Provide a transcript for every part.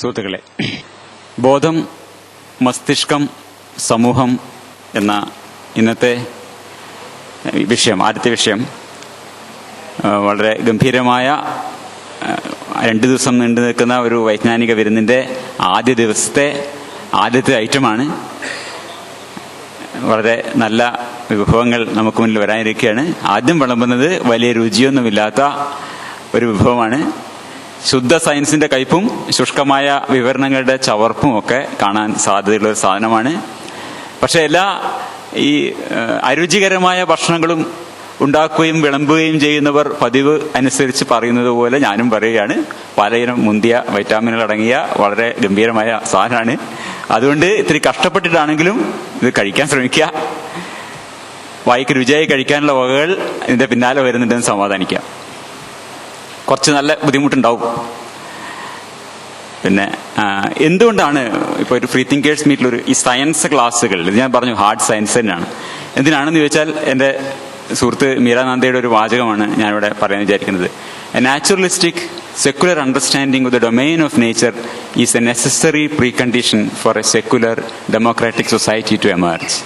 സുഹൃത്തുക്കളെ, ബോധം, മസ്തിഷ്കം, സമൂഹം എന്ന ഇന്നത്തെ വിഷയം, ആദ്യത്തെ വിഷയം വളരെ ഗംഭീരമായ 2 ദിവസം നീണ്ടു നിൽക്കുന്ന ഒരു വൈജ്ഞാനിക വിരുന്നിൻ്റെ ആദ്യത്തെ ഐറ്റമാണ്. വളരെ നല്ല വിഭവങ്ങൾ നമുക്ക് മുന്നിൽ വരാനിരിക്കുകയാണ്. ആദ്യം വിളമ്പുന്നത് വലിയ രുചിയൊന്നുമില്ലാത്ത ഒരു വിഭവമാണ്. ശുദ്ധ സയൻസിന്റെ കയ്പും ശുഷ്കമായ വിവരണങ്ങളുടെ ചവർപ്പും ഒക്കെ കാണാൻ സാധ്യതയുള്ള ഒരു സാധനമാണ്. പക്ഷെ എല്ലാ ഈ അരുചികരമായ ഭക്ഷണങ്ങളും ഉണ്ടാക്കുകയും വിളമ്പുകയും ചെയ്യുന്നവർ പതിവ് അനുസരിച്ച് പറയുന്നത് പോലെ ഞാനും പറയുകയാണ്, പലയിനം മുന്തിയ വൈറ്റാമിനുകൾ അടങ്ങിയ വളരെ ഗംഭീരമായ സാധനമാണ്. അതുകൊണ്ട് ഇത്തിരി കഷ്ടപ്പെട്ടിട്ടാണെങ്കിലും ഇത് കഴിക്കാൻ ശ്രമിക്കുക. വായിക്ക് രുചിയായി കഴിക്കാനുള്ള വകകൾ ഇതിന്റെ പിന്നാലെ വരുന്നുണ്ടെന്ന് സമാധാനിക്കുക. കുറച്ച് നല്ല ബുദ്ധിമുട്ടുണ്ടാവും. പിന്നെ എന്തുകൊണ്ടാണ് ഇപ്പോൾ ഒരു ഫ്രീ തിങ്കേഴ്സ് മീറ്റിലൊരു ഈ സയൻസ് ക്ലാസ്സുകൾ, ഇത് ഞാൻ പറഞ്ഞു ഹാർഡ് സയൻസ് തന്നെയാണ്. എന്തിനാണെന്ന് ചോദിച്ചാൽ എൻ്റെ സുഹൃത്ത് മീരാനന്ദയുടെ ഒരു വാചകമാണ് ഞാനിവിടെ പറയാൻ വിചാരിക്കുന്നത്. A naturalistic secular understanding of the domain of nature is a necessary precondition for a secular democratic society to emerge.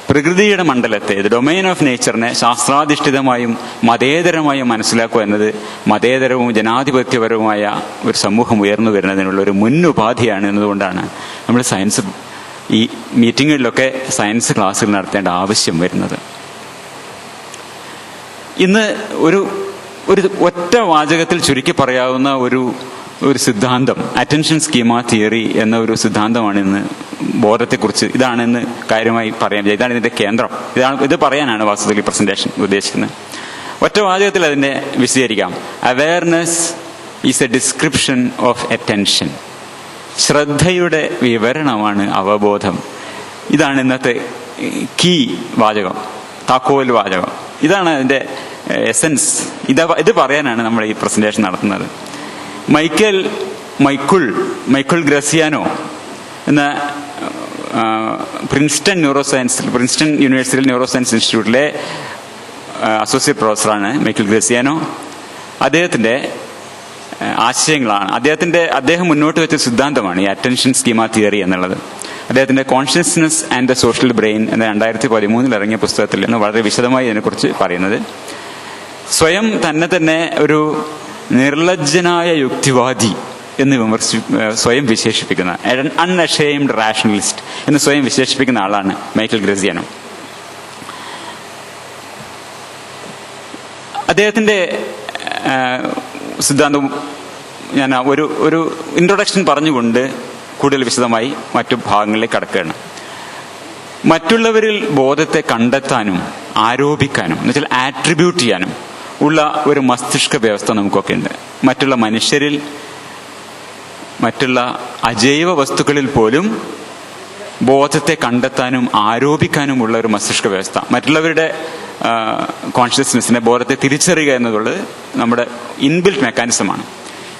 പ്രകൃതിയുടെ മണ്ഡലത്തെ, ദ ഡൊമൈൻ ഓഫ് നേച്ചറിനെ ശാസ്ത്രാധിഷ്ഠിതമായും മതേതരമായും മനസ്സിലാക്കുക എന്നത് മതേതരവും ജനാധിപത്യപരവുമായ ഒരു സമൂഹം ഉയർന്നു വരുന്നതിനുള്ള ഒരു മുന്നുപാധിയാണ് എന്നതുകൊണ്ടാണ് നമ്മൾ ഈ മീറ്റിങ്ങുകളിലൊക്കെ സയൻസ് ക്ലാസ്സുകൾ നടത്തേണ്ട ആവശ്യം വരുന്നത്. ഇന്ന് ഒരു ഒറ്റ വാചകത്തിൽ ചുരുക്കി പറയാവുന്ന ഒരു സിദ്ധാന്തം, അറ്റൻഷൻ സ്കീമ തിയറി എന്ന ഒരു സിദ്ധാന്തമാണ് ഇന്ന് ബോധത്തെക്കുറിച്ച്. ഇതാണെന്ന് കാര്യമായി പറയാൻ, ഇതാണ് ഇതിന്റെ കേന്ദ്രം. ഇത് പറയാനാണ് വാസ്തവത്തിൽ പ്രസന്റേഷൻ ഉദ്ദേശിക്കുന്നത്. ഒറ്റ വാചകത്തിൽ അതിനെ വിശദീകരിക്കാം. Awareness is a description of attention. ശ്രദ്ധയുടെ വിവരണമാണ് അവബോധം. ഇതാണ് ഇന്നത്തെ കീ വാചകം, താക്കോൽ വാചകം. ഇതാണ് അതിന്റെ എസൻസ്. ഇത് പറയാനാണ് നമ്മൾ ഈ പ്രസന്റേഷൻ നടത്തുന്നത്. മൈക്കിൾ ഗ്രസിയാനോ എന്ന പ്രിൻസ്റ്റൺ യൂണിവേഴ്സിറ്റിയിൽ ന്യൂറോ സയൻസ് ഇൻസ്റ്റിറ്റ്യൂട്ടിലെ അസോസിയേറ്റ് പ്രൊഫസറാണ് മൈക്കിൾ ഗ്രസിയാനോ. അദ്ദേഹത്തിന്റെ ആശയങ്ങളാണ്, അദ്ദേഹം മുന്നോട്ട് വെച്ച സിദ്ധാന്തമാണ് ഈ അറ്റൻഷൻ സ്കീമ തിയറി എന്നുള്ളത്. അദ്ദേഹത്തിന്റെ consciousness and the social brain എന്ന 2013 ഇറങ്ങിയ പുസ്തകത്തിലാണ് വളരെ വിശദമായി ഇതിനെക്കുറിച്ച് പറയുന്നത്. സ്വയം തന്നെ ഒരു നിർലജ്ജനായ യുക്തിവാദി എന്ന് സ്വയം വിശേഷിപ്പിക്കുന്ന, അൺഅഷെയിംഡ് റാഷണലിസ്റ്റ് എന്ന് സ്വയം വിശേഷിപ്പിക്കുന്ന ആളാണ് മൈക്കിൾ ഗ്രസിയാനോ. അദ്ദേഹത്തിന്റെ സിദ്ധാന്തം ഞാൻ ഒരു ഇൻട്രൊഡക്ഷൻ പറഞ്ഞുകൊണ്ട് കൂടുതൽ വിശദമായി മറ്റു ഭാഗങ്ങളിലേക്ക് കടക്കുകയാണ്. മറ്റുള്ളവരിൽ ബോധത്തെ കണ്ടെത്താനും ആരോപിക്കാനും എന്നുവെച്ചാൽ ആട്രിബ്യൂട്ട് ചെയ്യാനും ഉള്ള ഒരു മസ്തിഷ്ക വ്യവസ്ഥ നമുക്കൊക്കെ ഉണ്ട്. മറ്റുള്ള മനുഷ്യരിൽ, മറ്റുള്ള അജൈവ വസ്തുക്കളിൽ പോലും ബോധത്തെ കണ്ടെത്താനും ആരോപിക്കാനുമുള്ള ഒരു മസ്തിഷ്ക വ്യവസ്ഥ, മറ്റുള്ളവരുടെ കോൺഷ്യസ്നെസ്സിനെ, ബോധത്തെ തിരിച്ചറിയുക എന്നുള്ളത് നമ്മുടെ ഇൻബിൽറ്റ് മെക്കാനിസമാണ്.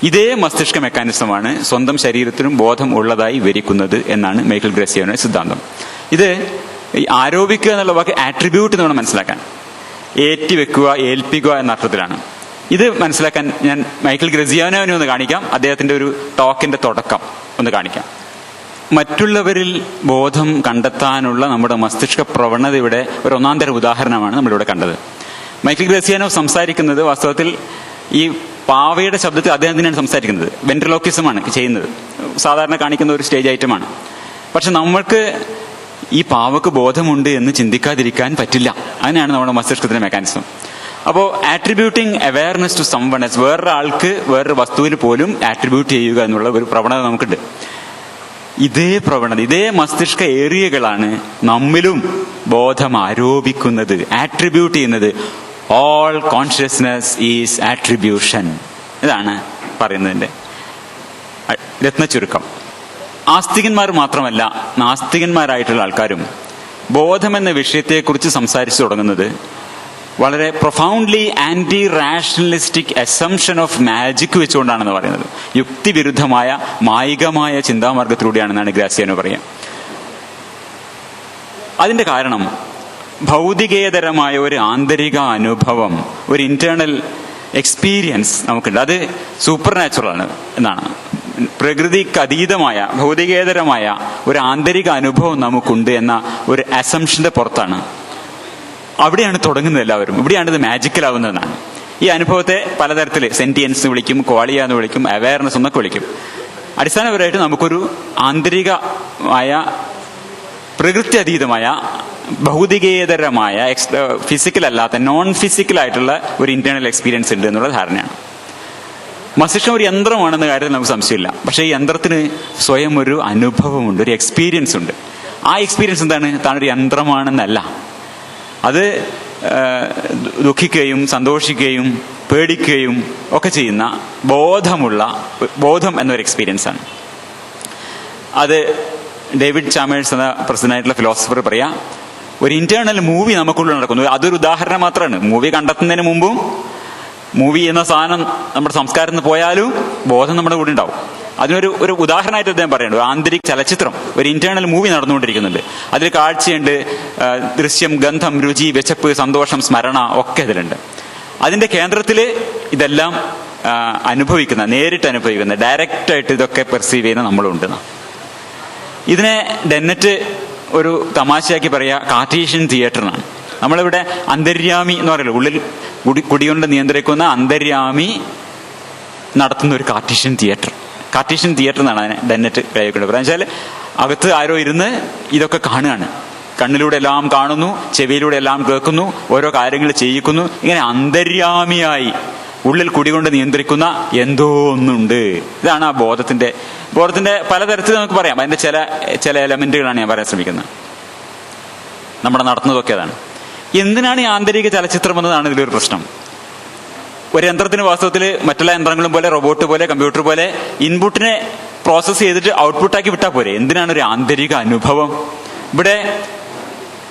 ഇതേ മസ്തിഷ്ക മെക്കാനിസമാണ് സ്വന്തം ശരീരത്തിനും ബോധം ഉള്ളതായി വിവരിക്കുന്നത് എന്നാണ് മൈക്കിൾ ഗ്രസിയാനോയുടെ സിദ്ധാന്തം. ഇത് ആരോപിക്കുക എന്നുള്ള വാക്ക് ആട്രിബ്യൂട്ട് എന്ന് വേണം മനസ്സിലാക്കാൻ. ഏറ്റിവെക്കുക, ഏൽപ്പിക്കുക എന്ന അർത്ഥത്തിലാണ്. ഇത് മനസ്സിലാക്കാൻ ഞാൻ മൈക്കിൾ ഗ്രസിയാനോനെ ഒന്ന് കാണിക്കാം. അദ്ദേഹത്തിന്റെ ഒരു ടോക്കിന്റെ തുടക്കം ഒന്ന് കാണിക്കാം. മറ്റുള്ളവരിൽ ബോധം കണ്ടെത്താനുള്ള നമ്മുടെ മസ്തിഷ്ക പ്രവണതയുടെ ഒരു ഒന്നാന്തര ഉദാഹരണമാണ് നമ്മളിവിടെ കണ്ടത്. മൈക്കിൾ ഗ്രസിയാനോ സംസാരിക്കുന്നത് വാസ്തവത്തിൽ ഈ പാവയുടെ ശബ്ദത്തിൽ അദ്ദേഹം തന്നെയാണ് സംസാരിക്കുന്നത്. വെൻട്രിലോക്വിസമാണ് ചെയ്യുന്നത്. സാധാരണ കാണിക്കുന്ന ഒരു സ്റ്റേജ് ഐറ്റമാണ്. പക്ഷെ നമ്മൾക്ക് ഈ പാവക്ക് ബോധമുണ്ട് എന്ന് ചിന്തിക്കാതിരിക്കാൻ പറ്റില്ല. അങ്ങനെയാണ് നമ്മുടെ മസ്തിഷ്കത്തിന്റെ മെക്കാനിസം. അപ്പോൾ attributing awareness to someone else, വേറൊരാൾക്ക്, വേറൊരു വസ്തുവിന് പോലും ആട്രിബ്യൂട്ട് ചെയ്യുക എന്നുള്ള ഒരു പ്രവണത നമുക്കുണ്ട്. ഇതേ മസ്തിഷ്ക ഏരിയകളാണ് നമ്മിലും ബോധം ആരോപിക്കുന്നത്, ആട്രിബ്യൂട്ട് ചെയ്യുന്നത്. All consciousness is attribution. ഇതാണ് പറയുന്നതിന്റെ രത്നചുരുക്കം. ആസ്തികന്മാർ മാത്രമല്ല, നാസ്തികന്മാരായിട്ടുള്ള ആൾക്കാരും ബോധമെന്ന വിഷയത്തെക്കുറിച്ച് സംസാരിച്ചു തുടങ്ങുന്നത് വളരെ profoundly anti rationalistic assumption of magic വെച്ചുകൊണ്ടാണെന്ന് പറയുന്നത്. യുക്തിവിരുദ്ധമായ മായികമായ ചിന്താമാർഗത്തിലൂടെയാണെന്നാണ് ഗ്രസിയാനോ പറയുക. അതിന്റെ കാരണം ഭൗതികേതരമായ ഒരു ആന്തരിക അനുഭവം, ഒരു ഇന്റേണൽ എക്സ്പീരിയൻസ് നമുക്കുണ്ട്. അത് സൂപ്പർ നാച്ചുറൽ ആണ് എന്നാണ്. പ്രകൃതിക്ക് അതീതമായ ഭൗതികേതരമായ ഒരു ആന്തരിക അനുഭവം നമുക്കുണ്ട് എന്ന ഒരു അസംഷന്റെ പുറത്താണ്. അവിടെയാണ് തുടങ്ങുന്നത് എല്ലാവരും. ഇവിടെയാണ് ഇത് മാജിക്കലാവുന്നതെന്നാണ്. ഈ അനുഭവത്തെ പലതരത്തിൽ സെന്റിയൻസ് വിളിക്കും, ക്വാളിയ എന്ന് വിളിക്കും, അവയർനെസ് എന്നൊക്കെ വിളിക്കും. അടിസ്ഥാനപരമായിട്ട് നമുക്കൊരു ആന്തരികമായ പ്രകൃതി അതീതമായ ഭൗതികേതരമായ ഫിസിക്കൽ അല്ലാത്ത നോൺ ഫിസിക്കൽ ആയിട്ടുള്ള ഒരു ഇന്റേണൽ എക്സ്പീരിയൻസ് ഉണ്ട് എന്നുള്ള ധാരണയാണ്. മസ്തിഷ്കം ഒരു യന്ത്രമാണെന്ന കാര്യത്തിൽ നമുക്ക് സംശയമില്ല. പക്ഷേ ഈ യന്ത്രത്തിന് സ്വയം ഒരു അനുഭവമുണ്ട്, ഒരു എക്സ്പീരിയൻസ് ഉണ്ട്. ആ എക്സ്പീരിയൻസ് എന്താണ്? താനൊരു യന്ത്രമാണെന്നല്ല, അത് ദുഃഖിക്കുകയും സന്തോഷിക്കുകയും പേടിക്കുകയും ഒക്കെ ചെയ്യുന്ന ബോധം എന്നൊരു എക്സ്പീരിയൻസ് ആണ്. അത് ഡേവിഡ് ചാമേഴ്സ് എന്ന പ്രസിദ്ധനായിട്ടുള്ള ഫിലോസഫർ പറയാ, ഒരു ഇന്റേണൽ മൂവി നമുക്കുള്ളിൽ നടക്കുന്നു. അതൊരു ഉദാഹരണം മാത്രമാണ്. മൂവി കണ്ടെത്തുന്നതിന് മുമ്പും മൂവി എന്ന സാധനം നമ്മുടെ സംസ്കാരത്തിൽ നിന്ന് പോയാലും ബോധം നമ്മുടെ കൂടെ ഉണ്ടാവും. അതിനൊരു ഉദാഹരണമായിട്ട് അദ്ദേഹം പറയുന്നുണ്ട്. ഒരു ആന്തരിക ചലച്ചിത്രം, ഒരു ഇന്റേണൽ മൂവി നടന്നുകൊണ്ടിരിക്കുന്നുണ്ട്. അതിൽ കാഴ്ചയുണ്ട്, ദൃശ്യം, ഗന്ധം, രുചി, വിശപ്പ്, സന്തോഷം, സ്മരണ ഒക്കെ അതിലുണ്ട്. അതിന്റെ കേന്ദ്രത്തില് ഇതെല്ലാം നേരിട്ട് അനുഭവിക്കുന്ന, ഡയറക്റ്റായിട്ട് ഇതൊക്കെ പെർസീവ് ചെയ്യുന്ന നമ്മളുണ്ട്. ഇതിനെ ഡെന്നറ്റ് ഒരു തമാശയാക്കി പറയാ കാർട്ടീഷ്യൻ തിയേറ്ററിനാണ്. നമ്മളിവിടെ അന്തര്യാമി എന്ന് പറയല്ലോ, ഉള്ളിൽ കുടികൊണ്ട് നിയന്ത്രിക്കുന്ന അന്തര്യാമി നടത്തുന്ന ഒരു കാർട്ടീഷ്യൻ തിയേറ്റർ എന്നാണ് അതിനെ ഡെന്നറ്റ് കഴിക്കുന്നത്. പറയാന്ന് വെച്ചാൽ അകത്ത് ആരോ ഇരുന്ന് ഇതൊക്കെ കാണുകയാണ്. കണ്ണിലൂടെ എല്ലാം കാണുന്നു, ചെവിയിലൂടെ എല്ലാം കേൾക്കുന്നു, ഓരോ കാര്യങ്ങൾ ചെയ്യിക്കുന്നു. ഇങ്ങനെ അന്തര്യാമിയായി ഉള്ളിൽ കുടികൊണ്ട് നിയന്ത്രിക്കുന്ന എന്തോ ഒന്നുണ്ട്. ഇതാണ് ആ ബോധത്തിന്റെ പലതരത്തിൽ നമുക്ക് പറയാം. അതിന്റെ ചില എലമെന്റുകളാണ് ഞാൻ പറയാൻ ശ്രമിക്കുന്നത്. നമ്മുടെ നടത്തുന്നതൊക്കെ അതാണ്. എന്തിനാണ് ഈ ആന്തരിക ചലച്ചിത്രം എന്നതാണ് ഇതിലൊരു പ്രശ്നം. ഒരു യന്ത്രത്തിന് വാസ്തവത്തിൽ മറ്റുള്ള യന്ത്രങ്ങളും പോലെ, റോബോട്ട് പോലെ, കമ്പ്യൂട്ടർ പോലെ ഇൻപുട്ടിനെ പ്രോസസ്സ് ചെയ്തിട്ട് ഔട്ട്പുട്ടാക്കി വിട്ടാൽ പോരെ. എന്തിനാണ് ഒരു ആന്തരിക അനുഭവം? ഇവിടെ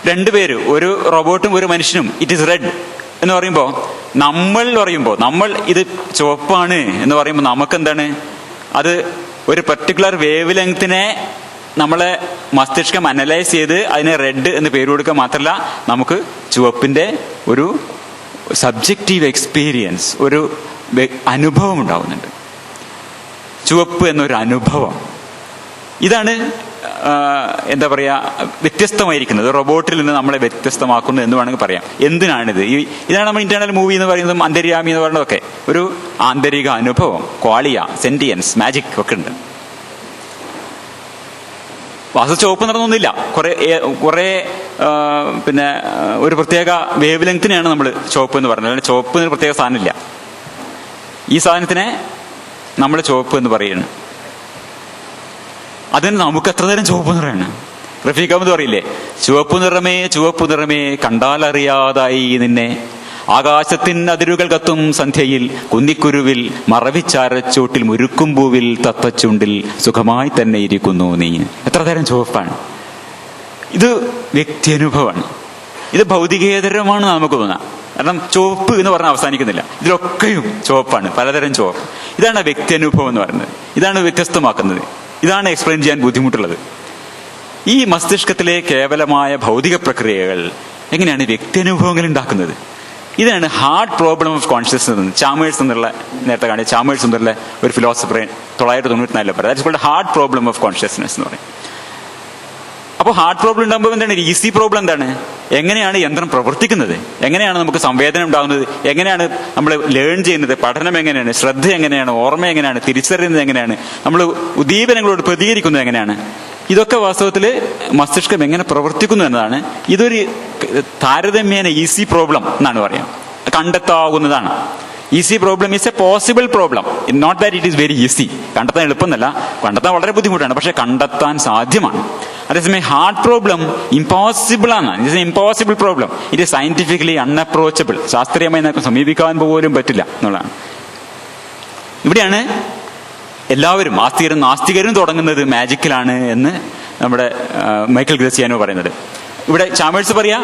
രണ്ടുപേര്, ഒരു റോബോട്ടും ഒരു മനുഷ്യനും, ഇറ്റ് ഈസ് റെഡ് എന്ന് പറയുമ്പോൾ നമ്മൾ ഇത് ചുവപ്പാണ് എന്ന് പറയുമ്പോൾ നമുക്കെന്താണ്? അത് ഒരു പെർട്ടിക്കുലർ വേവ് ലെങ്തിനെ നമ്മളെ മസ്തിഷ്കം അനലൈസ് ചെയ്ത് അതിനെ റെഡ് എന്ന് പേര് കൊടുക്കുക മാത്രമല്ല, നമുക്ക് ചുവപ്പിന്റെ ഒരു സബ്ജക്റ്റീവ് എക്സ്പീരിയൻസ്, ഒരു അനുഭവം ഉണ്ടാവുന്നുണ്ട്. ചുവപ്പ് എന്നൊരു അനുഭവം. ഇതാണ് എന്താ പറയാ, വ്യത്യസ്തമായിരിക്കുന്നത്. റോബോട്ടിൽ നിന്ന് നമ്മളെ വ്യത്യസ്തമാക്കുന്നു എന്ന് വേണമെങ്കിൽ പറയാം. എന്തിനാണിത്? ഇതാണ് നമ്മൾ ഇന്റേണൽ മൂവി എന്ന് പറയുന്നതും അന്തര്യാമി എന്ന് പറയുന്നതൊക്കെ. ഒരു ആന്തരിക അനുഭവം, ക്വാളിയ, സെന്റിയൻസ്, മാജിക് ഒക്കെ ഉണ്ട്. ചുവപ്പ് നടന്നൊന്നുമില്ല. കുറെ പിന്നെ ഒരു പ്രത്യേക വേവ് ലെങ്തിനെയാണ് നമ്മൾ ചുവപ്പ് എന്ന് പറയുന്നത്. അല്ലെങ്കിൽ ചുവപ്പ് പ്രത്യേക സാധനമില്ല. ഈ സാധനത്തിനെ നമ്മൾ ചുവപ്പ് എന്ന് പറയുന്നു. അതിന് നമുക്ക് എത്ര നേരം ചുവപ്പ് നിറയാണ്? റഫീഖ് അഹമ്മദ് പറയില്ലേ, ചുവപ്പു നിറമേ കണ്ടാലറിയാതായി നിന്നെ, ആകാശത്തിൻ അതിരുകൾ കത്തും സന്ധ്യയിൽ, കുന്നിക്കുരുവിൽ മറവിച്ചാരച്ചോട്ടിൽ, മുരുക്കുംപൂവിൽ തത്തച്ചുണ്ടിൽ സുഖമായി തന്നെ ഇരിക്കുന്നു നീ. എത്ര തരം ചുവപ്പാണ്! ഇത് വ്യക്തിയനുഭവമാണ്. ഇത് ഭൗതികേതരമാണ് നമുക്ക് തോന്നാം. കാരണം ചുവപ്പ് എന്ന് പറഞ്ഞാൽ അവസാനിക്കുന്നില്ല. ഇതിലൊക്കെയും ചുവപ്പാണ്, പലതരം ചുവപ്പ്. ഇതാണ് വ്യക്തിയനുഭവം എന്ന് പറയുന്നത്. ഇതാണ് വ്യത്യസ്തമാക്കുന്നത്. ഇതാണ് എക്സ്പ്ലെയിൻ ചെയ്യാൻ ബുദ്ധിമുട്ടുള്ളത്. ഈ മസ്തിഷ്കത്തിലെ കേവലമായ ഭൗതിക പ്രക്രിയകൾ എങ്ങനെയാണ് വ്യക്തിയനുഭവങ്ങൾ ഉണ്ടാക്കുന്നത്? ഇതാണ് ഹാർഡ് പ്രോബ്ലം ഓഫ് കോൺഷ്യസ്നസ്. നേരത്തെ കാണിച്ച ചാമേഴ്സ് എന്നുള്ള ഒരു ഫിലോസഫർ 1994 പറയാം. That's called hard problem of consciousness എന്ന് പറയും. അപ്പോൾ ഹാർഡ് പ്രോബ്ലം ഉണ്ടാകുമ്പോൾ എന്താണ്? ഈസി പ്രോബ്ലം എന്താണ്? എങ്ങനെയാണ് യന്ത്രം പ്രവർത്തിക്കുന്നത്? എങ്ങനെയാണ് നമുക്ക് സംവേദനം ഉണ്ടാകുന്നത്? എങ്ങനെയാണ് നമ്മൾ ലേൺ ചെയ്യുന്നത്? പഠനം എങ്ങനെയാണ്? ശ്രദ്ധ എങ്ങനെയാണ്? ഓർമ്മ എങ്ങനെയാണ്? തിരിച്ചറിയുന്നത് എങ്ങനെയാണ്? നമ്മൾ ഉദ്ദീപനങ്ങളോട് പ്രതികരിക്കുന്നത് എങ്ങനെയാണ്? ഇതൊക്കെ വാസ്തവത്തിൽ മസ്തിഷ്കം എങ്ങനെ പ്രവർത്തിക്കുന്നു എന്നതാണ്. ഇതൊരു താരതമ്യേന ഈസി പ്രോബ്ലം എന്നാണ് പറയാം. കണ്ടെത്താവുന്നതാണ്. Easy problem is a possible problem, not that it is very easy. കണ്ടെത്താൻ എളുപ്പമൊന്നല്ല, കണ്ടെത്താൻ വളരെ ബുദ്ധിമുട്ടാണ്, പക്ഷെ കണ്ടെത്താൻ സാധ്യമാണ്. അതേസമയം ഹാർഡ് പ്രോബ്ലം ഇമ്പോസിബിൾ ആണ്. It is impossible problem. It is scientifically unapproachable. ശാസ്ത്രീയമായി നമുക്ക് സമീപിക്കാൻ പോലും പറ്റില്ല എന്നുള്ളതാണ്. ഇവിടെയാണ് എല്ലാവരും ആസ്തികരും നാസ്തികരും തുടങ്ങുന്നത് മാജിക്കിലാണ് എന്ന് നമ്മുടെ മൈക്കൽ ഗ്രസിയാനോ പറയുന്നത്. ഇവിടെ ചാമേഴ്സ് പറയാ,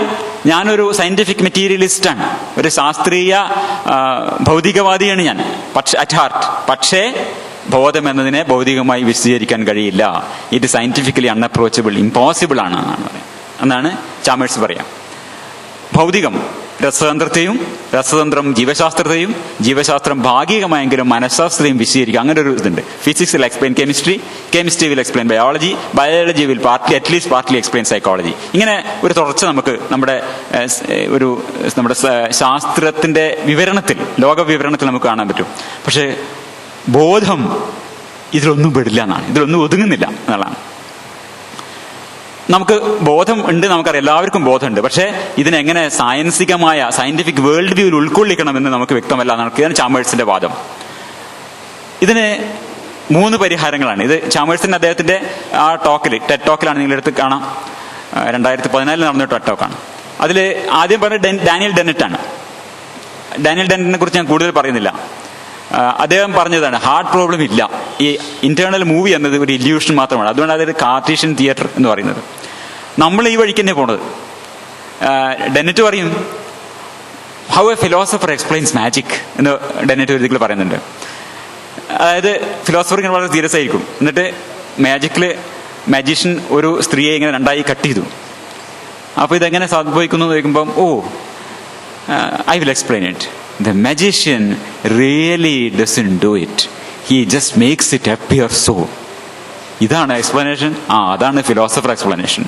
ഞാനൊരു സയന്റിഫിക് മെറ്റീരിയലിസ്റ്റാണ്, ഒരു ശാസ്ത്രീയ ഭൗതികവാദിയാണ് ഞാൻ അറ്റ് ഹാർട്ട്. പക്ഷേ ബോധം എന്നതിനെ ഭൗതികമായി വിശദീകരിക്കാൻ കഴിയില്ല. ഇത് സയന്റിഫിക്കലി അൺഅപ്രോച്ചബിൾ, ഇമ്പോസിബിൾ ആണ് എന്നാണ് ചാമേഴ്സ് പറയാം. ഭൗതികം രസതന്ത്രത്തെയും, രസതന്ത്രം ജീവശാസ്ത്രത്തെയും, ജീവശാസ്ത്രം ഭാഗികമായെങ്കിലും മനഃശാസ്ത്രത്തെയും വിശദീകരിക്കും. അങ്ങനെ ഒരു ഇതുണ്ട്. Physics will explain chemistry, chemistry will explain biology, biology will at least partly explain psychology. ഇങ്ങനെ ഒരു തുടർച്ച നമുക്ക് നമ്മുടെ ശാസ്ത്രത്തിന്റെ വിവരണത്തിൽ, ലോക വിവരണത്തിൽ നമുക്ക് കാണാൻ പറ്റും. പക്ഷെ ബോധം ഇതിലൊന്നും പെടില്ല എന്നാണ്, ഇതിലൊന്നും ഒതുങ്ങുന്നില്ല എന്നുള്ളതാണ്. നമുക്ക് ബോധം ഉണ്ട്, നമുക്കറിയാം, എല്ലാവർക്കും ബോധമുണ്ട്. പക്ഷേ ഇതിനെങ്ങനെ സയന്റിഫിക് വേൾഡ് വ്യൂവിൽ ഉൾക്കൊള്ളിക്കണമെന്ന് നമുക്ക് വ്യക്തമല്ല എന്നാണ് ചാമേഴ്സിന്റെ വാദം. ഇതിന് 3 പരിഹാരങ്ങളാണ്. ഇത് ചാമേഴ്സിന്റെ അദ്ദേഹത്തിന്റെ ആ ടോക്കിൽ, ടെഡ് ടോക്കിലാണ്, നിങ്ങളെടുത്ത് കാണാം, 2014 നടന്ന ടെഡ് ടോക്കാണ്. അതിൽ ആദ്യം പറഞ്ഞ ഡാനിയൽ ഡെന്നറ്റാണ്. ഡാനിയൽ ഡെന്നറ്റിനെ കുറിച്ച് ഞാൻ കൂടുതൽ പറയുന്നില്ല. അദ്ദേഹം പറഞ്ഞതാണ്, ഹാർട്ട് പ്രോബ്ലം ഇല്ല, ഈ ഇന്റേണൽ മൂവി എന്നത് ഒരു ഇല്യൂഷൻ മാത്രമാണ്. അതുകൊണ്ട് അതൊരു കാർട്ടീഷ്യൻ തിയേറ്റർ എന്ന് പറയുന്നത്. നമ്മൾ ഈ വഴിക്ക് തന്നെ പോണത്. ഡെന്നറ്റ് പറയും, how A philosopher explains magic എന്ന് ഡെന്നറ്റ് ഒരു ഇതിൽ പറയുന്നുണ്ട്. അതായത് ഫിലോസഫർ ഇങ്ങനെ വളരെ സീരിയസ് ആയിരിക്കും, എന്നിട്ട് മാജിഷ്യൻ ഒരു സ്ത്രീയെ ഇങ്ങനെ 2ആയി കട്ട് ചെയ്തു. അപ്പൊ ഇതെങ്ങനെ സംഭവിക്കുന്നു എന്ന് ചോദിക്കുമ്പം, I will explain it. The magician really doesn't do it. He just makes it appear so. ഇതാണ് എക്സ്പ്ലനേഷൻ. അതാണ് ഫിലോസഫർ എക്സ്പ്ലനേഷൻ.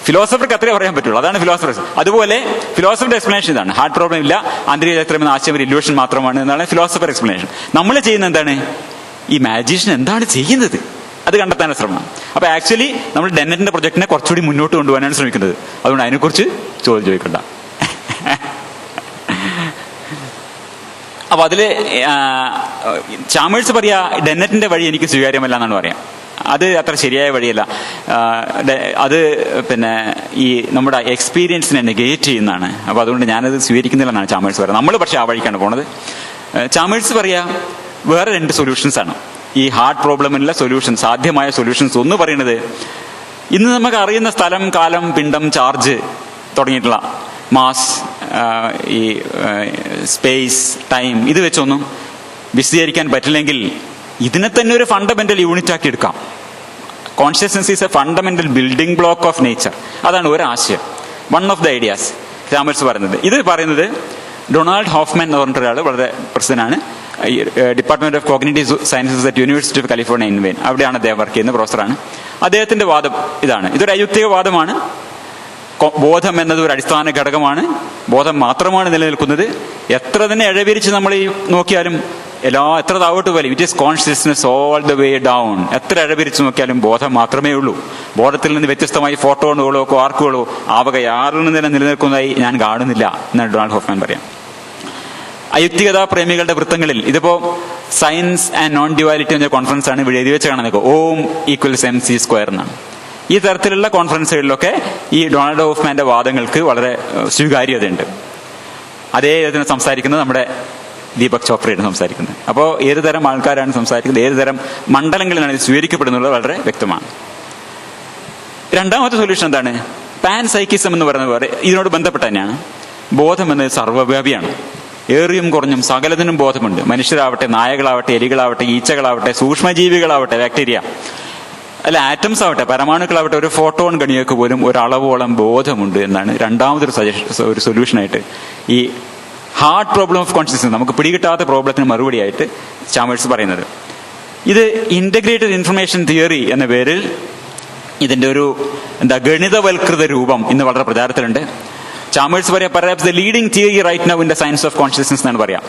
ഫിലോസഫർക്ക് അത്രേ പറയാൻ പറ്റുള്ളൂ. അതാണ് ഫിലോസഫർ. അതുപോലെ ഫിലോസഫറുടെ എക്സ്പ്ലനേഷൻ ഇതാണ്, ഹാർട്ട് പ്രോബ്ലം ഇല്ല, ആന്തരിക ചരിത്രം എന്ന ആശയം ഒരു ഇല്യൂഷൻ മാത്രമാണ് എന്നാണ് ഫിലോസഫർ എക്സ്പ്ലനേഷൻ. നമ്മൾ ചെയ്യുന്ന എന്താണ്? ഈ മാജിഷ്യൻ എന്താണ് ചെയ്യുന്നത് അത് കണ്ടെത്താനുള്ള ശ്രമം. അപ്പൊ ആക്ച്വലി നമ്മൾ ഡെന്നറ്റിന്റെ പ്രൊജക്ടിനെ കുറച്ചുകൂടി മുന്നോട്ട് കൊണ്ടുപോകാനാണ് ശ്രമിക്കുന്നത്. അതുകൊണ്ട് അതിനെക്കുറിച്ച് ചോദിക്കണ്ട. അപ്പൊ അതില് ചാമേഴ്സ് പറയാ, ഡെന്നറ്റിന്റെ വഴി എനിക്ക് സ്വീകാര്യമല്ല എന്നാണ് പറയാം. അത് അത്ര ശരിയായ വഴിയല്ല. അത് ഈ നമ്മുടെ എക്സ്പീരിയൻസിനെ നെഗേറ്റ് ചെയ്യുന്നതാണ്. അപ്പൊ അതുകൊണ്ട് ഞാനത് സ്വീകരിക്കുന്നില്ലെന്നാണ് ചാമേഴ്സ് പറയുന്നത്. നമ്മൾ പക്ഷെ ആ വഴിക്കാണ് പോണത്. ചാമേഴ്സ് പറയാ, വേറെ 2 സൊല്യൂഷൻസ് ആണ് ഈ ഹാർട്ട് പ്രോബ്ലമിനുള്ള സൊല്യൂഷൻ, സാധ്യമായ സൊല്യൂഷൻസ്. ഒന്ന് പറയുന്നത്, ഇന്ന് നമുക്ക് അറിയുന്ന സ്ഥലം, കാലം, പിണ്ഡം, ചാർജ് തുടങ്ങിയിട്ടുള്ള മാസ്, ഈ സ്പേസ്, ടൈം, ഇത് വെച്ചൊന്നും വിശദീകരിക്കാൻ പറ്റില്ലെങ്കിൽ ഇതിനെ തന്നെ ഒരു ഫണ്ടമെന്റൽ യൂണിറ്റ് ആക്കി എടുക്കാം. Consciousness is a fundamental building block of nature. അതാണ് ഒരു ആശയം, one of the ideas Chalmers പറയുന്നത്. ഇത് പറയുന്നത് ഡൊണാൾഡ് ഹോഫ്മാൻ എന്ന് പറഞ്ഞിട്ട് ഒരാൾ വളരെ പ്രസിദ്ധനാണ്. Department of cognitive sciences at university of California in Irvine, അവിടെയാണ് അദ്ദേഹം വർക്ക് ചെയ്യുന്ന പ്രൊഫസറാണ്. അദ്ദേഹത്തിന്റെ വാദം ഇതാണ്. ഇതൊരു അയുക്തിക വാദമാണ്. ബോധം എന്നത് ഒരു അടിസ്ഥാന ഘടകമാണ്, ബോധം മാത്രമാണ് നിലനിൽക്കുന്നത്. എത്ര തന്നെ ഇഴവിരിച്ച് നമ്മൾ ഈ നോക്കിയാലും, എത്ര താവോട്ട് പോലും, it is consciousness all the way down. എത്ര ഇഴവിരിച്ച് നോക്കിയാലും ബോധം മാത്രമേ ഉള്ളൂ. ബോധത്തിൽ നിന്ന് വ്യത്യസ്തമായി ഫോട്ടോണുകളോ ക്വാർക്കുകളോ ആവക യാതൊന്നും തന്നെ നിലനിൽക്കുന്നതായി ഞാൻ കാണുന്നില്ല എന്നാണ് ഡൊണാൾഡ് ഹോഫ്മാൻ പറയാം. അയുക്തികതാ പ്രേമികളുടെ വൃത്തങ്ങളിൽ ഇതിപ്പോ സയൻസ് ആൻഡ് നോൺ ഡ്യുവാലിറ്റി എന്ന കോൺഫറൻസ് ആണ് ഇവിടെ എഴുതി വെച്ച് കാണുന്നത്. ഓം ഈക്വൽസ് MC² എന്നാണ്. ഈ തരത്തിലുള്ള കോൺഫറൻസുകളിലൊക്കെ ഈ ഡൊണാൾഡ് ഹോഫ്മാന്റെ വാദങ്ങൾക്ക് വളരെ സ്വീകാര്യതയുണ്ട്. അതേ ഇതിനെ സംസാരിക്കുന്നത് നമ്മുടെ ദീപക് ചോപ്രയാണ് സംസാരിക്കുന്നത്. അപ്പോൾ ഏത് തരം ആൾക്കാരാണ് സംസാരിക്കുന്നത്, ഏത് തരം മണ്ഡലങ്ങളിലാണ് ഇത് സ്വീകരിക്കപ്പെടുന്നത് വളരെ വ്യക്തമാണ്. രണ്ടാമത്തെ സൊല്യൂഷൻ എന്താണ്? പാൻ സൈക്കിസം എന്ന് പറയുന്നത് പോലെ ഇതിനോട് ബന്ധപ്പെട്ട തന്നെയാണ്. ബോധം എന്നത് സർവ്വവ്യാപിയാണ്. ഏറിയും കുറഞ്ഞും സകലത്തിനും ബോധമുണ്ട്. മനുഷ്യരാവട്ടെ, നായകളാവട്ടെ, എലികളാവട്ടെ, ഈച്ചകളാവട്ടെ, സൂക്ഷ്മജീവികളാവട്ടെ, ബാക്ടീരിയ അല്ല, ആറ്റംസ് ആവട്ടെ, പരമാണുക്കളാവട്ടെ, ഒരു ഫോട്ടോൺ കണികൾക്ക് പോലും ഒരളവോളം ബോധമുണ്ട് എന്നാണ് രണ്ടാമതൊരു ഒരു സൊല്യൂഷനായിട്ട് ഈ ഹാർട്ട് പ്രോബ്ലം ഓഫ് കോൺഷ്യസ്നസ്, നമുക്ക് പിടികിട്ടാത്ത പ്രോബ്ലത്തിന് മറുപടിയായിട്ട് ചാമേഴ്സ് പറയുന്നത്. ഇത് ഇന്റഗ്രേറ്റഡ് ഇൻഫർമേഷൻ തിയറി എന്ന പേരിൽ ഇതിന്റെ ഒരു ഗണിതവൽകൃത രൂപം ഇന്ന് വളരെ പ്രചാരത്തിലുണ്ട്. ചാമേഴ്സ് പറയാം, perhaps the leading theory right now in the science of consciousness എന്നാണ് പറയാം.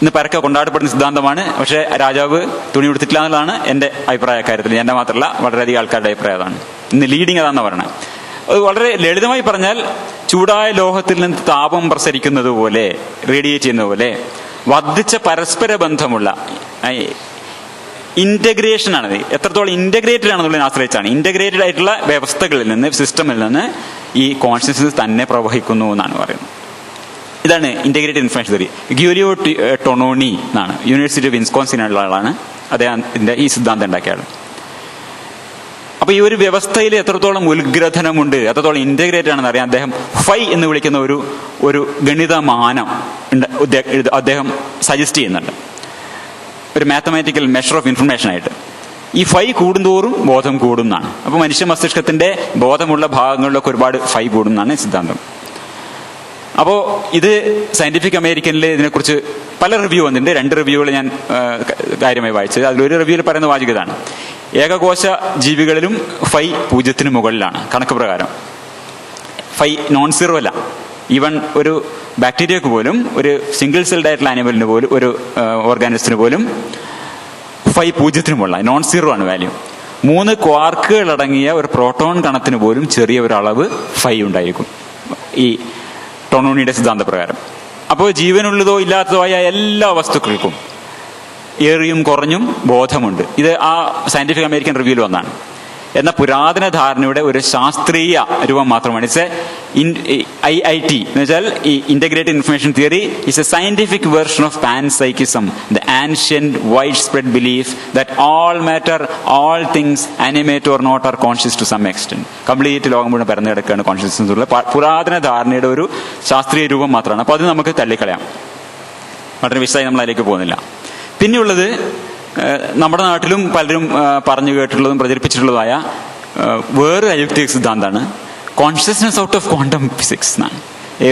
ഇന്ന് പരക്കെ കൊണ്ടാടപ്പെടുന്ന സിദ്ധാന്തമാണ്. പക്ഷേ രാജാവ് തുണി കൊടുത്തിട്ടില്ല എന്നുള്ളതാണ് എന്റെ അഭിപ്രായ കാര്യത്തിൽ. എന്റെ മാത്രമല്ല, വളരെയധികം ആൾക്കാരുടെ അഭിപ്രായം അതാണ്. ഇന്ന് ലീഡിങ് അതാണെന്ന് പറയുന്നത്. അത് വളരെ ലളിതമായി പറഞ്ഞാൽ, ചൂടായ ലോഹത്തിൽ നിന്ന് താപം പ്രസരിക്കുന്നത് പോലെ, റേഡിയേറ്റ് ചെയ്യുന്നത് പോലെ വർദ്ധിച്ച പരസ്പര ബന്ധമുള്ള ഇന്റഗ്രേഷൻ ആണത്. എത്രത്തോളം ഇന്റഗ്രേറ്റഡ് ആണെന്നുള്ളതിനെ ആശ്രയിച്ചാണ്. ഇന്റഗ്രേറ്റഡ് ആയിട്ടുള്ള വ്യവസ്ഥകളിൽ നിന്ന്, സിസ്റ്റമിൽ നിന്ന് ഈ കോൺഷ്യസ്നസ് തന്നെ പ്രവഹിക്കുന്നു എന്നാണ് പറയുന്നത്. ഇതാണ് ഇന്റഗ്രേറ്റഡ് ഇൻഫർമേഷൻ തിയറി. ഗ്യൂരിയോ ടൊണോണി എന്നാണ്, യൂണിവേഴ്സിറ്റി ഓഫ് വിസ്കോൺസിനുള്ള ആളാണ് അദ്ദേഹത്തിന്റെ ഈ സിദ്ധാന്തം ഉണ്ടാക്കിയ ആൾ. അപ്പൊ ഈ ഒരു വ്യവസ്ഥയിൽ എത്രത്തോളം ഉത്ഗ്രഥനമുണ്ട്, എത്രത്തോളം ഇന്റഗ്രേറ്റഡ് ആണെന്ന് അറിയാൻ അദ്ദേഹം ഫൈ എന്ന് വിളിക്കുന്ന ഒരു ഗണിതമാനം അദ്ദേഹം സജസ്റ്റ് ചെയ്യുന്നുണ്ട്, ഒരു മാത്തമാറ്റിക്കൽ മെഷർ ഓഫ് ഇൻഫർമേഷൻ ആയിട്ട്. ഈ ഫൈ കൂടുന്തോറും ബോധം കൂടുന്നതാണ്. അപ്പൊ മനുഷ്യ മസ്തിഷ്കത്തിന്റെ ബോധമുള്ള ഭാഗങ്ങളിലൊക്കെ ഒരുപാട് ഫൈ കൂടുന്നതാണ് സിദ്ധാന്തം. അപ്പോൾ ഇത് സയന്റിഫിക് അമേരിക്കനിൽ ഇതിനെക്കുറിച്ച് പല റിവ്യൂ വന്നിട്ടുണ്ട്. 2 റിവ്യൂകൾ ഞാൻ കാര്യമായി വായിച്ചത്. അതിലൊരു റിവ്യൂവിൽ പറയുന്ന വാചകം ഇതാണ്: ഏകകോശ ജീവികളിലും ഫൈ 0 മുകളിലാണ് കണക്ക് പ്രകാരം. ഫൈ നോൺ സീറോ അല്ല. ഈവൻ ഒരു ബാക്ടീരിയക്ക് പോലും, ഒരു സിംഗിൾ സെൽഡ് ആയിട്ടുള്ള ആനിമലിന് പോലും, ഒരു ഓർഗാനിസത്തിന് പോലും ഫൈ 0 മുകളിലാണ്. നോൺ സീറോ ആണ് വാല്യൂ. 3 ക്വാർക്കുകൾ അടങ്ങിയ ഒരു പ്രോട്ടോൺ കണത്തിന് പോലും ചെറിയ ഒരളവ് ഫൈ ഉണ്ടായിരിക്കും ഈ ടൊണോണിയുടെ സിദ്ധാന്തപ്രകാരം. അപ്പോൾ ജീവനുള്ളതോ ഇല്ലാത്തതോ ആയ എല്ലാ വസ്തുക്കൾക്കും ഏറിയും കുറഞ്ഞും ബോധമുണ്ട്. ഇത് ആ സയന്റിഫിക് അമേരിക്കൻ റിവ്യൂവിൽ വന്നാണ്. എന്ന പുരാതന ധാരണയുടെ ഒരു ശാസ്ത്രീയ രൂപം മാത്രമാണ്. ഇറ്റ്സ് IIT എന്ന് വെച്ചാൽ ഈ integrated information theory is a scientific version of panpsychism, the ancient wide spread belief that all matter, all things, animate or not, are conscious to some extent. Complete ലോകം മുഴുവൻ പരന്നു കിടക്കുകയാണ് കോൺഷ്യസ്നസ് ഉള്ള പുരാതന ധാരണയുടെ ഒരു ശാസ്ത്രീയ രൂപം മാത്രമാണ്. അപ്പോൾ അത് നമുക്ക് തള്ളിക്കളയാം. വളരെ വിശദമായി നമ്മൾ അതിലേക്ക് പോകുന്നില്ല. പിന്നെയുള്ളത് നമ്മുടെ നാട്ടിലും പലരും പറഞ്ഞു കേട്ടിട്ടുള്ളതും പ്രചരിപ്പിച്ചിട്ടുള്ളതായ വേറൊരു അയുക്തിക സിദ്ധാന്തമാണ് consciousness out of quantum physics എന്നാണ്.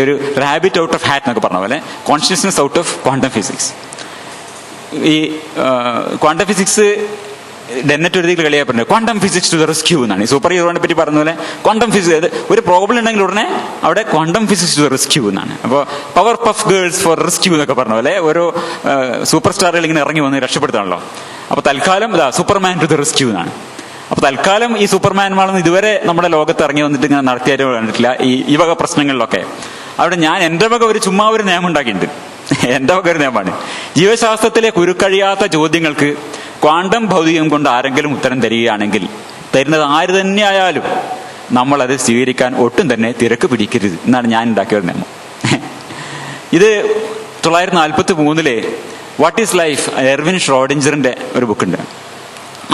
ഒരു റാബിറ്റ് ഔട്ട് ഓഫ് ഹാറ്റ് എന്നൊക്കെ പറഞ്ഞ പോലെ consciousness out of quantum physics. ഈ ക്വാണ്ടം ഫിസിക്സ് ഡെന്നറ്റ് ഒരു കളിയായി പറഞ്ഞത് quantum physics to the rescue എന്നാണ്. ഈ സൂപ്പർ ഹീറോനെ പറ്റി പറഞ്ഞ പോലെ ക്വാണ്ടം ഫിസിക്സ്, ഒരു പ്രോബ്ലം ഉണ്ടെങ്കിൽ ഉടനെ അവിടെ quantum physics to the rescue എന്നാണ്. അപ്പോൾ Powerpuff Girls for rescue എന്നൊക്കെ പറഞ്ഞ പോലെ ഓരോ സൂപ്പർ സ്റ്റാറുകൾ ഇങ്ങനെ ഇറങ്ങി വന്ന് രക്ഷപ്പെടുത്താണല്ലോ. അപ്പൊ തൽക്കാലം സൂപ്പർമാൻ ടു ദ റെസ്ക്യൂ എന്നാണ്. അപ്പൊ തൽക്കാലം ഈ സൂപ്പർമാൻമാളൊന്നും ഇതുവരെ നമ്മുടെ ലോകത്ത് ഇറങ്ങി വന്നിട്ട് ഇങ്ങനെ നടത്തിയാലും കണ്ടിട്ടില്ല ഈ വക പ്രശ്നങ്ങളിലൊക്കെ. അവിടെ ഞാൻ എൻ്റെ വക ഒരു ചുമ്മാ ഒരു നിയമം ഉണ്ടാക്കിയിട്ടുണ്ട്. എൻ്റെ വക ഒരു നിയമമാണ്. ജീവശാസ്ത്രത്തിലെ കുരുക്കഴിയാത്ത ചോദ്യങ്ങൾക്ക് ക്വാണ്ടം ഭൗതികം കൊണ്ട് ആരെങ്കിലും ഉത്തരം തരികയാണെങ്കിൽ, തരുന്നത് ആര് തന്നെ ആയാലും നമ്മളത് സ്വീകരിക്കാൻ ഒട്ടും തന്നെ തിരക്ക് പിടിക്കരുത് എന്നാണ് ഞാൻ ഉണ്ടാക്കിയ ഒരു നിയമം. ഇത് 1943 വാട്ട് ഈസ് ലൈഫ്, എർവിൻ ഷ്രോഡിഞ്ചറിന്റെ ഒരു ബുക്കുണ്ട്.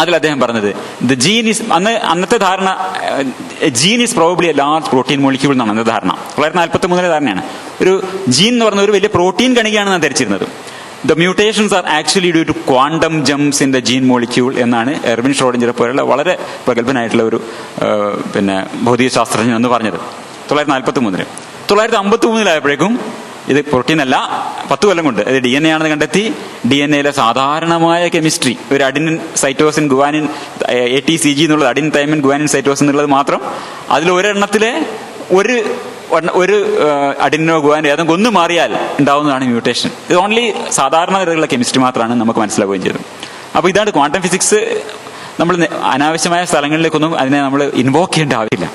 അതിൽ അദ്ദേഹം പറഞ്ഞത് ദ ജീൻ ഈസ്, അന്നത്തെ ധാരണ gene is probably a large protein molecule എന്നാണ് അന്നത്തെ ധാരണ. 1943 ധാരണയാണ്. ഒരു ജീൻ എന്ന് പറഞ്ഞ ഒരു വലിയ പ്രോട്ടീൻ കണികയാണെന്ന് ധരിച്ചിരുന്നത്. The mutations are actually due to quantum jumps in the gene molecule Erwin എർവിൻ ഷ്രോഡിഞ്ചറെ പോലുള്ള വളരെ പ്രഗത്ഭനായിട്ടുള്ള ഒരു ഭൗതിക ശാസ്ത്രജ്ഞൻ എന്ന് പറഞ്ഞത് 1943. 1953 ഇത് പ്രോട്ടീൻ അല്ല, 10 കൊല്ലം കൊണ്ട് അത് DNA ആണെന്ന് കണ്ടെത്തി. DNA സാധാരണമായ കെമിസ്ട്രി, ഒരു അഡിനിൻ സൈറ്റോസിൻ ഗുവാനിൻ ATCG എന്നുള്ളത്, അഡിൻ തൈമിൻ ഗുവാനിൻ സൈറ്റോസിൻ എന്നുള്ളത് മാത്രം, അതിൽ ഒരെണ്ണത്തിലെ ഒരു അഡിനോ ഗുവാനോ ഏതെങ്കിലും ഒന്ന് മാറിയാൽ ഉണ്ടാവുന്നതാണ് മ്യൂട്ടേഷൻ. ഇത് ഓൺലി സാധാരണ കെമിസ്ട്രി മാത്രമാണ് നമുക്ക് മനസ്സിലാവുകയും ചെയ്തത്. അപ്പോൾ ഇതാണ് ക്വാണ്ടം ഫിസിക്സ്. നമ്മൾ അനാവശ്യമായ സ്ഥലങ്ങളിലേക്കൊന്നും അതിനെ നമ്മൾ ഇൻവോക്ക് ചെയ്യേണ്ട ആവശ്യമില്ല.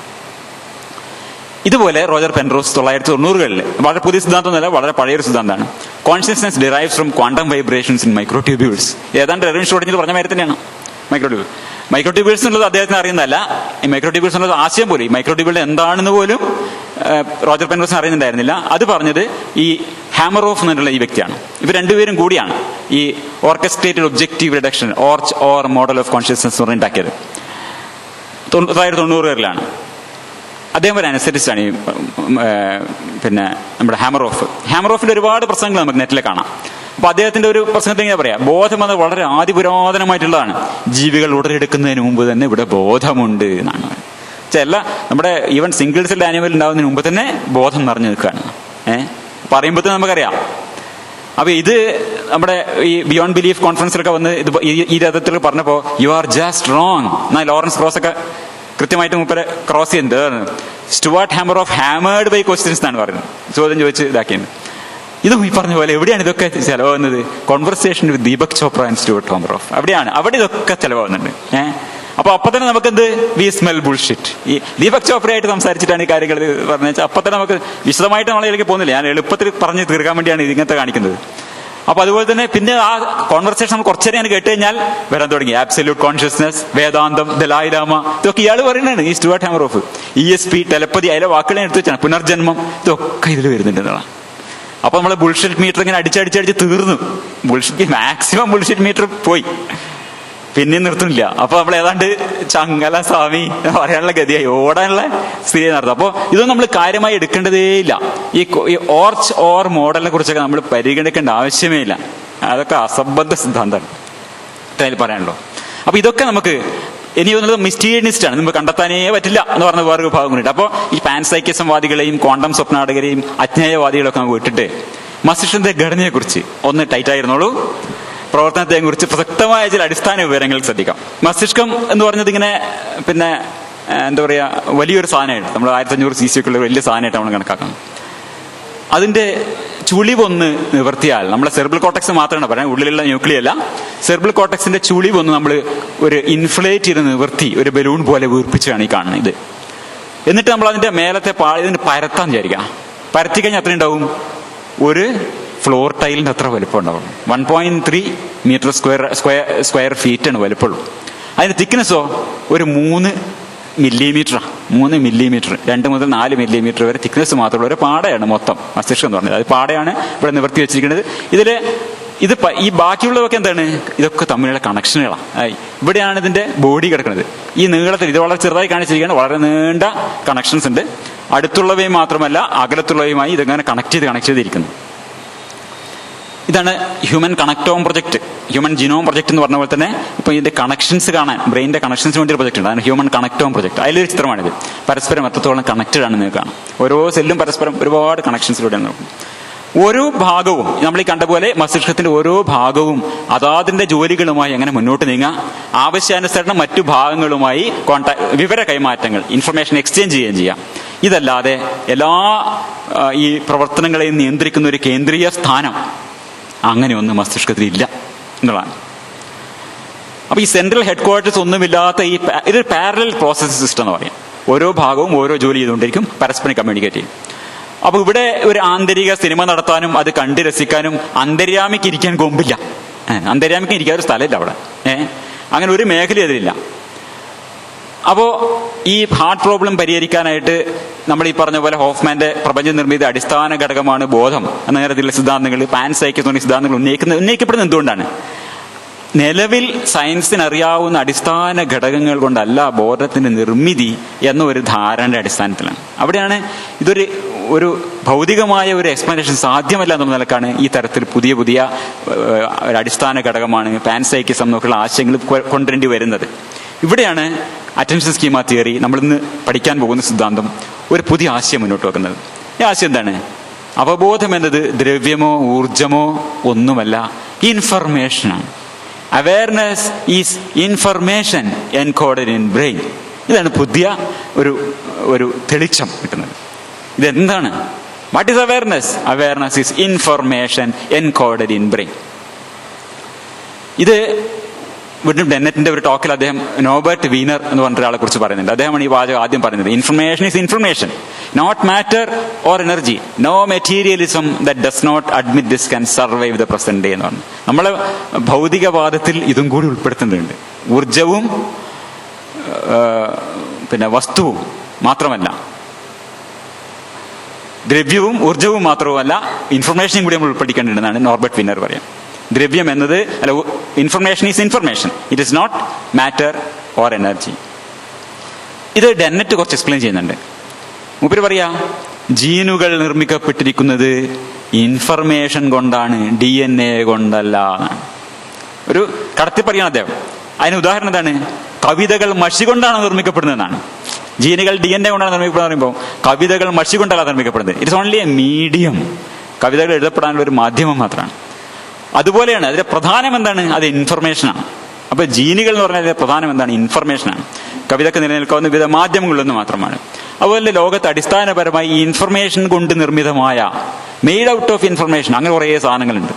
ഇതുപോലെ റോജർ പെൻറോസ് 1990-കളിൽ വളരെ പുതിയ സിദ്ധാന്തമൊന്നുമല്ല, വളരെ പഴയൊരു സിദ്ധാന്തമാണ്. Consciousness derives from quantum vibrations in microtubules. ഏതാണ്ട് എർവിൻ ഷ്രോഡിഞ്ചർ പറഞ്ഞ മാതിരി തന്നെയാണ് മൈക്രോട്യൂബ്യൂൾസ് എന്നുള്ളത് അദ്ദേഹത്തിന് അറിയുന്നതല്ല. ഈ മൈക്രോട്യൂബ്യൂൾസ് എന്നുള്ള ആശയം പോലും, ഈ മൈക്രോട്യൂബ്യൂൾ എന്താണെന്ന് പോലും റോജർ പെൻറോസിന് അറിയുന്നുണ്ടായിരുന്നില്ല. അത് പറഞ്ഞത് ഈ ഹാമറോഫ് എന്നുള്ള ഈ വ്യക്തിയാണ്. ഇവർ രണ്ടുപേരും കൂടിയാണ് ഈ orchestrated objective reduction or model of consciousness ഉണ്ടാക്കിയത്. 1990-കളിലാണ്. അദ്ദേഹം ഒരു അനസ്തറ്റിസ്റ്റാണ്. ഈ നമ്മുടെ ഹാമറോഫിന്റെ ഒരുപാട് പ്രസംഗങ്ങൾ നമുക്ക് നെറ്റിൽ കാണാം. അപ്പൊ അദ്ദേഹത്തിന്റെ ഒരു പ്രസംഗത്തിൽ ഇങ്ങനെ പറയാം, ബോധം അത് വളരെ ആദിപുരാതനമായിട്ടുള്ളതാണ്. ജീവികൾ ഉടലെടുക്കുന്നതിന് മുമ്പ് തന്നെ ഇവിടെ ബോധമുണ്ട് എന്നാണ്. നമ്മുടെ ഈവൻ സിംഗിൾ സെൽ ആനിമൽ ഉണ്ടാവുന്നതിന് മുമ്പ് തന്നെ ബോധം നിറഞ്ഞു നിൽക്കുകയാണ്. പറയുമ്പോൾ തന്നെ നമുക്കറിയാം. അപ്പൊ ഇത് നമ്മുടെ ഈ ബിയോണ്ട് ബിലീഫ് കോൺഫറൻസിലൊക്കെ വന്ന് ഇത് ഈ രഥത്തിൽ പറഞ്ഞപ്പോ യു ആർ ജസ്റ്റ് റോങ് എന്നാ ലോറൻസ് ക്രോസ് ഒക്കെ കൃത്യമായിട്ട് മൂപ്പരെ ക്രോസ് ചെയ്യുന്നത്. സ്റ്റുവാർട്ട് ഹാമറോഫ് ഹാമേർഡ് ബൈ ക്വസ്റ്റ്യൻസ് എന്നാണ് പറയുന്നത്. ചോദ്യം ചോദിച്ച് ഇതാക്കിയത്. ഇതും ഈ പറഞ്ഞ പോലെ എവിടെയാണ് ഇതൊക്കെ ചെലവാകുന്നത്? Conversation with Deepak Chopra and Stuart Hameroff, അവിടെ ഇതൊക്കെ ചെലവാകുന്നുണ്ട്. അപ്പൊ തന്നെ നമുക്കെന്ത് വി സ്മെൽ ബുൾഷിറ്റ്. ഈ ദീപക് ചോപ്രയായിട്ട് സംസാരിച്ചിട്ടാണ് ഈ കാര്യങ്ങൾ പറഞ്ഞാൽ അപ്പൊ തന്നെ നമുക്ക് വിശദമായിട്ട് നമ്മളിലേക്ക് പോകുന്നില്ല. ഞാൻ എളുപ്പത്തിൽ പറഞ്ഞ് തീർക്കാൻ വേണ്ടിയാണ് ഇങ്ങനത്തെ കാണിക്കുന്നത്. അപ്പൊ അതുപോലെ തന്നെ പിന്നെ ആ കോൺവെർസേഷൻ നമ്മൾ കുറച്ചേരം കേട്ട് കഴിഞ്ഞാൽ വരാൻ തുടങ്ങി ആബ്സല്യൂട്ട് കോൺഷ്യസ്നെസ്, വേദാന്തം, ദലായ് ലാമ, ഇതൊക്കെ ഇയാൾ പറയുന്നതാണ്. ഈ സ്റ്റുവാർട്ട് ഹാമറോഫ് ESP, ടെലപ്പതി, അതിലെ വാക്കുകളെ എടുത്ത് വെച്ചാണ്. പുനർജന്മം, ഇതൊക്കെ ഇതിൽ വരുന്നുണ്ടെന്നാണ്. അപ്പൊ നമ്മള് ബുൾഷിറ്റ് മീറ്റർ ഇങ്ങനെ അടിച്ചടിച്ചടിച്ച് തീർന്നു. മാക്സിമം ബുൾഷിറ്റ് മീറ്റർ പോയി, പിന്നെ നിർത്തുന്നില്ല. അപ്പൊ നമ്മൾ ഏതാണ്ട് ചങ്ങല സ്വാമി പറയാനുള്ള ഗതിയായി, ഓടാനുള്ള സ്ഥിതി നടത്തും. അപ്പോൾ ഇതൊന്നും നമ്മൾ കാര്യമായി എടുക്കേണ്ടതേയില്ല. ഈ ഓർച്ച് ഓർ മോഡലിനെ കുറിച്ചൊക്കെ നമ്മൾ പരിഗണിക്കേണ്ട ആവശ്യമേ ഇല്ല. അതൊക്കെ അസംബന്ധ സിദ്ധാന്തമാണ് അതിൽ പറയാനുള്ളൂ. അപ്പൊ ഇതൊക്കെ നമുക്ക് ഇനി വന്നത് മിസ്റ്റീരിയനിസ്റ്റ് ആണ്, നമുക്ക് കണ്ടെത്താനേ പറ്റില്ല എന്ന് പറഞ്ഞ വേറൊരു ഭാഗം കൂടിയിട്ട്. അപ്പോൾ ഈ പാൻസൈക്കിസംവാദികളെയും ക്വാണ്ടം സ്വപ്നാടകരെയും അജ്ഞേയവാദികളൊക്കെ നമുക്ക് വിട്ടിട്ട് മസ്തിഷ്കത്തിന്റെ ഘടനയെക്കുറിച്ച് ഒന്ന് ടൈറ്റായിരുന്നുള്ളൂ, പ്രവർത്തനത്തെക്കുറിച്ച് പ്രസക്തമായ ചില അടിസ്ഥാന വിവരങ്ങൾ ശ്രദ്ധിക്കാം. മസ്തിഷ്കം എന്ന് പറഞ്ഞത് ഇങ്ങനെ പിന്നെ എന്താ പറയുക, വലിയൊരു സാധനമായിട്ട് നമ്മൾ 1500 cc ഒക്കെ ഉള്ള വലിയ സാധനമായിട്ട് നമ്മൾ കണക്കാക്കണം. അതിന്റെ ചുളിവൊന്ന് നിവർത്തിയാൽ, നമ്മളെ സെർബൽ കോട്ടക്സ് മാത്രമാണ് പറയാം, ഉള്ളിലുള്ള ന്യൂക്ലിയ അല്ല, സെർബൽ കോട്ടക്സിന്റെ ചുളിവൊന്ന് നമ്മൾ ഒരു ഇൻഫ്ലേറ്റ് ചെയ്ത് നിവർത്തി ഒരു ബലൂൺ പോലെ വീർപ്പിച്ചാണ് ഈ കാണുന്നത് ഇത്. എന്നിട്ട് നമ്മൾ അതിന്റെ മേലത്തെ ഇതിന് പരത്താൻ വിചാരിക്കാം. പരത്തി കഴിഞ്ഞാൽ അത്ര ഉണ്ടാവും, ഒരു ഫ്ലോർ ടൈലിന്റെ അത്ര വലുപ്പം ഉണ്ടാവും. 1.3 മീറ്റർ സ്ക്വയർ ഫീറ്റാണ് വലുപ്പമുള്ളൂ. അതിന്റെ തിക്നെസ്സോ ഒരു 3 മില്ലിമീറ്ററാണ്. 3 മില്ലിമീറ്റർ, 2 മുതൽ 4 മില്ലിമീറ്റർ വരെ തിക്നെസ് മാത്രമുള്ള ഒരു പാടയാണ് മൊത്തം മസ്തിഷ്കം എന്ന് പറഞ്ഞത്. അത് പാടയാണ് ഇവിടെ നിവർത്തി വെച്ചിരിക്കുന്നത്. ഇത് ഈ ബാക്കിയുള്ളതൊക്കെ എന്താണ്, ഇതൊക്കെ തമ്മിലുള്ള കണക്ഷനുകളാണ്. ഇവിടെയാണ് ഇതിന്റെ ബോഡി കിടക്കുന്നത്. ഈ നീളത്തിൽ ഇത് വളരെ ചെറുതായി കാണിച്ചിരിക്കുകയാണ്, വളരെ നീണ്ട കണക്ഷൻസ് ഉണ്ട്. അടുത്തുള്ളവയും മാത്രമല്ല അകലത്തുള്ളവയുമായി ഇതെങ്ങനെ കണക്ട് ചെയ്തിരിക്കുന്നു. ഇതാണ് human connectome project, human genome project എന്ന് പറഞ്ഞ പോലെ തന്നെ ഇപ്പൊ ഇതിന്റെ കണക്ഷൻസ് കാണാൻ, ബ്രെയിനിന്റെ കണക്ഷൻസിന് വേണ്ടി ഒരു പ്രൊജക്ട് ഉണ്ട്, അതാണ് ഹ്യൂമൻ കണക്ടോം പ്രൊജക്ട്. അതിലൊരു ചിത്രമാണിത്. പരസ്പരം എത്രത്തോളം കണക്റ്റഡ് ആണ് നിങ്ങൾക്ക് കാണാം. ഓരോ സെല്ലും പരസ്പരം ഒരുപാട് കണക്ഷൻസിലൂടെയാണ് നോക്കും. ഓരോ ഭാഗവും നമ്മൾ ഈ കണ്ട പോലെ മസ്തിഷ്കത്തിന്റെ ഓരോ ഭാഗവും അതാതിന്റെ ജോലികളുമായി എങ്ങനെ മുന്നോട്ട് നീങ്ങാം, ആവശ്യാനുസരണം മറ്റു ഭാഗങ്ങളുമായി വിവര കൈമാറ്റങ്ങൾ, ഇൻഫർമേഷൻ എക്സ്ചേഞ്ച് ചെയ്യുകയും ചെയ്യാം. ഇതല്ലാതെ എല്ലാ ഈ പ്രവർത്തനങ്ങളെയും നിയന്ത്രിക്കുന്ന ഒരു കേന്ദ്രീയ സ്ഥാനം അങ്ങനെയൊന്നും മസ്തിഷ്കത്തിൽ ഇല്ല എന്നുള്ളതാണ്. അപ്പൊ ഈ സെൻട്രൽ ഹെഡ് ക്വാർട്ടേഴ്സ് ഒന്നുമില്ലാത്ത ഇതൊരു പാരലൽ പ്രോസസ് സിസ്റ്റം എന്ന് പറയാം. ഓരോ ഭാഗവും ഓരോ ജോലി ചെയ്തുകൊണ്ടിരിക്കും, പരസ്പരം കമ്മ്യൂണിക്കേറ്റ് ചെയ്യും. അപ്പൊ ഇവിടെ ഒരു ആന്തരിക സിനിമ നടത്താനും അത് കണ്ട് രസിക്കാനും അന്തര്യാമിക്ക് ഇരിക്കാൻ കൊമ്പില്ല. അന്തര്യാമിക്ക് ഇരിക്കാൻ ഒരു സ്ഥലമില്ല അവിടെ. അങ്ങനെ ഒരു മേഖല അതിലില്ല. അപ്പോ ഈ ഹാർട്ട് പ്രോബ്ലം പരിഹരിക്കാനായിട്ട് നമ്മൾ ഈ പറഞ്ഞ പോലെ ഹോഫ്മാന്റെ പ്രപഞ്ച നിർമ്മിത അടിസ്ഥാന ഘടകമാണ് ബോധം എന്ന തരത്തിലുള്ള സിദ്ധാന്തങ്ങൾ, പാൻസൈക്കിക് സിദ്ധാന്തങ്ങൾ ഉന്നയിക്കപ്പെടുന്നത് എന്തുകൊണ്ടാണ്? നിലവിൽ സയൻസിന് അറിയാവുന്ന അടിസ്ഥാന ഘടകങ്ങൾ കൊണ്ടല്ല ബോധത്തിന്റെ നിർമ്മിതി എന്ന ഒരു ധാരണയുടെ അടിസ്ഥാനത്തിലാണ്. അവിടെയാണ് ഒരു ഭൗതികമായ ഒരു എക്സ്പ്ലനേഷൻ സാധ്യമല്ല എന്നുള്ള നിലക്കാണ് ഈ തരത്തിൽ പുതിയ ഒരു അടിസ്ഥാന ഘടകമാണ് പാൻസൈക്കിസം എന്നൊക്കെയുള്ള ആശയങ്ങൾ കൊണ്ടുവരേണ്ടി വരുന്നത്. ഇവിടെയാണ് അറ്റൻഷൻ സ്കീമ തിയറി, നമ്മളിന്ന് പഠിക്കാൻ പോകുന്ന സിദ്ധാന്തം, ഒരു പുതിയ ആശയം മുന്നോട്ട് വെക്കുന്നത്. ഈ ആശയം എന്താണ്? അവബോധം എന്നത് ദ്രവ്യമോ ഊർജമോ ഒന്നുമല്ല, ഇൻഫർമേഷനാണ്. Awareness is information encoded in brain. ഇതാണ് പുതിയ ഒരു തെളിച്ചം കിട്ടുന്നത്. ഇതെന്താണ്? What is awareness? Awareness is information encoded in brain. ഇത് വീണ്ടും ഡെന്നറ്റിന്റെ ഒരു ടോക്കിൽ അദ്ദേഹം നോബർട്ട് വീനർ എന്ന് പറഞ്ഞ ഒരാളെ കുറിച്ച് പറയുന്നുണ്ട്. അദ്ദേഹമാണ് ഈ വാചകം ആദ്യം പറയുന്നത്. Information is information, not matter or energy. No materialism that does not admit this can survive the present day എന്ന് പറഞ്ഞു. നമ്മളെ ഭൗതികവാദത്തിൽ ഇതും കൂടി ഉൾപ്പെടുത്തുന്നുണ്ട്. ഊർജവും പിന്നെ വസ്തുവും മാത്രമല്ല, ദ്രവ്യവും ഊർജവും മാത്രവുമല്ല, ഇൻഫർമേഷനും കൂടി നമ്മൾ ഉൾപ്പെടുത്തിക്കേണ്ടതെന്നാണ് നോർബർട്ട് വീനർ പറയാം. ദ്രവ്യം എന്നത് information is information, it is not matter or energy. ഇത് ഡെന്നറ്റ് കുറച്ച് എക്സ്പ്ലെയിൻ ചെയ്യുന്നുണ്ട്. മൂപ്പര് പറയാ, ജീനുകൾ നിർമ്മിക്കപ്പെട്ടിരിക്കുന്നത് ഇൻഫർമേഷൻ കൊണ്ടാണ്, DNA കൊണ്ടല്ല എന്നാണ്. ഒരു കടത്തി പറയാണ് അദ്ദേഹം. അതിന് ഉദാഹരണം എന്താണ്? കവിതകൾ മഷി കൊണ്ടാണ് നിർമ്മിക്കപ്പെടുന്നതെന്നാണ്. ജീനുകൾ DNA കൊണ്ടാണ് നിർമ്മിക്കപ്പെടുന്നത് പറയുമ്പോൾ കവിതകൾ മഷി കൊണ്ടല്ല നിർമ്മിക്കപ്പെടുന്നത്. It's only a medium. കവിതകൾ എഴുതപ്പെടാനുള്ള ഒരു മാധ്യമം മാത്രമാണ്. അതുപോലെയാണ് അതിന്റെ പ്രധാനം എന്താണ്? അത് ഇൻഫർമേഷനാണ്. അപ്പൊ ജീനുകൾ എന്ന് പറഞ്ഞാൽ പ്രധാനം എന്താണ്? ഇൻഫർമേഷനാണ്. കവിതയ്ക്ക് നിലനിൽക്കാവുന്ന വിവിധ മാധ്യമങ്ങളിലൊന്ന് മാത്രമാണ്. അതുപോലെ ലോകത്ത് അടിസ്ഥാനപരമായി ഈ ഇൻഫർമേഷൻ കൊണ്ട് നിർമ്മിതമായ, മെയ്ഡ് ഔട്ട് ഓഫ് ഇൻഫർമേഷൻ, അങ്ങനെ കുറേ സാധനങ്ങളുണ്ട്.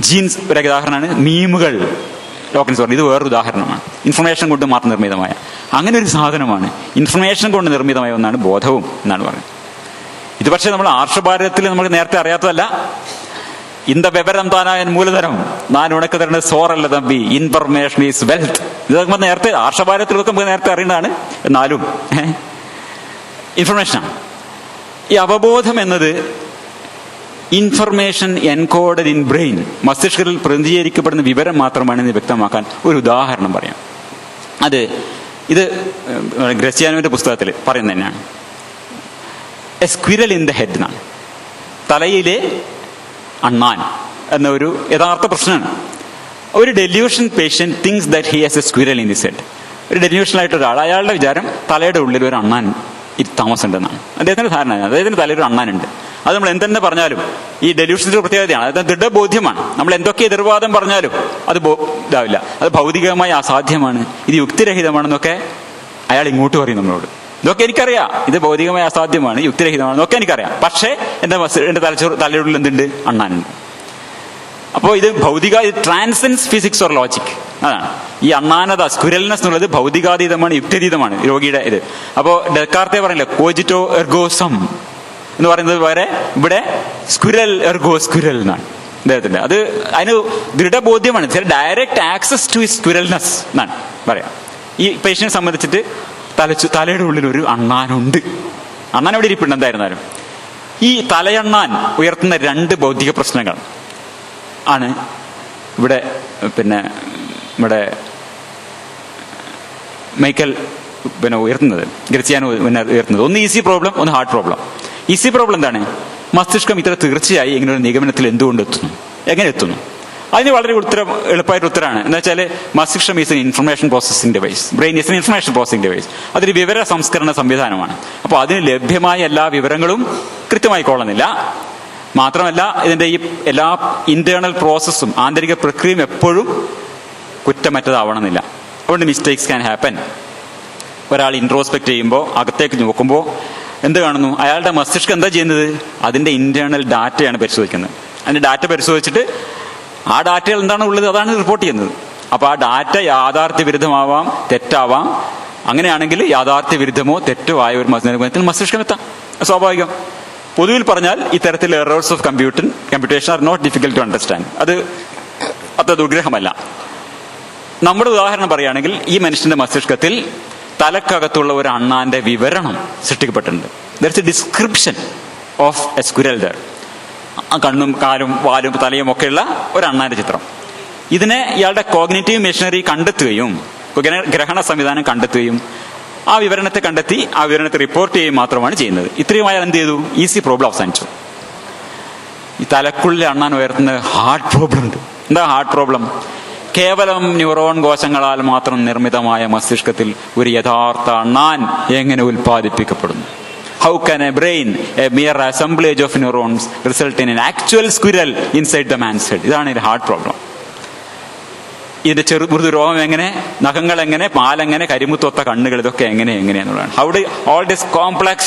ജീൻസ് ഒരു ഉദാഹരണമാണ്. മീമുകൾ ലോക്കൻസ് പറഞ്ഞു, ഇത് വേറൊരു ഉദാഹരണമാണ്. ഇൻഫർമേഷൻ കൊണ്ട് മാത്രം നിർമ്മിതമായ അങ്ങനെ ഒരു സാധനമാണ്. ഇൻഫർമേഷൻ കൊണ്ട് നിർമ്മിതമായ ഒന്നാണ് ബോധവും എന്നാണ് പറയുന്നത്. ഇത് പക്ഷേ നമ്മൾ ആർഷഭാരതത്തിൽ നമുക്ക് നേരത്തെ അറിയാത്തതല്ല. ഇന്ത വിവരം താനായ മൂലധനം, ഞാൻ ഉണക്ക് തരുന്നത് സോറല്ല തമ്പി, ഇൻഫർമേഷൻ ഈസ് വെൽത്ത്. ഇതൊക്കെ നേരത്തെ ആർഷഭാരതത്തിലൊക്കെ നമുക്ക് നേരത്തെ അറിയേണ്ടതാണ്. എന്നാലും ഇൻഫർമേഷനാണ്. ഈ അവബോധം എന്നത് ഇൻഫർമേഷൻ എൻകോഡഡ് ഇൻ ബ്രെയിൻ, മസ്തിഷ്കത്തിൽ പ്രതിനിധീകരിക്കപ്പെടുന്ന വിവരം മാത്രമാണെന്ന് വ്യക്തമാക്കാൻ ഒരു ഉദാഹരണം പറയാം. ഇത് ഗ്രസിയാനോന്റെ പുസ്തകത്തിൽ പറയുന്നത് തന്നെയാണ്. A squirrel in the head എന്നാണ്. തലയിലെ അണ്ണാൻ എന്ന ഒരു യഥാർത്ഥ പ്രശ്നമാണ്. ഒരു delusion patient things that he has A squirrel in his head. ഒരു ഡെലിയൂഷനായിട്ട് ഒരാൾ, അയാളുടെ വിചാരം തലയുടെ ഉള്ളിൽ ഒരു അണ്ണാൻ താമസമുണ്ടെന്നാണ് അദ്ദേഹത്തിന്റെ ധാരണ. അദ്ദേഹത്തിന് തലയിൽ ഒരു അണ്ണാനുണ്ട്. അത് നമ്മൾ എന്തെന്ന് പറഞ്ഞാലും ഈ ഡെലിയൂഷന്റെ ഒരു പ്രത്യേകതയാണ്. അത് ദൃഢബോധ്യമാണ്. നമ്മൾ എന്തൊക്കെ എതിർവാദം പറഞ്ഞാലും അത് ഇതാവില്ല. അത് ഭൗതികമായി അസാധ്യമാണ്, ഇത് യുക്തിരഹിതമാണെന്നൊക്കെ അയാൾ ഇങ്ങോട്ട് പറയും നമ്മളോട്. ഇതൊക്കെ എനിക്കറിയാം, ഇത് ഭൗതികമായി അസാധ്യമാണ്, യുക്തിരഹിതമാണെന്നൊക്കെ എനിക്കറിയാം. പക്ഷേ എന്റെ തലയുള്ളിൽ എന്തുണ്ട്? അണ്ണാനുണ്ട്. അപ്പോൾ ഇത് ട്രാൻസെൻസ് ഫിസിക്സ് ഓർ ലോജിക്. അതാണ് ഈ അണ്ണാനത, സ്ക്വിരൽനെസ് എന്നുള്ളത് ഭൗതികാതീതമാണ്, യുക്തിതീതമാണ് രോഗിയുടെ ഇത്. അപ്പോ ഡെക്കാർത്തെ പറയില്ല കോജിറ്റോ എർഗോസം എന്ന് പറയുന്നത് വരെ ഇവിടെ സ്ക്വിരൽ എർഗോ സ്ക്വിരൽ എന്നാണ് അദ്ദേഹത്തിന്റെ. അത് അതിന് ദൃഢബോധ്യമാണ്, ഡയറക്റ്റ് ആക്സസ് ടു സ്ക്വിരൽനെസ് എന്നാണ് പറയാം. ഈ പേഷ്യനെ സംബന്ധിച്ചിട്ട് തലയുടെ ഉള്ളിൽ ഒരു അണ്ണാനുണ്ട്. അണ്ണാൻ എവിടെ ഇരിപ്പുണ്ട് എന്തായിരുന്നാലും. ഈ തലയണ്ണാൻ ഉയർത്തുന്ന 2 ബൗദ്ധിക പ്രശ്നങ്ങൾ ആണ് ഇവിടെ ഇവിടെ മൈക്കൽ ഉയർത്തുന്നത്, ഗ്രസിയാനോ ഉയർത്തുന്നത്. ഒന്ന് ഈസി പ്രോബ്ലം, ഒന്ന് ഹാർഡ് പ്രോബ്ലം. ഈസി പ്രോബ്ലം എന്താണ്? മസ്തിഷ്കം ഇത്ര തീർച്ചയായി ഇങ്ങനെ ഒരു നിഗമനത്തിൽ എന്തുകൊണ്ട് എത്തുന്നു, എങ്ങനെ എത്തുന്നു? അതിന് വളരെ എളുപ്പമായിട്ട് ഉത്തരമാണ്. എന്താ വെച്ചാൽ മസ്തിഷ്കം is N information processing device, brain is N information processing device. അതൊരു വിവര സംസ്കരണ സംവിധാനമാണ്. അപ്പോൾ അതിന് ലഭ്യമായ എല്ലാ വിവരങ്ങളും കൃത്യമായി കൊള്ളുന്നില്ല. മാത്രമല്ല ഇതിന്റെ ഈ എല്ലാ ഇന്റേണൽ പ്രോസസ്സും, ആന്തരിക പ്രക്രിയയും എപ്പോഴും കുറ്റമറ്റതാവണമെന്നില്ല. അതുകൊണ്ട് മിസ്റ്റേക്സ് ക്യാൻ ഹാപ്പൻ. ഒരാൾ ഇൻട്രോസ്പെക്ട് ചെയ്യുമ്പോൾ, അകത്തേക്ക് നോക്കുമ്പോൾ എന്ത് കാണുന്നു? അയാളുടെ മസ്തിഷ്കം എന്താ ചെയ്യുന്നത്? അതിന്റെ ഇന്റേണൽ ഡാറ്റയാണ് പരിശോധിക്കുന്നത്. അതിന്റെ ഡാറ്റ പരിശോധിച്ചിട്ട് ആ ഡാറ്റയിൽ എന്താണ് ഉള്ളത് അതാണ് റിപ്പോർട്ട് ചെയ്യുന്നത്. അപ്പൊ ആ ഡാറ്റ യാഥാർത്ഥ്യ വിരുദ്ധമാവാം, തെറ്റാവാം. അങ്ങനെയാണെങ്കിൽ യാഥാർത്ഥ്യ വിരുദ്ധമോ തെറ്റോ ആയ ഒരു നിഗമനത്തിൽ മസ്തിഷ്കം എത്താം, സ്വാഭാവികം. പൊതുവിൽ പറഞ്ഞാൽ ഇത്തരത്തിൽ errors of computation are not difficult to understand. അത് അത്ര ദുർഗ്രഹമല്ല. നമ്മുടെ ഉദാഹരണം പറയുകയാണെങ്കിൽ ഈ മനുഷ്യന്റെ മസ്തിഷ്കത്തിൽ തലക്കകത്തുള്ള ഒരു അണ്ണാന്റെ വിവരണം സൃഷ്ടിക്കപ്പെട്ടിട്ടുണ്ട്. There is a description of a squirrel there. കണ്ണും കാലും വാലും തലയും ഒക്കെയുള്ള ഒരു അണ്ണാന്റെ ചിത്രം. ഇതിനെ ഇയാളുടെ കോഗ്നിറ്റീവ് മെഷീനറി കണ്ടെത്തുകയും ഗ്രഹണ സംവിധാനം കണ്ടെത്തുകയും ആ വിവരണത്തെ കണ്ടെത്തി ആ വിവരണത്തെ റിപ്പോർട്ട് ചെയ്യുകയും മാത്രമാണ് ചെയ്യുന്നത്. ഇത്രയും അയാൾ എന്ത് ചെയ്തു? ഈസി പ്രോബ്ലം അവസാനിച്ചു. ഈ തലക്കുള്ളിൽ അണ്ണാൻ ഉയർത്തുന്ന ഹാർഡ് പ്രോബ്ലം ഉണ്ട്. എന്താ ഹാർഡ് പ്രോബ്ലം? കേവലം ന്യൂറോൺ കോശങ്ങളാൽ മാത്രം നിർമ്മിതമായ മസ്തിഷ്കത്തിൽ ഒരു യഥാർത്ഥ അണ്ണാൻ എങ്ങനെ ഉൽപ്പാദിപ്പിക്കപ്പെടുന്നു? How can a brain, a mere assemblage of neurons, result in an actual squirrel inside the man's head? ഇതാണ് ഒരു ഹാർഡ് പ്രോബ്ലം. ഇതിന്റെ മൃദു രോഗം എങ്ങനെ, നഖങ്ങൾ എങ്ങനെ, പാലെങ്ങനെ, കരിമുത്തൊത്ത കണ്ണുകൾ, ഇതൊക്കെ എങ്ങനെയാന്നുള്ളതാണ്. How do all this complex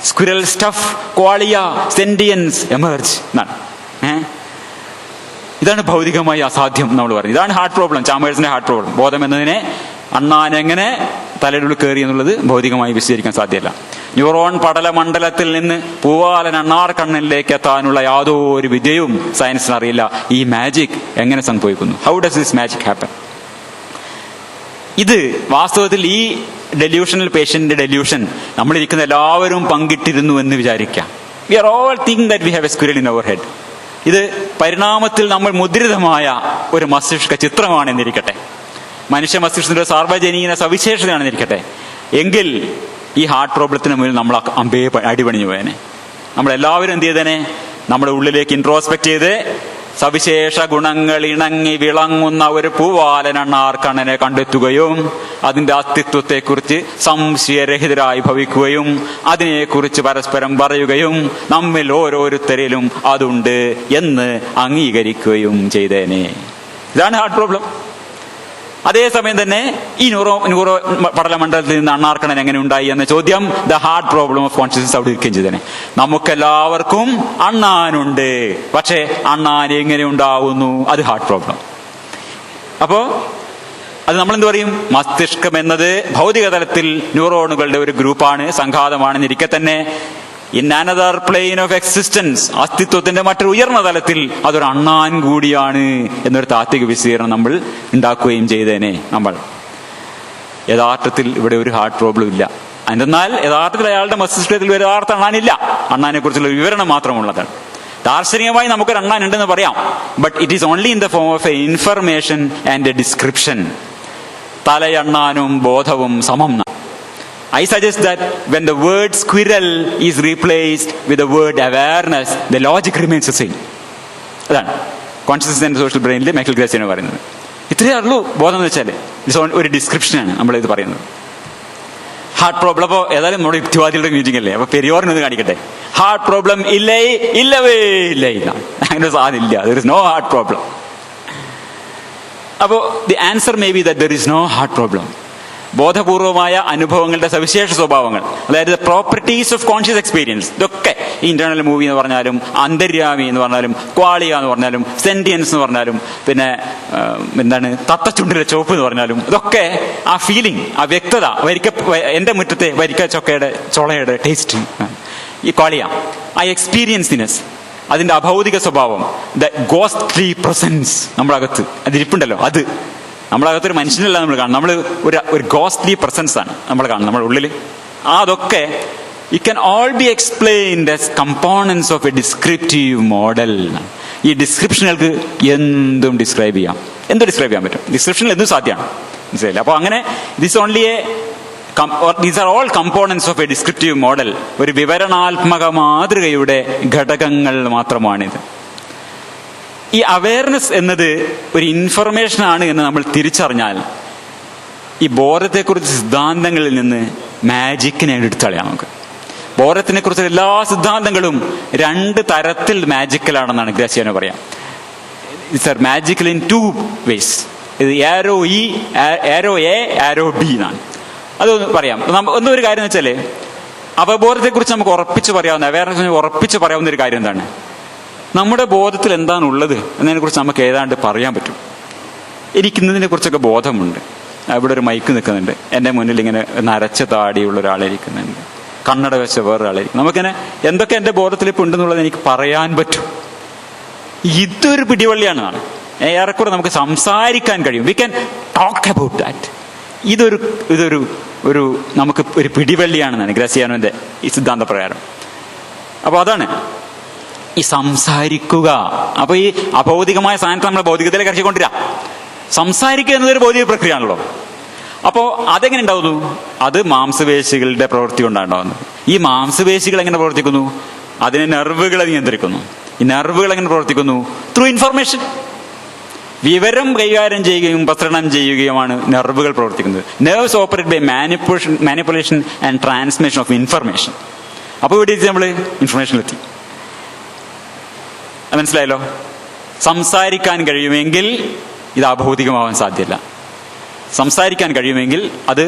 squirrel stuff, qualia, sentience emerge? ഇതാണ് ഭൗതികമായി അസാധ്യം നമ്മൾ പറയുന്നത്. ഇതാണ് ഹാർഡ് പ്രോബ്ലം, ചാമേഴ്സിന്റെ ഹാർഡ് പ്രോബ്ലം. ബോധം എന്നതിനെ അണ്ണാൻ എങ്ങനെ തലയുടെ ഉള്ളിൽ കയറി എന്നുള്ളത് ഭൗതികമായി വിശദീകരിക്കാൻ സാധ്യമല്ല. ന്യൂറോൺ പടലമണ്ഡലത്തിൽ നിന്ന് പൂവാലൻ അണ്ണാർ കണ്ണിലേക്ക് എത്താനുള്ള യാതൊരു വിദ്യയും സയൻസിന് അറിയില്ല. ഈ മാജിക് എങ്ങനെ സംഭവിക്കുന്നു? How does this magic happen? ഇത് വാസ്തവത്തിൽ ഈ ഡെല്യൂഷണൽ പേഷ്യന്റിന്റെ ഡെല്യൂഷൻ നമ്മളിരിക്കുന്ന എല്ലാവരും പങ്കിട്ടിരുന്നു എന്ന് വിചാരിക്കാം. We are all thinking that we have a squirrel in our head. ഇത് പരിണാമത്തിൽ നമ്മൾ മുദ്രിതമായ ഒരു മസ്തിഷ്ക ചിത്രമാണെന്നിരിക്കട്ടെ, മനുഷ്യ മസ്തിഷ്കത്തിന്റെ സാർവജനീന സവിശേഷതയാണെന്നിരിക്കട്ടെ, എങ്കിൽ ഈ ഹാർട്ട് പ്രോബ്ലത്തിന് മുന്നിൽ നമ്മൾ അമ്പയെ അടിപണിഞ്ഞു പോയനെ. നമ്മളെല്ലാവരും എന്ത് ചെയ്തേനെ? നമ്മുടെ ഉള്ളിലേക്ക് ഇൻട്രോസ്പെക്ട് ചെയ്ത് സവിശേഷ ഗുണങ്ങൾ ഇണങ്ങി വിളങ്ങുന്ന ഒരു പൂവാലനണ്ണാർക്കണ്ണനെ കണ്ടെത്തുകയും അതിന്റെ അസ്തിത്വത്തെക്കുറിച്ച് സംശയരഹിതരായി ഭവിക്കുകയും അതിനെക്കുറിച്ച് പരസ്പരം പറയുകയും നമ്മിൽ ഓരോരുത്തരിലും അതുണ്ട് എന്ന് അംഗീകരിക്കുകയും ചെയ്തേനെ. ഇതാണ് ഹാർട്ട് പ്രോബ്ലം. അതേസമയം തന്നെ ഈ ന്യൂറോ പടലമണ്ഡലത്തിൽ നിന്ന് അണ്ണാർക്കണ്ണൻ എങ്ങനെ ഉണ്ടായി എന്ന ചോദ്യം, the hard problem of consciousness അവിടെ ഇരിക്കുകയും ചെയ്തേനെ. നമുക്കെല്ലാവർക്കും അണ്ണാനുണ്ട്, പക്ഷെ അണ്ണാൻ എങ്ങനെ ഉണ്ടാവുന്നു? അത് ഹാർഡ് പ്രോബ്ലം. അപ്പോ അത് നമ്മളെന്ത് പറയും? മസ്തിഷ്കം എന്നത് ഭൗതിക തലത്തിൽ ന്യൂറോണുകളുടെ ഒരു ഗ്രൂപ്പാണ്, സംഘാതമാണെന്നിരിക്കെ തന്നെ in another plane of existence, അസ്തിത്വത്തിന്റെ മറ്റൊരു ഉയർന്ന തലത്തിൽ അതൊരു അണ്ണാൻ കൂടിയാണ് എന്നൊരു താത്വിക വിശദീകരണം നമ്മൾ ഉണ്ടാക്കുകയും ചെയ്തേനെ. നമ്മൾ യഥാർത്ഥത്തിൽ ഇവിടെ ഒരു ഹാർട്ട് പ്രോബ്ലം ഇല്ല. എന്നാൽ യഥാർത്ഥത്തിൽ അയാളുടെ മസ്തിഷ്കത്തിൽ ഒരു യഥാർത്ഥ അണ്ണാനില്ല. അണ്ണാനെ കുറിച്ചുള്ള വിവരണം മാത്രമുള്ളതാണ്. ദാർശനികമായി നമുക്കൊരു അണ്ണാൻ ഉണ്ടെന്ന് പറയാം, but it is only in the form of a information and a description. തലയണ്ണാനും ബോധവും സമം. I suggest that when the word squirrel is replaced with the word awareness, the logic remains the same. അതാണ് consciousness and social ബ്രെയിനിൽ Michael ഗ്രസിയാനോ പറയുന്നത്. ഇത്രയേ ഉള്ളൂ ബോധം എന്ന് വെച്ചാൽ. ഒരു ഡിസ്ക്രിപ്ഷനാണ് നമ്മളിത് പറയുന്നത്. ഹാർട്ട് പ്രോബ്ലം, അപ്പോൾ ഏതായാലും നമ്മുടെ യുക്തിവാദികളുടെ മീറ്റിംഗ് അല്ലേ, അപ്പൊ പെരിയോറിനൊന്ന് കാണിക്കട്ടെ. ഹാർട്ട് പ്രോബ്ലം ഇല്ലേ? ഇല്ലവേ ഇല്ല. അങ്ങനെ സാധനം ഇല്ല. There is no hard problem. അപ്പോൾ the answer may be that there is no hard problem. ബോധപൂർവമായ അനുഭവങ്ങളുടെ സവിശേഷ സ്വഭാവങ്ങൾ, അതായത് പ്രോപ്പർട്ടീസ് ഓഫ് കോൺഷ്യസ് എക്സ്പീരിയൻസ്, ഇതൊക്കെ ഇന്റേണൽ മൂവി എന്ന് പറഞ്ഞാലും, അന്തര്യാമി എന്ന് പറഞ്ഞാലും, ക്വാളിയ എന്ന് പറഞ്ഞാലും, സെന്റിയൻസ് എന്ന് പറഞ്ഞാലും, പിന്നെ എന്താണ് തത്തച്ചുണ്ടിലെ ചോപ്പ് എന്ന് പറഞ്ഞാലും, ഇതൊക്കെ ആ ഫീലിംഗ്, ആ വ്യക്തത, എന്റെ മുറ്റത്തെ വരിക്ക ചൊളയുടെ ടേസ്റ്റ്, ഈ ക്വാളിയ, ആ എക്സ്പീരിയൻസിനെസ്, അതിന്റെ അഭൗതിക സ്വഭാവം, ദ ഗോസ്റ്റ്ലി പ്രസൻസ് നമ്മുടെ അകത്ത് അതിരിപ്പുണ്ടല്ലോ, അത് നമ്മുടെ അകത്തൊരു മനുഷ്യനല്ല നമ്മൾ കാണും, നമ്മൾ ഒരു ഗോസ്റ്റ്ലി പ്രസൻസ് ആണ് നമ്മൾ കാണുന്നത് നമ്മുടെ ഉള്ളിൽ. അതൊക്കെ it can all be explained as components of A descriptive model. ഈ ഡിസ്ക്രിപ്ഷനുകൾക്ക് എന്തും ഡിസ്ക്രൈബ് ചെയ്യാം, എന്തും ഡിസ്ക്രൈബ് ചെയ്യാൻ പറ്റും. ഡിസ്ക്രിപ്ഷനിൽ എന്തും സാധ്യമാണ്, മനസ്സിലായില്ല? അപ്പോൾ അങ്ങനെ these are all components of A descriptive model. ഒരു വിവരണാത്മക മാതൃകയുടെ ഘടകങ്ങൾ മാത്രമാണിത്. ഈ അവയർനെസ് എന്നത് ഒരു ഇൻഫർമേഷൻ ആണ് എന്ന് നമ്മൾ തിരിച്ചറിഞ്ഞാൽ ഈ ബോധത്തെക്കുറിച്ച് സിദ്ധാന്തങ്ങളിൽ നിന്ന് മാജിക്കിനെ എടുത്തളയാം നമുക്ക്. ബോധത്തിനെ കുറിച്ച് എല്ലാ സിദ്ധാന്തങ്ങളും രണ്ട് തരത്തിൽ മാജിക്കലാണെന്നാണ് ഗ്രാസിയാനോ പറയാം. It's are magical in two ways. ഇത് arrow E, arrow A, arrow B എന്നാണ്. അതൊന്ന് പറയാം. ഒരു കാര്യം എന്ന് വെച്ചാൽ അവബോധത്തെക്കുറിച്ച് നമുക്ക് ഉറപ്പിച്ച് പറയാവുന്ന, അവയർനെസ് ഉറപ്പിച്ച് പറയാവുന്ന ഒരു കാര്യം എന്താണ്? നമ്മുടെ ബോധത്തിൽ എന്താണ് ഉള്ളത് എന്നതിനെക്കുറിച്ച് നമുക്ക് ഏതാണ്ട് പറയാൻ പറ്റും. എനിക്കിന്നതിനെ കുറിച്ചൊക്കെ ബോധമുണ്ട്. ഇവിടെ ഒരു മൈക്ക് നിൽക്കുന്നുണ്ട്, എൻ്റെ മുന്നിൽ ഇങ്ങനെ നരച്ച താടിയുള്ള ഒരാളിരിക്കുന്നുണ്ട്, കണ്ണട വെച്ച വേറൊരാളിരിക്കും. നമുക്കിങ്ങനെ എന്തൊക്കെ എൻ്റെ ബോധത്തിൽ ഇപ്പോൾ ഉണ്ടെന്നുള്ളത് എനിക്ക് പറയാൻ പറ്റും. ഇതൊരു പിടിവള്ളിയാണെന്നാണ്. ഏറെക്കുറെ നമുക്ക് സംസാരിക്കാൻ കഴിയും. We can talk about that. ഇതൊരു നമുക്ക് ഒരു പിടിവള്ളിയാണെന്നാണ് ഗ്രാസിയാനോന്റെ ഈ സിദ്ധാന്ത പ്രകാരം. അപ്പോൾ അതാണ് ഈ സംസാരിക്കുക. അപ്പൊ ഈ അഭൗതികമായ സാധനത്തെ നമ്മളെ ഭൗതികതയിലേക്ക് ഇറക്കിക്കൊണ്ടിരാ. സംസാരിക്കുക എന്നതൊരു ഭൗതിക പ്രക്രിയയാണല്ലോ. അപ്പോൾ അതെങ്ങനെ ഉണ്ടാവുന്നു? അത് മാംസപേശികളുടെ പ്രവൃത്തി കൊണ്ടാണ് ഉണ്ടാവുന്നത്. ഈ മാംസപേശികൾ എങ്ങനെ പ്രവർത്തിക്കുന്നു? അതിനെ നെർവുകളെ നിയന്ത്രിക്കുന്നു. ഈ നെർവുകൾ എങ്ങനെ പ്രവർത്തിക്കുന്നു? Through information. വിവരം കൈകാര്യം ചെയ്യുകയും പ്രസരണം ചെയ്യുകയുമാണ് നെർവുകൾ പ്രവർത്തിക്കുന്നത്. Nerves operate by manipulation and transmission of information. അപ്പോൾ ഇവിടെ നമ്മൾ ഇൻഫർമേഷനിലെത്തി. മനസ്സിലായല്ലോ? സംസാരിക്കാൻ കഴിയുമെങ്കിൽ ഇത് അഭൗതികമാവാൻ സാധ്യമല്ല. സംസാരിക്കാൻ കഴിയുമെങ്കിൽ അത്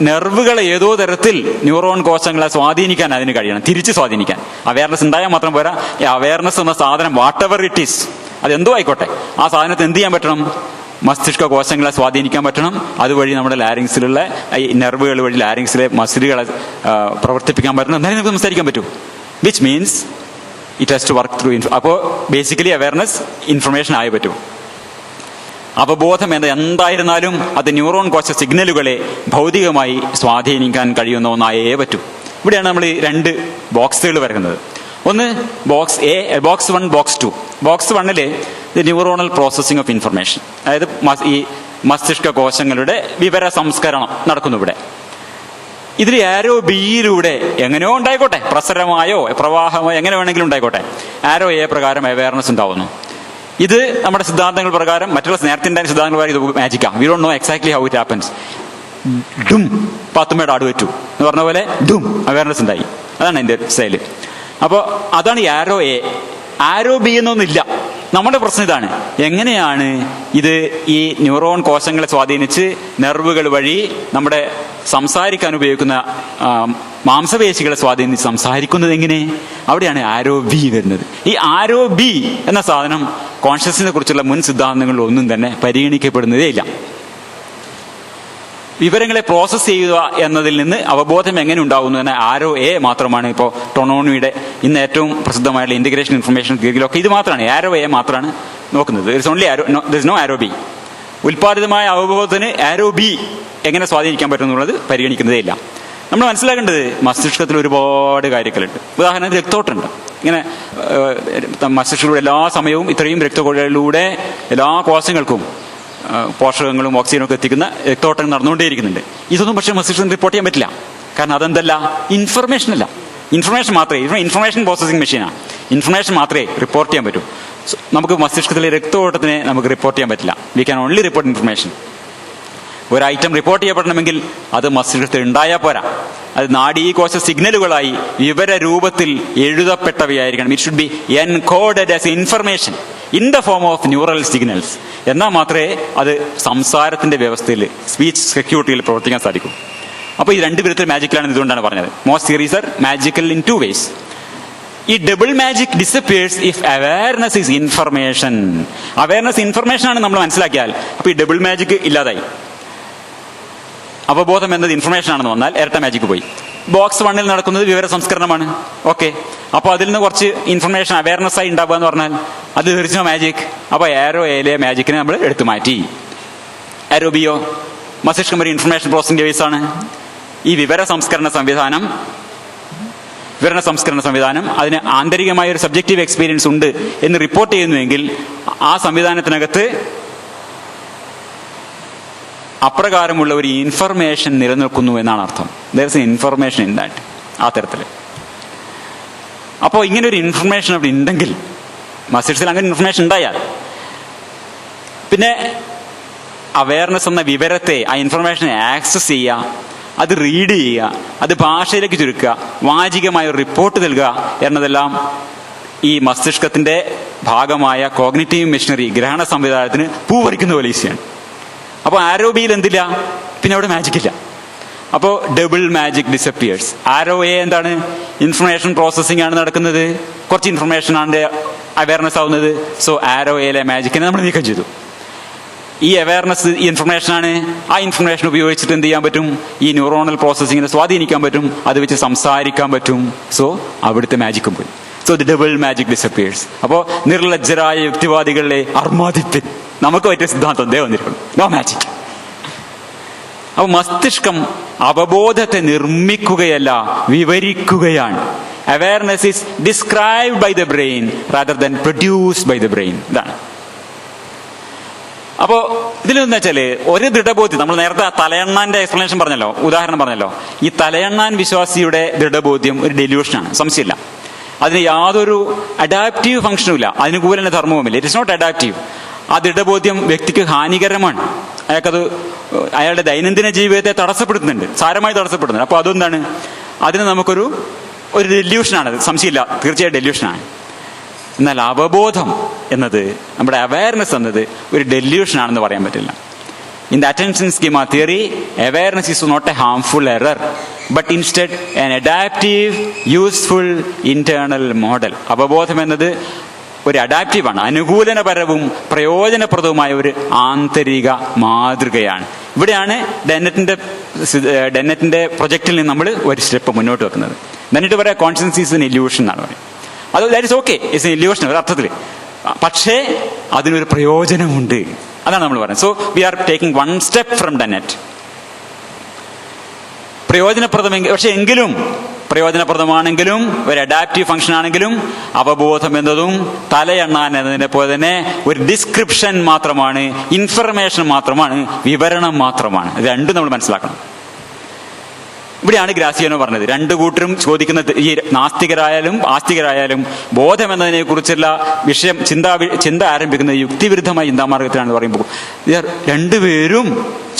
നെർവുകളെ ഏതോ തരത്തിൽ ന്യൂറോൺ കോശങ്ങളെ സ്വാധീനിക്കാൻ അതിന് കഴിയണം, തിരിച്ച് സ്വാധീനിക്കാൻ. അവയർനെസ് ഉണ്ടായാൽ മാത്രം പോരാ. ഈ അവയർനെസ് എന്ന സാധനം വാട്ട് എവർ ഇറ്റ് ഈസ്, അതെന്തോ ആയിക്കോട്ടെ, ആ സാധനത്തെ എന്ത് ചെയ്യാൻ പറ്റണം? മസ്തിഷ്ക കോശങ്ങളെ സ്വാധീനിക്കാൻ പറ്റണം. അതുവഴി നമ്മുടെ ലാരിങ്സിലുള്ള ഈ നെർവുകൾ വഴി ലാരിങ്സിലെ മസിലുകളെ പ്രവർത്തിപ്പിക്കാൻ പറ്റണം. എന്നാലും നമുക്ക് സംസാരിക്കാൻ പറ്റും. Which means it has to work through അപ്പോൾ ബേസിക്കലി അവയർനെസ് ഇൻഫർമേഷൻ ആയി പറ്റും. അവബോധം എന്തായിരുന്നാലും അത് ന്യൂറോൺ കോശ സിഗ്നലുകളെ ഭൗതികമായി സ്വാധീനിക്കാൻ കഴിയുന്ന ഒന്നായേ പറ്റൂ. ഇവിടെയാണ് നമ്മൾ ഈ രണ്ട് ബോക്സുകൾ വരുന്നത്. ഒന്ന് box A, box 1, box 2. Box 1 the neuronal processing of information, അതായത് ഈ മസ്തിഷ്ക കോശങ്ങളുടെ വിവര സംസ്കരണം നടക്കുന്നു ഇവിടെ. ഇതിൽ ആരോ ബിയിലൂടെ എങ്ങനെയോ ഉണ്ടായിക്കോട്ടെ, പ്രസരമായോ പ്രവാഹമോ എങ്ങനെ വേണമെങ്കിലും ഉണ്ടായിക്കോട്ടെ, ആരോ എ പ്രകാരം അവയർനെസ് ഉണ്ടാവുന്നു. ഇത് നമ്മുടെ സിദ്ധാന്തങ്ങൾ പ്രകാരം, മറ്റുള്ള നേരത്തെ സിദ്ധാന്തങ്ങൾ പ്രകാരം ഇത് മാജിക്കാം. We don't know exactly how it happens. ഡും പാത്തുമ്മയുടെ ആട് വെച്ചു എന്ന് പറഞ്ഞ പോലെ ഡും അവയർനെസ് ഉണ്ടായി. അതാണ് എൻ്റെ സ്റ്റൈല്. അപ്പോൾ അതാണ് ആരോ എ. ആരോ ബി എന്നൊന്നുമില്ല. നമ്മുടെ പ്രശ്നം ഇതാണ്, എങ്ങനെയാണ് ഇത് ഈ ന്യൂറോൺ കോശങ്ങളെ സ്വാധീനിച്ച് നെർവുകൾ വഴി നമ്മുടെ സംസാരിക്കാൻ ഉപയോഗിക്കുന്ന മാംസപേശികളെ സ്വാധീനിച്ച് സംസാരിക്കുന്നത് എങ്ങനെ? അവിടെയാണ് ആരോ ബി വരുന്നത്. ഈ ആരോ ബി എന്ന സാധനം കോൺഷ്യസിനെ കുറിച്ചുള്ള മുൻ സിദ്ധാന്തങ്ങളിൽ ഒന്നും തന്നെ പരിഗണിക്കപ്പെടുന്നതേ ഇല്ല. വിവരങ്ങളെ പ്രോസസ്സ് ചെയ്യുക എന്നതിൽ നിന്ന് അവബോധം എങ്ങനെ ഉണ്ടാകുന്നു എന്ന ആരോ എ മാത്രമാണ്. ഇപ്പോൾ ടൊണോണിയുടെ ഇന്ന് ഏറ്റവും പ്രസിദ്ധമായുള്ള ഇന്റഗ്രേഷൻ ഇൻഫർമേഷൻ തിയറിയിലൊക്കെ ഇത് മാത്രമാണ്, ആരോ എ മാത്രമാണ് നോക്കുന്നത്. There is no arrow B. ഉൽപാദിതമായ അവബോധത്തിന് ആരോ ബി എങ്ങനെ സ്വാധീനിക്കാൻ പറ്റുമെന്നുള്ളത് പരിഗണിക്കുന്നതേ ഇല്ല. നമ്മൾ മനസ്സിലാക്കേണ്ടത് മസ്തിഷ്കത്തിൽ ഒരുപാട് കാര്യങ്ങളുണ്ട്. ഉദാഹരണത്തിന് രക്തോട്ടമുണ്ട്. ഇങ്ങനെ മസ്തിഷ്കത്തിലൂടെ എല്ലാ സമയവും ഇത്രയും രക്തക്കൊഴലിലൂടെ എല്ലാ കോശങ്ങൾക്കും പോഷകങ്ങളും ഓക്സിജനും ഒക്കെ എത്തിക്കുന്ന രക്തോട്ടം നടന്നുകൊണ്ടേയിരിക്കുന്നുണ്ട്. ഇതൊന്നും പക്ഷേ മസ്തിഷ്കത്തിന് റിപ്പോർട്ട് ചെയ്യാൻ പറ്റില്ല. കാരണം അതെന്തല്ല, ഇൻഫർമേഷൻ അല്ല. ഇൻഫർമേഷൻ മാത്രമേ, ഇൻഫർമേഷൻ പ്രോസസ്സിംഗ് മെഷീനാണ്. ഇൻഫർമേഷൻ മാത്രമേ റിപ്പോർട്ട് ചെയ്യാൻ പറ്റൂ. നമുക്ക് മസ്തിഷ്കത്തിലെ രക്തഓട്ടത്തിനെ നമുക്ക് റിപ്പോർട്ട് ചെയ്യാൻ പറ്റില്ല. We can only report information. ഒരു ഐറ്റം റിപ്പോർട്ട് ചെയ്യപ്പെടണമെങ്കിൽ അത് മസ്തിഷ്കത്തിൽ ഉണ്ടായാൽ പോരാ, അത് നാഡീകോശ സിഗ്നലുകളായി വിവര രൂപത്തിൽ എഴുതപ്പെട്ടവയായിരിക്കണം. It should be encoded as information in the form of neural signals. എന്നാൽ മാത്രമേ അത് സംസാരത്തിന്റെ വ്യവസ്ഥയിൽ, സ്പീച്ച് സെക്യൂരിറ്റിയിൽ പ്രവർത്തിക്കാൻ സാധിക്കൂ. അപ്പോൾ ഈ രണ്ട് വിധത്തിൽ മാജിക്കലാണ് ഇതുകൊണ്ടാണ് പറഞ്ഞത്. Most theories are magical in two ways. ഈ double magic disappears if awareness is information. Awareness information ആണ് നമ്മൾ മനസ്സിലാക്കിയാൽ അപ്പോൾ ഈ ഡബിൾ മാജിക് ഇല്ലാതായി. അവബോധം എന്നത് ഇൻഫർമേഷൻ ആണെന്ന് വന്നാൽ ഇരട്ട മാജിക് പോയി. ബോക്സ് 1 നടക്കുന്നത് വിവര സംസ്കരണമാണ്. ഓക്കെ, അപ്പോൾ അതിൽ നിന്ന് കുറച്ച് ഇൻഫർമേഷൻ അവയർനെസ് ആയി ഉണ്ടാവുക എന്ന് പറഞ്ഞാൽ അത് തീർച്ചയായും മാജിക്. അപ്പോൾ ആരോ എയിലെ മാജിക്കിനെ നമ്മൾ എടുത്തു മാറ്റി. ആരോ ബിയോ മസ്തിഷ്കം ഒരു ഇൻഫർമേഷൻ പ്രോസസിംഗ് ഡിവൈസാണ്. ഈ വിവര സംസ്കരണ സംവിധാനം അതിന് ആന്തരികമായ ഒരു സബ്ജക്റ്റീവ് എക്സ്പീരിയൻസ് ഉണ്ട് എന്ന് റിപ്പോർട്ട് ചെയ്യുന്നുവെങ്കിൽ ആ സംവിധാനത്തിനകത്ത് അപ്രകാരമുള്ള ഒരു ഇൻഫർമേഷൻ നിലനിൽക്കുന്നു എന്നാണ് അർത്ഥം. There is A information in that. ആ തരത്തിൽ അപ്പോൾ ഇങ്ങനെ ഒരു ഇൻഫർമേഷൻ അവിടെ ഉണ്ടെങ്കിൽ, മസ്തിഷ്കത്തിൽ അങ്ങനെ ഇൻഫർമേഷൻ ഉണ്ടായാൽ പിന്നെ അവയർനെസ് എന്ന വിവരത്തെ, ആ ഇൻഫർമേഷനെ ആക്സസ് ചെയ്യുക, അത് റീഡ് ചെയ്യുക, അത് ഭാഷയിലേക്ക് ചുരുക്കുക, വാചികമായ ഒരു റിപ്പോർട്ട് നൽകുക എന്നതെല്ലാം ഈ മസ്തിഷ്കത്തിന്റെ ഭാഗമായ കോഗ്നിറ്റീവ് മെഷീനറി, ഗ്രഹണ സംവിധാനത്തിന് പൂവരിക്കുന്ന പോലെ ഈസിയാണ്. അപ്പോൾ ആരോബിയിൽ എന്തില്ല, പിന്നെ അവിടെ മാജിക് ഇല്ല. അപ്പോൾ double magic disappears. Arrow A എന്താണ്, ഇൻഫർമേഷൻ പ്രോസസ്സിംഗ് ആണ് നടക്കുന്നത്, കുറച്ച് ഇൻഫർമേഷൻ ആണ് അവയർനെസ് ആവുന്നത്. സോ ആരോ എയിലെ മാജിക്കിനെ നമ്മൾ നീക്കം ചെയ്തു. ഈ അവയർനെസ് ഈ ഇൻഫർമേഷനാണ്. ആ ഇൻഫർമേഷൻ ഉപയോഗിച്ചിട്ട് എന്ത് ചെയ്യാൻ പറ്റും, ഈ ന്യൂറോണൽ പ്രോസസ്സിങ്ങിനെ സ്വാധീനിക്കാൻ പറ്റും, അത് വെച്ച് സംസാരിക്കാൻ പറ്റും. സോ അവിടുത്തെ മാജിക്കും പോയി. So the double magic disappears. അപ്പോൾ നിർലജ്ജരായ യുക്തിവാദികളിലെ അർമാദിത്യൻ നമുക്ക് പറ്റിയ സിദ്ധാന്തം ദേ വന്നിരിക്കുന്നു, നോ മാജിക്. അപ്പൊ മസ്തിഷ്കം അവബോധത്തെ നിർമ്മിക്കുകയല്ല, വിവരിക്കുകയാണ്. Awareness is described by the brain rather than produced by the brain. ഇതാണ്. അപ്പോ ഇതിലെന്ന് വെച്ചാല് ഒരു ദൃഢബോധ്യം, നമ്മൾ നേരത്തെ തലയെണ്ണാന്റെ എക്സ്പ്ലനേഷൻ പറഞ്ഞല്ലോ, ഉദാഹരണം പറഞ്ഞല്ലോ. ഈ തലയെണ്ണാൻ വിശ്വാസിയുടെ ദൃഢബോധ്യം ഒരു ഡെല്യൂഷനാണ്, സംശയമില്ല. അതിന് യാതൊരു അഡാപ്റ്റീവ് ഫംഗ്ഷനും ഇല്ല, അനുകൂല ധർമ്മവുമില്ല. It is not adaptive. ആ ദൃഢബോധ്യം വ്യക്തിക്ക് ഹാനികരമാണ്. അയാളുടെ ദൈനംദിന ജീവിതത്തെ തടസ്സപ്പെടുത്തുന്നുണ്ട്, സാരമായി തടസ്സപ്പെടുന്നുണ്ട്. അപ്പോൾ അതെന്താണ്, അതിന് നമുക്കൊരു ഡെല്യൂഷനാണ്, സംശയമില്ല, തീർച്ചയായും ഡെല്യൂഷനാണ്. എന്നാൽ അവബോധം എന്നത്, നമ്മുടെ അവയർനെസ് എന്നത് ഒരു ഡെല്യൂഷനാണെന്ന് പറയാൻ പറ്റില്ല. In the attention schema theory, awareness is not a harmful error but instead an adaptive useful internal model. അവബോധം എന്നത് ഒരു അഡാപ്റ്റീവാണ്, അനുകൂലനപരവും പ്രയോജനപ്രദവുമായ ഒരു ആന്തരിക മാതൃകയാണ്. ഇവിടെയാണ് ഡെന്നറ്റിന്റെ പ്രൊജക്റ്റിൽ നിന്ന് നമ്മൾ ഒരു സ്റ്റെപ്പ് മുന്നോട്ട് വെക്കുന്നത്. എന്നിട്ട് പറയാം കോൺഷ്യസ് ഈസ് എൻ ഇല്യൂഷൻ എന്നാണ് പറയുന്നത്. അത് that is okay, it's an illusion ഒരു അർത്ഥത്തിൽ. പക്ഷേ അതിനൊരു പ്രയോജനമുണ്ട്, അതാണ് നമ്മൾ പറയുന്നത്. So we are taking one step from Dennett. പ്രയോജനപ്രദമെങ്കിൽ, പക്ഷെ എങ്കിലും പ്രയോജനപ്രദമാണെങ്കിലും ഒരു അഡാപ്റ്റീവ് ഫംഗ്ഷൻ ആണെങ്കിലും അവബോധം എന്നതും തലയെണ്ണാൻ എന്നതിനെ പോലെ തന്നെ ഒരു ഡിസ്ക്രിപ്ഷൻ മാത്രമാണ്, ഇൻഫർമേഷൻ മാത്രമാണ്, വിവരണം മാത്രമാണ്. ഇത് രണ്ടും നമ്മൾ മനസ്സിലാക്കണം. ഇവിടെയാണ് ഗ്രാസിയാനോ പറഞ്ഞത്, രണ്ടു കൂട്ടരും ചോദിക്കുന്ന, ഈ നാസ്തികരായാലും ആസ്തികരായാലും ബോധം എന്നതിനെ കുറിച്ചുള്ള വിഷയം ചിന്ത ആരംഭിക്കുന്നത് യുക്തിവിരുദ്ധമായ ചിന്താമാർഗത്തിലാണെന്ന് പറയുമ്പോൾ രണ്ടുപേരും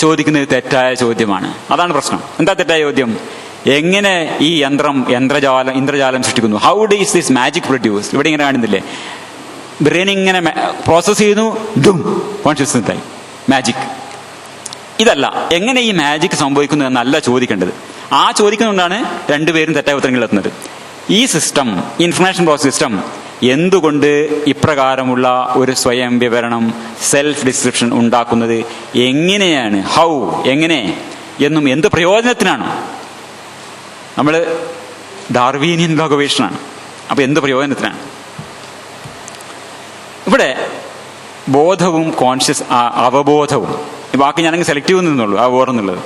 ചോദിക്കുന്നത് തെറ്റായ ചോദ്യമാണ്. അതാണ് പ്രശ്നം. എന്താ തെറ്റായ ചോദ്യം? എങ്ങനെ ഈ ഇന്ദ്രജാലം സൃഷ്ടിക്കുന്നു? How does this magic produce? ഇവിടെ ഇങ്ങനെ കാണുന്നില്ലേ, ബ്രെയിൻ ഇങ്ങനെ പ്രോസസ് ചെയ്യുന്നു, ഡും കോൺഷ്യസ്നസ് ആയി മാജിക്. ഇതല്ല, എങ്ങനെ ഈ മാജിക് സംഭവിക്കുന്നു എന്നല്ല ചോദിക്കേണ്ടത്. ആ ചോദിക്കുന്നതുകൊണ്ടാണ് രണ്ടുപേരും തെറ്റായ ഉത്തരങ്ങളിലെത്തുന്നത്. ഈ സിസ്റ്റം, ഇൻഫർമേഷൻ പ്രോസസ് സിസ്റ്റം എന്തുകൊണ്ട് ഇപ്രകാരമുള്ള ഒരു സ്വയം വിവരണം, സെൽഫ് ഡിസ്ക്രിപ്ഷൻ ഉണ്ടാക്കുന്നത് എങ്ങനെയാണ്, ഹൗ, എങ്ങനെ എന്നും എന്ത് പ്രയോജനത്തിനാണ്? നമ്മൾ ഡാർവീനിയൻ ലോകവീക്ഷണാണ്. അപ്പൊ എന്ത് പ്രയോജനത്തിനാണ്? ഇവിടെ ബോധവും അവബോധവും, ഈ വാക്ക് ഞാനങ്ങ് സെലക്റ്റീവ് നിന്നുള്ളൂ, അവബോധം എന്നുള്ളത്.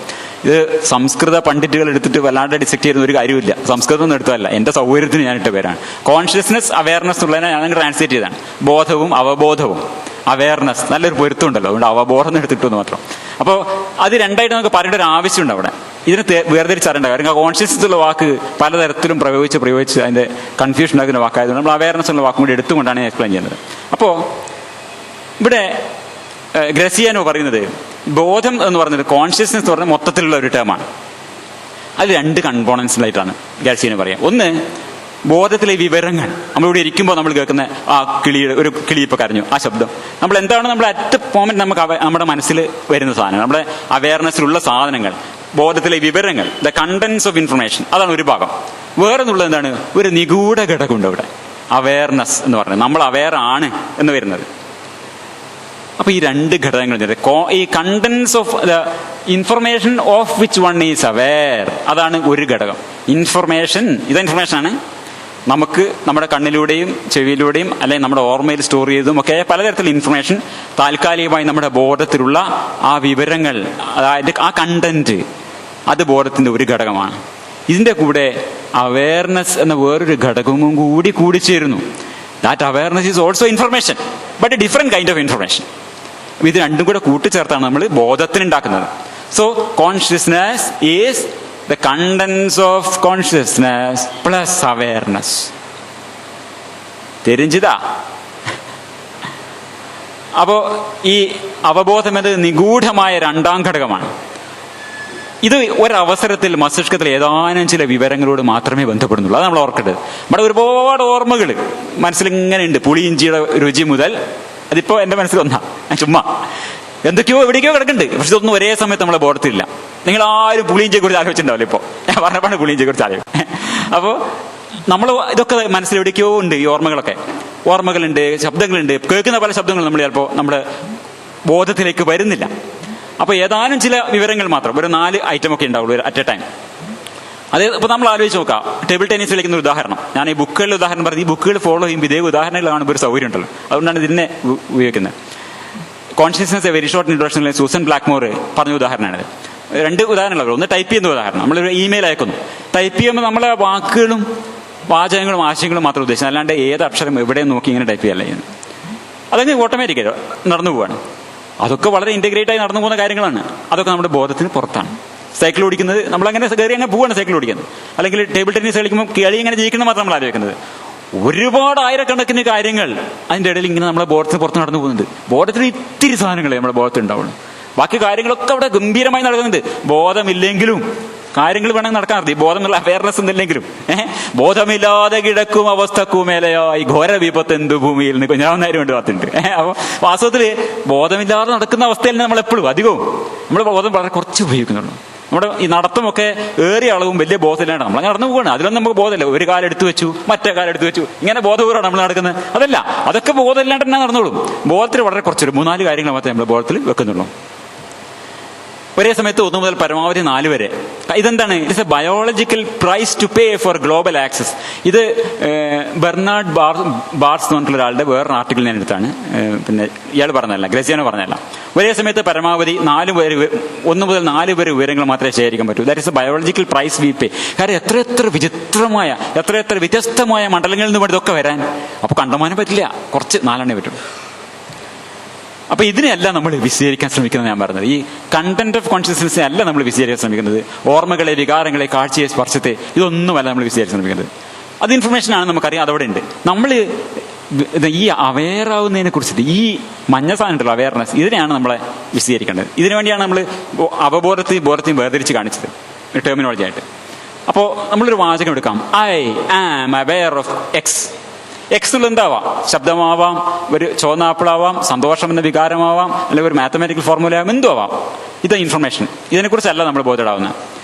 ഇത് സംസ്കൃത പണ്ഡിറ്റുകൾ എടുത്തിട്ട് വല്ലാണ്ട് ഡിസെക്ട് ചെയ്യുന്ന ഒരു കാര്യമില്ല. സംസ്കൃതം ഒന്നും എടുത്തതല്ല, എന്റെ സൗകര്യത്തിന് ഞാനിട്ട പേരാണ്. കോൺഷ്യസ്നെസ്, അവയർനെസ് ഉള്ളതിനെ ഞാൻ ട്രാൻസ്ലേറ്റ് ചെയ്താണ്. ബോധവും അവബോധവും, അവയർനെസ് നല്ലൊരു പൊരുത്തമുണ്ടല്ലോ, അതുകൊണ്ട് അവബോധം എടുത്തിട്ടെന്ന് മാത്രം. അപ്പോൾ അത് രണ്ടായിട്ട് നമുക്ക് പറയേണ്ട ഒരു ആവശ്യമുണ്ട് അവിടെ. ഇതിന് വേർതിരിച്ചറിയേണ്ട കാര്യം, കോൺഷ്യസ്നസ് ഉള്ള വാക്ക് പലതരത്തിലും പ്രയോഗിച്ച് അതിന്റെ കൺഫ്യൂഷൻ ഉണ്ടാക്കുന്ന വാക്കായതുകൊണ്ട് നമ്മൾ അവയർനെസ് ഉള്ള വാക്കും കൂടി എടുത്തുകൊണ്ടാണ് ഞാൻ എക്സ്പ്ലെയിൻ ചെയ്യുന്നത്. അപ്പോൾ ഇവിടെ ഗ്രസിയാനോ പറയുന്നത് ബോധം എന്ന് പറയുന്നത് കോൺഷ്യസ്നെസ് എന്ന് പറഞ്ഞാൽ മൊത്തത്തിലുള്ള ഒരു ടേമാണ്. അത് 2 കമ്പോണൻസിലായിട്ടാണ് ഗ്രസിയാനോ പറയാം. ഒന്ന്, ബോധത്തിലെ വിവരങ്ങൾ. നമ്മളിവിടെ ഇരിക്കുമ്പോൾ നമ്മൾ കേൾക്കുന്ന ആ ഒരു കിളി ഇപ്പോൾ കരഞ്ഞു, ആ ശബ്ദം നമ്മൾ എന്താണ്, നമ്മൾ അറ്റ് മോമെന്റ് നമുക്ക് നമ്മുടെ മനസ്സിൽ വരുന്ന സാധനങ്ങൾ, നമ്മുടെ അവയർനെസ്സിലുള്ള സാധനങ്ങൾ, ബോധത്തിലെ വിവരങ്ങൾ, ദ കണ്ടന്റ്സ് ഓഫ് ഇൻഫർമേഷൻ, അതാണ് ഒരു ഭാഗം. വേറെന്നുള്ളത് എന്താണ്, ഒരു നിഗൂഢ ഘടകമുണ്ട് അവിടെ, അവയർനെസ് എന്ന് പറയുന്നത്, നമ്മൾ അവെയർ ആണ് എന്ന് വരുന്നത്. അപ്പൊ ഈ 2 ഘടകങ്ങൾ, ഈ contents of the information of which one is aware, അതാണ് ഒരു ഘടകം. ഇൻഫർമേഷൻ, ഇത് ഇൻഫർമേഷനാണ് നമുക്ക് നമ്മുടെ കണ്ണിലൂടെയും ചെവിയിലൂടെയും അല്ലെങ്കിൽ നമ്മുടെ ഓർമ്മയിൽ സ്റ്റോർ ചെയ്തതും ഒക്കെ പലതരത്തിലുള്ള ഇൻഫർമേഷൻ താൽക്കാലികമായി നമ്മുടെ ബോധത്തിലുള്ള ആ വിവരങ്ങൾ, അതായത് ആ കണ്ടന്റ്, അത് ബോധത്തിന്റെ ഒരു ഘടകമാണ്. ഇതിന്റെ കൂടെ അവെയർനെസ് എന്ന വേറൊരു ഘടകവും കൂടി കൂടിച്ചേരുന്നു. That awareness is also information, but a different kind of information. ഇത് രണ്ടും കൂടെ കൂട്ടിച്ചേർത്താണ് നമ്മൾ ബോധത്തിനുണ്ടാക്കുന്നത്. So consciousness is the contents of consciousness plus awareness. தெரிஞ்சுதா? അപ്പോ ഈ അവബോധം എന്നത് നിഗൂഢമായ 2ാം ഘടകമാണ്. ഇത് ഒരവസരത്തിൽ മസ്തിഷ്കത്തിൽ ഏതാനും ചില വിവരങ്ങളോട് മാത്രമേ ബന്ധപ്പെടുന്നുള്ളൂ. അത് നമ്മൾ ഓർക്കേണ്ടത്. നമ്മുടെ ഒരുപാട് ഓർമ്മകൾ മനസ്സിലിങ്ങനെ ഉണ്ട്. പുളിയിഞ്ചിയുടെ രുചി മുതൽ, അതിപ്പോ എന്റെ മനസ്സിൽ വന്നാ ചുമ്മാ എന്തൊക്കെയോ എവിടേക്കോ കിടക്കുന്നുണ്ട്. പക്ഷെ ഇതൊന്നും ഒരേ സമയത്ത് നമ്മളെ ബോധത്തിലില്ല. നിങ്ങൾ ആരും പുളിയിഞ്ചിയെ കുറിച്ച് ആലോചിച്ചിട്ടുണ്ടാവില്ല. ഇപ്പോൾ ഞാൻ പറഞ്ഞപ്പോഴാണ് പുളിയിഞ്ചിയെ കുറിച്ച് ആലോചിക്കും. അപ്പോൾ നമ്മൾ ഇതൊക്കെ മനസ്സിൽ എവിടേക്കോ ഉണ്ട്. ഈ ഓർമ്മകളുണ്ട്, ശബ്ദങ്ങളുണ്ട്, കേൾക്കുന്ന പല ശബ്ദങ്ങളും നമ്മൾ ചിലപ്പോൾ നമ്മുടെ ബോധത്തിലേക്ക് വരുന്നില്ല. അപ്പോൾ ഏതാനും ചില വിവരങ്ങൾ മാത്രം, ഒരു 4 ഐറ്റം ഒക്കെ ഉണ്ടാവുള്ളൂ അറ്റ് എ ടൈം. അത് ഇപ്പോൾ നമ്മൾ ആലോചിച്ച് നോക്കാം. ടേബിൾ ടെന്നീസ് കളിക്കുന്ന ഒരു ഉദാഹരണം, ഞാൻ ഈ ബുക്കുകളിൽ ഉദാഹരണം പറഞ്ഞ്, ഈ ബുക്കുകൾ ഫോളോ ചെയ്യുമ്പോൾ ഇതേ ഉദാഹരണങ്ങൾ കാണുമ്പോൾ ഒരു സൗകര്യം ഉണ്ടല്ലോ, അതുകൊണ്ടാണ് ഇതിനെ ഉപയോഗിക്കുന്നത്. കോൺഷ്യസ്നെസ് എ വെരി ഷോർട്ട് ഇൻട്രൊഡക്ഷനിലെ സൂസൻ ബ്ലാക്ക്മോർ പറഞ്ഞ ഉദാഹരണമാണിത്. 2 ഉദാഹരണങ്ങൾ. ഒന്ന് ടൈപ്പ് ചെയ്യുന്ന ഉദാഹരണം. നമ്മളൊരു ഇമെയിൽ അയക്കുന്നു. ടൈപ്പ് ചെയ്യുമ്പോൾ നമ്മളെ വാക്കുകളും വാചകങ്ങളും ആശയങ്ങളും മാത്രം ഉദ്ദേശിക്കുന്നത്, അല്ലാണ്ട് ഏത് അക്ഷരം എവിടെ നോക്കി ഇങ്ങനെ ടൈപ്പ് ചെയ്യാൻ ചെയ്യുന്നത്. അതങ്ങ് ഓട്ടോമാറ്റിക്കായി നടന്നു പോവാണ്. അതൊക്കെ വളരെ ഇന്റഗ്രേറ്റ് ആയി നടന്നു പോകുന്ന കാര്യങ്ങളാണ്. അതൊക്കെ നമ്മുടെ ബോധത്തിന് പുറത്താണ്. സൈക്കിൾ ഓടിക്കുന്നത് നമ്മളങ്ങനെ കയറി അങ്ങനെ പോവാണ് സൈക്കിൾ ഓടിക്കുന്നത്. അല്ലെങ്കിൽ ടേബിൾ ടെന്നീസ് കളിക്കുമ്പോൾ കളി ഇങ്ങനെ ജയിക്കുന്നത് മാത്രം നമ്മൾ ആലോചിക്കുന്നത്. ഒരുപാട് ആയിരക്കണക്കിന് കാര്യങ്ങൾ അതിൻ്റെ ഇടയിൽ ഇങ്ങനെ നമ്മളെ ബോധത്തിന് പുറത്ത് നടന്നു പോകുന്നുണ്ട്. ബോധത്തിന് ഇത്തിരി സാധനങ്ങളെ നമ്മുടെ ബോധത്തിൽ ഉണ്ടാവുള്ളൂ. ബാക്കി കാര്യങ്ങളൊക്കെ അവിടെ ഗംഭീരമായി നടക്കുന്നുണ്ട്. ബോധമില്ലെങ്കിലും കാര്യങ്ങൾ വേണമെങ്കിൽ നടക്കാൻ മതി. ബോധമുള്ള അവയർനെസ് ഒന്നില്ലെങ്കിലും ബോധമില്ലാതെ കിടക്കും അവസ്ഥക്കുമേലയായി ഘോര വിപത്ത് എന്തു ഭൂമിയിൽ നിന്ന് കുഞ്ഞാവുന്നേരം കൊണ്ട് കാത്തുണ്ട്. അപ്പോൾ വാസ്തവത്തില് ബോധമില്ലാതെ നടക്കുന്ന അവസ്ഥയിൽ നമ്മൾ എപ്പോഴും അധികവും നമ്മൾ ബോധം വളരെ കുറച്ച് ഉപയോഗിക്കുന്നുള്ളൂ. നമ്മുടെ ഈ നടത്തമൊക്കെ ഏറിയ അളവും വലിയ ബോധമില്ലാണ്ട് നമ്മൾ നടന്നു പോവുകയാണ്. അതിലൊന്നും നമുക്ക് ബോധമില്ല. ഒരു കാലം എടുത്തു വെച്ചു, മറ്റേ കാലം എടുത്തു വെച്ചു, ഇങ്ങനെ ബോധപൂർവ്വമാണ് നമ്മൾ നടക്കുന്നത്. അതല്ല, അതൊക്കെ ബോധമില്ലാണ്ട് തന്നെ നടന്നോളും. ബോധത്തിൽ വളരെ കുറച്ചൊരു 3-4 കാര്യങ്ങൾ മാത്രമേ നമ്മൾ ബോധത്തിൽ വെക്കുന്നുള്ളൂ. ഒരേ സമയത്ത് 1 മുതൽ പരമാവധി 4 വരെ. ഇതെന്താണ്? It's a biological price to pay for global access. ഇത് ബെർണാഡ് ബാർസ് എന്ന് പറഞ്ഞിട്ടുള്ള ഒരാളുടെ വേറൊരു ആർട്ടിക്കിൾ ഞാൻ എടുത്താണ്. പിന്നെ ഇയാൾ പറഞ്ഞതല്ല, ഗ്രസിയാനോ പറഞ്ഞതല്ല. ഒരേ സമയത്ത് പരമാവധി 1 മുതൽ 4 വരെ വിവരങ്ങൾ മാത്രമേ ശേഖരിക്കാൻ പറ്റൂ. That is a biological price we pay. കാരണം എത്ര വിചിത്രമായ, എത്ര വ്യത്യസ്തമായ മണ്ഡലങ്ങളിൽ നിന്ന് ഇതൊക്കെ വരാൻ. അപ്പൊ കണ്ടമാനം പറ്റില്ല, കുറച്ച് 4 പറ്റും. അപ്പൊ ഇതിനെയല്ല നമ്മൾ വിശദീകരിക്കാൻ ശ്രമിക്കുന്നത്. ഞാൻ പറഞ്ഞത് ഈ കണ്ടന്റ് ഓഫ് കോൺഷ്യസ്നെസ്സിനെ അല്ല നമ്മൾ വിശദീകരിക്കാൻ ശ്രമിക്കുന്നത്. ഓർമ്മകളെ, വികാരങ്ങളെ, കാഴ്ചയെ, സ്പർശത്തെ, ഇതൊന്നുമല്ല നമ്മൾ വിശദീകരിക്കാൻ ശ്രമിക്കുന്നത്. അത് ഇൻഫർമേഷനാണ്, നമുക്കറിയാം, അതവിടെ ഉണ്ട്. നമ്മൾ ഈ അവെയർ ആവുന്നതിനെ കുറിച്ചിട്ട് ഈ മഞ്ഞ സാധനമുണ്ടല്ലോ, അവെയർനെസ്, ഇതിനെയാണ് നമ്മളെ വിശദീകരിക്കേണ്ടത്. ഇതിനു വേണ്ടിയാണ് നമ്മൾ ബോധത്തെയും വേർതിരിച്ച് കാണിച്ചത് ടെർമിനോളജി ആയിട്ട്. അപ്പോൾ നമ്മളൊരു വാചകം എടുക്കാം. I am aware of X. എക്സിൽ എന്താവാം? ശബ്ദമാവാം, ഒരു ചുവന്നാപ്പിളാവാം, സന്തോഷം എന്ന വികാരമാവാം, അല്ലെങ്കിൽ ഒരു മാത്തമാറ്റിക്കൽ ഫോർമുല ആവാം, എന്തോ ആവാം. ഇത് ഇൻഫർമേഷൻ. ഇതിനെക്കുറിച്ചല്ല നമ്മൾ ബോധമിടാവുന്നത്.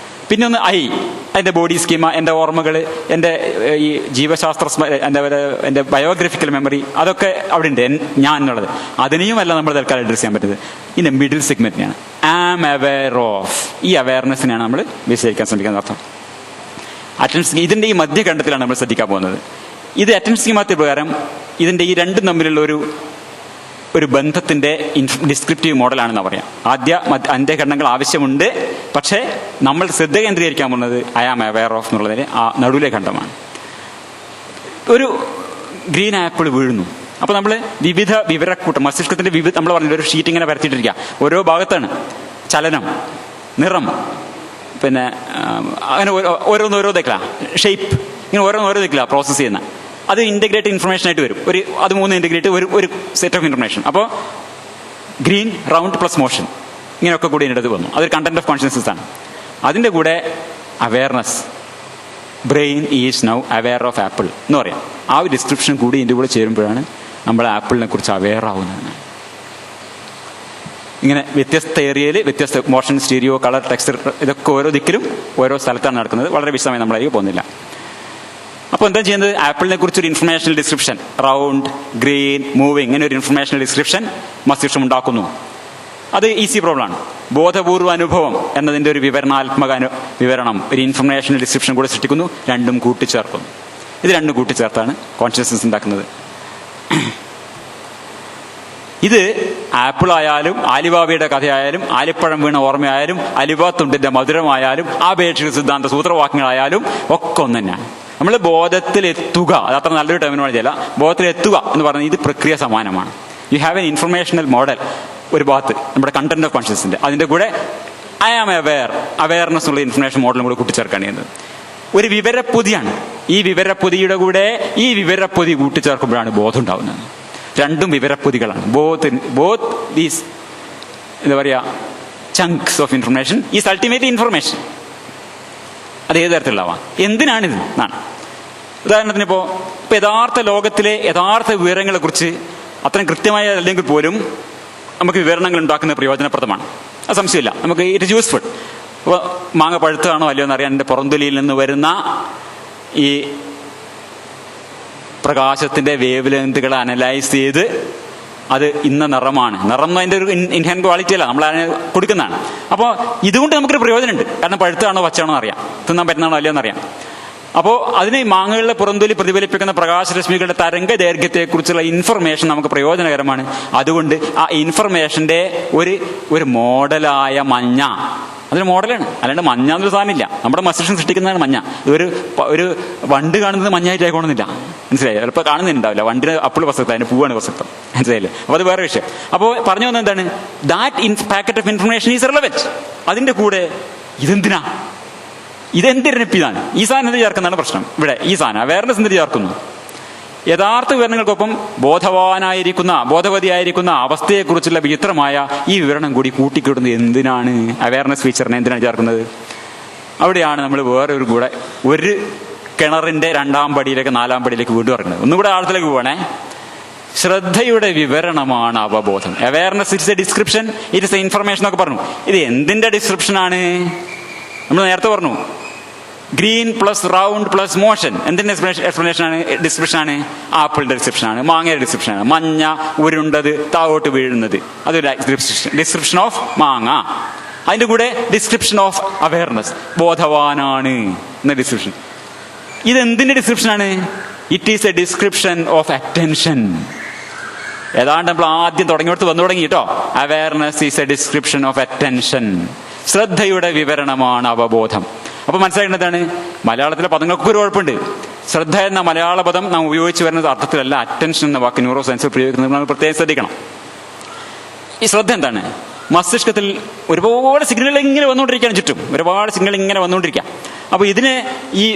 പിന്നെ ഒന്ന് അതിൻ്റെ ബോഡി സ്കീമ, എൻ്റെ ഓർമ്മകൾ, എൻ്റെ ഈ ജീവശാസ്ത്ര, എൻ്റെ ബയോഗ്രഫിക്കൽ മെമ്മറി, അതൊക്കെ അവിടെ ഉണ്ട്, ഞാൻ എന്നുള്ളത്. അതിനെയും അല്ല നമ്മൾ തൽക്കാലം അഡ്രസ് ചെയ്യാൻ പറ്റുന്നത്. ഇതിൻ്റെ മിഡിൽ സെഗ്മെന്റിനെയാണ് ആം അവെയർ ഓഫ്. ഈ അവെയർനെസ്സിനെയാണ് നമ്മൾ വിശദീകരിക്കാൻ ശ്രമിക്കുന്ന അർത്ഥം. അറ്റൻഷൻ ഇതിൻ്റെ ഈ മധ്യഖണ്ഡത്തിലാണ് നമ്മൾ ശ്രദ്ധിക്കാൻ പോകുന്നത്. ഇത് അറ്റൻഷൻ സ്കീമാത്തിൽ പ്രകാരം ഇതിൻ്റെ ഈ രണ്ടും തമ്മിലുള്ള ഒരു ബന്ധത്തിന്റെ ഡിസ്ക്രിപ്റ്റീവ് മോഡലാണെന്ന് പറയാം. അന്ത്യഖണ്ഡങ്ങൾ ആവശ്യമുണ്ട്, പക്ഷേ നമ്മൾ ശ്രദ്ധ കേന്ദ്രീകരിക്കാൻ പോകുന്നത് ഐ ആം അവെയർ ഓഫ് എന്നുള്ളതിന് ആ നടുവിലെ ഖണ്ഡമാണ്. ഒരു ഗ്രീൻ ആപ്പിൾ വീഴുന്നു. അപ്പോൾ നമ്മൾ വിവിധ വിവരക്കൂട്ടം, മസ്തിഷ്കത്തിന്റെ നമ്മൾ പറഞ്ഞ ഒരു ഷീറ്റ് ഇങ്ങനെ പരത്തിയിട്ടിരിക്കുക. ഓരോ ഭാഗത്താണ് ചലനം, നിറം, പിന്നെ അങ്ങനെ ഓരോന്നോരോ ദിക്കില്ല, ഷേപ്പ്, ഇങ്ങനെ ഓരോന്നോരോ ദിക്കില്ല പ്രോസസ്സ് ചെയ്യുന്ന. അത് ഇൻറ്റഗ്രേറ്റ് ഇൻഫർമേഷൻ ആയിട്ട് വരും. അത് 3 ഇൻറ്റഗ്രേറ്റ് ഒരു സെറ്റ് ഓഫ് ഇൻഫർമേഷൻ. അപ്പോൾ ഗ്രീൻ, റൗണ്ട് പ്ലസ് മോഷൻ ഇങ്ങനെയൊക്കെ കൂടി എൻ്റെ അടുത്ത് വന്നു. അതൊരു കണ്ടന്റ് ഓഫ് കോൺഷ്യസ്നസ് ആണ്. അതിൻ്റെ കൂടെ awareness, brain is now aware of apple എന്ന് പറയാം. ആ ഒരു ഡിസ്ക്രിപ്ഷൻ കൂടി ഇതിൻ്റെ കൂടെ ചേരുമ്പോഴാണ് നമ്മൾ ആപ്പിളിനെ കുറിച്ച് അവെയർ ആവുന്നത്. ഇങ്ങനെ വ്യത്യസ്ത ഏരിയയിൽ വ്യത്യസ്ത മോഷൻ, സ്റ്റീരിയോ, കളർ, ടെക്സ്ചർ ഇതൊക്കെ ഓരോ ദിക്കിലും ഓരോ സ്ഥലത്താണ് നടക്കുന്നത്. വളരെ വിശദമായി നമ്മളതിലേക്ക് പോകുന്നില്ല. അപ്പോൾ എന്താ ചെയ്യുന്നത്? ആപ്പിളിനെ കുറിച്ചൊരു informational description, round, green, moving, ഇങ്ങനെ ഒരു ഇൻഫർമേഷണൽ ഡിസ്ക്രിപ്ഷൻ മസ്തിഷ്കം ഉണ്ടാക്കുന്നു. അത് ഈസി പ്രോബ്ലമാണ്. ബോധപൂർവ്വ അനുഭവം എന്നതിൻ്റെ ഒരു വിവരണാത്മക വിവരണം, ഒരു ഇൻഫർമേഷണൽ ഡിസ്ക്രിപ്ഷൻ കൂടെ സൃഷ്ടിക്കുന്നു. രണ്ടും കൂട്ടിച്ചേർക്കുന്നു. ഇത് രണ്ടും കൂട്ടിച്ചേർത്താണ് കോൺഷ്യസ്നസ് ഉണ്ടാക്കുന്നത്. ഇത് ആപ്പിളായാലും ആലിബാബയുടെ കഥയായാലും ആലിപ്പഴം വീണ ഓർമ്മയായാലും അലിബാത്തുണ്ടിന്റെ മധുരമായാലും ആപേക്ഷിക സിദ്ധാന്ത സൂത്രവാക്യങ്ങളായാലും ഒക്കെ ഒന്ന് തന്നെയാണ്. നമ്മൾ ബോധത്തിലെത്തുക, അതത്ര നല്ലൊരു ടെർമിനോളജി അല്ല. ബോധത്തിലെത്തുക എന്ന് പറയുന്നത് ഇത് പ്രക്രിയ സമാനമാണ്. You have an informational model ഒരു ഭാഗത്ത്, നമ്മുടെ കണ്ടന്റ് ഓഫ് കോൺഷ്യസ്നസിന്റെ, അതിന്റെ കൂടെ ഐ ആം അവെയർനെസ് ഉള്ള ഇൻഫർമേഷൻ മോഡലും കൂടെ കൂട്ടിച്ചേർക്കാണ് ചെയ്യുന്നത്. ഒരു വിവരപ്പൊതിയാണ്. ഈ വിവരപ്പൊതിയുടെ കൂടെ ഈ വിവരപ്പൊതി കൂട്ടിച്ചേർക്കുമ്പോഴാണ് ബോധം ഉണ്ടാവുന്നത്. രണ്ടും വിവരപ്പൊതികളാണ്. ബോത്ത് ദീസ് എന്താ പറയുക chunks of information is ultimate information. അത് ഏത് തരത്തിലുള്ളവാം, എന്തിനാണിത് എന്നാണ്. ഉദാഹരണത്തിന് ഇപ്പോൾ യഥാർത്ഥ ലോകത്തിലെ യഥാർത്ഥ വിവരങ്ങളെ കുറിച്ച് അത്രയും കൃത്യമായ അല്ലെങ്കിൽ പോലും നമുക്ക് വിവരണങ്ങൾ ഉണ്ടാക്കുന്നത് പ്രയോജനപ്രദമാണ്. അത് സംശയമില്ല. നമുക്ക് ഇറ്റ് ഇസ് യൂസ്ഫുൾ. അപ്പോൾ മാങ്ങ പഴുത്തതാണോ അല്ലയോ എന്നറിയാൻ എൻ്റെ പുറന്തൊലിയിൽ നിന്ന് വരുന്ന ഈ പ്രകാശത്തിന്റെ വേവ് ലെങ്തുകളെ അനലൈസ് ചെയ്ത് അത് ഇന്ന നിറമാണ്. നിറം അതിൻ്റെ ഒരു ഇൻഹൻ ക്വാളിറ്റി അല്ല, നമ്മൾ അതിനെ കൊടുക്കുന്നതാണ്. അപ്പോൾ ഇതുകൊണ്ട് നമുക്കൊരു പ്രയോജനമുണ്ട്. കാരണം പഴുത്താണോ പച്ചയാണോ അറിയാം, തിന്നാൻ പറ്റുന്നതാണോ അല്ലയോ എന്നറിയാം. അപ്പോൾ അതിന് മാങ്ങകളുടെ പുറന്തൊലി പ്രതിഫലിപ്പിക്കുന്ന പ്രകാശരശ്മികളുടെ തരംഗ ദൈർഘ്യത്തെക്കുറിച്ചുള്ള ഇൻഫർമേഷൻ നമുക്ക് പ്രയോജനകരമാണ്. അതുകൊണ്ട് ആ ഇൻഫർമേഷന്റെ ഒരു മോഡലായ മഞ്ഞ, അതൊരു മോഡലാണ്. അല്ലാണ്ട് മഞ്ഞ എന്നൊരു സാധനമില്ല. നമ്മുടെ മസ്തിഷ്കം സൃഷ്ടിക്കുന്നതാണ് മഞ്ഞ. ഒരു വണ്ട് കാണുന്നത് മഞ്ഞായിട്ട് ആയിക്കോണമെന്നില്ല. മനസ്സിലായി? ചിലപ്പോൾ കാണുന്നുണ്ടാവില്ല. വണ്ടിന് അപ്പിൾ വസ്തുക്കൾ, അതിന് പൂവാണ് വസ്തുക്കൾ. മനസ്സിലായില്ലേ? അപ്പോൾ അത് വേറെ വിഷയം. അപ്പോൾ പറഞ്ഞു വന്നത് എന്താണ്? That packet of information is relevant. അതിന്റെ കൂടെ ഇതെന്തിരപ്പിതാണ് ഈ സാധനം എന്ത് ചേർക്കുന്നതാണ് പ്രശ്നം. ഇവിടെ ഈ സാധനം അവയർനെസ് എന്തിന് ചേർക്കുന്നു? യഥാർത്ഥ വിവരണങ്ങൾക്കൊപ്പം ബോധവതിയായിരിക്കുന്ന അവസ്ഥയെക്കുറിച്ചുള്ള വിചിത്രമായ ഈ വിവരണം കൂടി കൂട്ടിക്കിടുന്നത് എന്തിനാണ്? അവയർനെസ് ഫീച്ചറിനെ എന്തിനാണ് ചേർക്കുന്നത്? അവിടെയാണ് നമ്മൾ വേറൊരു കൂടെ ഒരു കിണറിന്റെ 2ാം പടിയിലേക്ക് 4ാം പടിയിലേക്ക് വീണ്ടും ഇറങ്ങുന്നത്. ഒന്നുകൂടെ ആഴത്തിലേക്ക് പോവാണേ. ശ്രദ്ധയുടെ വിവരണമാണ് അവബോധം. Awareness it's A description, it's A information ഒക്കെ പറഞ്ഞു. ഇത് എന്തിന്റെ ഡിസ്ക്രിപ്ഷനാണ്? നമ്മൾ നേരത്തെ പറഞ്ഞു green plus round plus motion. എന്തിന്റെ എക്സ്പ്ലനേഷനാണ്? ഡിസ്ക്രിപ്ഷനാണ്. ആപ്പിളിന്റെ ഡിസ്ക്രിപ്ഷനാണ്, മാങ്ങയുടെ ഡിസ്ക്രിപ്ഷനാണ്. മഞ്ഞ ഉരുണ്ടത് താഴോട്ട് വീഴുന്നത്, അതൊരു ഡിസ്ക്രിപ്ഷൻ ഓഫ് മാങ്ങ. അതിന്റെ കൂടെ ഡിസ്ക്രിപ്ഷൻ ഓഫ് അവയർനെസ്, ബോധവാനാണ് എന്ന ഡിസ്ക്രിപ്ഷൻ. ഇതെന്തിന്റെ ഡിസ്ക്രിപ്ഷനാണ്? It is a description of attention. ഏതാണ്ട് നമ്മൾ ആദ്യം തുടങ്ങിയോടത്ത് വന്നു തുടങ്ങി കേട്ടോ. Awareness is a description of attention. ശ്രദ്ധയുടെ വിവരണമാണ് അവബോധം. അപ്പൊ മനസ്സിലാക്കേണ്ടതാണ്, മലയാളത്തിലെ പദങ്ങൾക്ക് ഒരു കുഴപ്പമുണ്ട്. ശ്രദ്ധ എന്ന മലയാള പദം നാം ഉപയോഗിച്ച് വരുന്നത് അർത്ഥത്തിലല്ല, അറ്റൻഷൻ എന്ന വാക്ക് ന്യൂറോ സയൻസിൽ പ്രയോഗിക്കുന്നത് നമ്മൾ പ്രത്യേകം ശ്രദ്ധിക്കണം. ഈ ശ്രദ്ധ എന്താണ്? മസ്തിഷ്കത്തിൽ ഒരുപാട് സിഗ്നലുകൾ ഇങ്ങനെ വന്നുകൊണ്ടിരിക്കുകയാണ്, ചുറ്റും ഒരുപാട് സിഗ്നൽ ഇങ്ങനെ വന്നുകൊണ്ടിരിക്കുക. അപ്പൊ ഇതിന് ഈ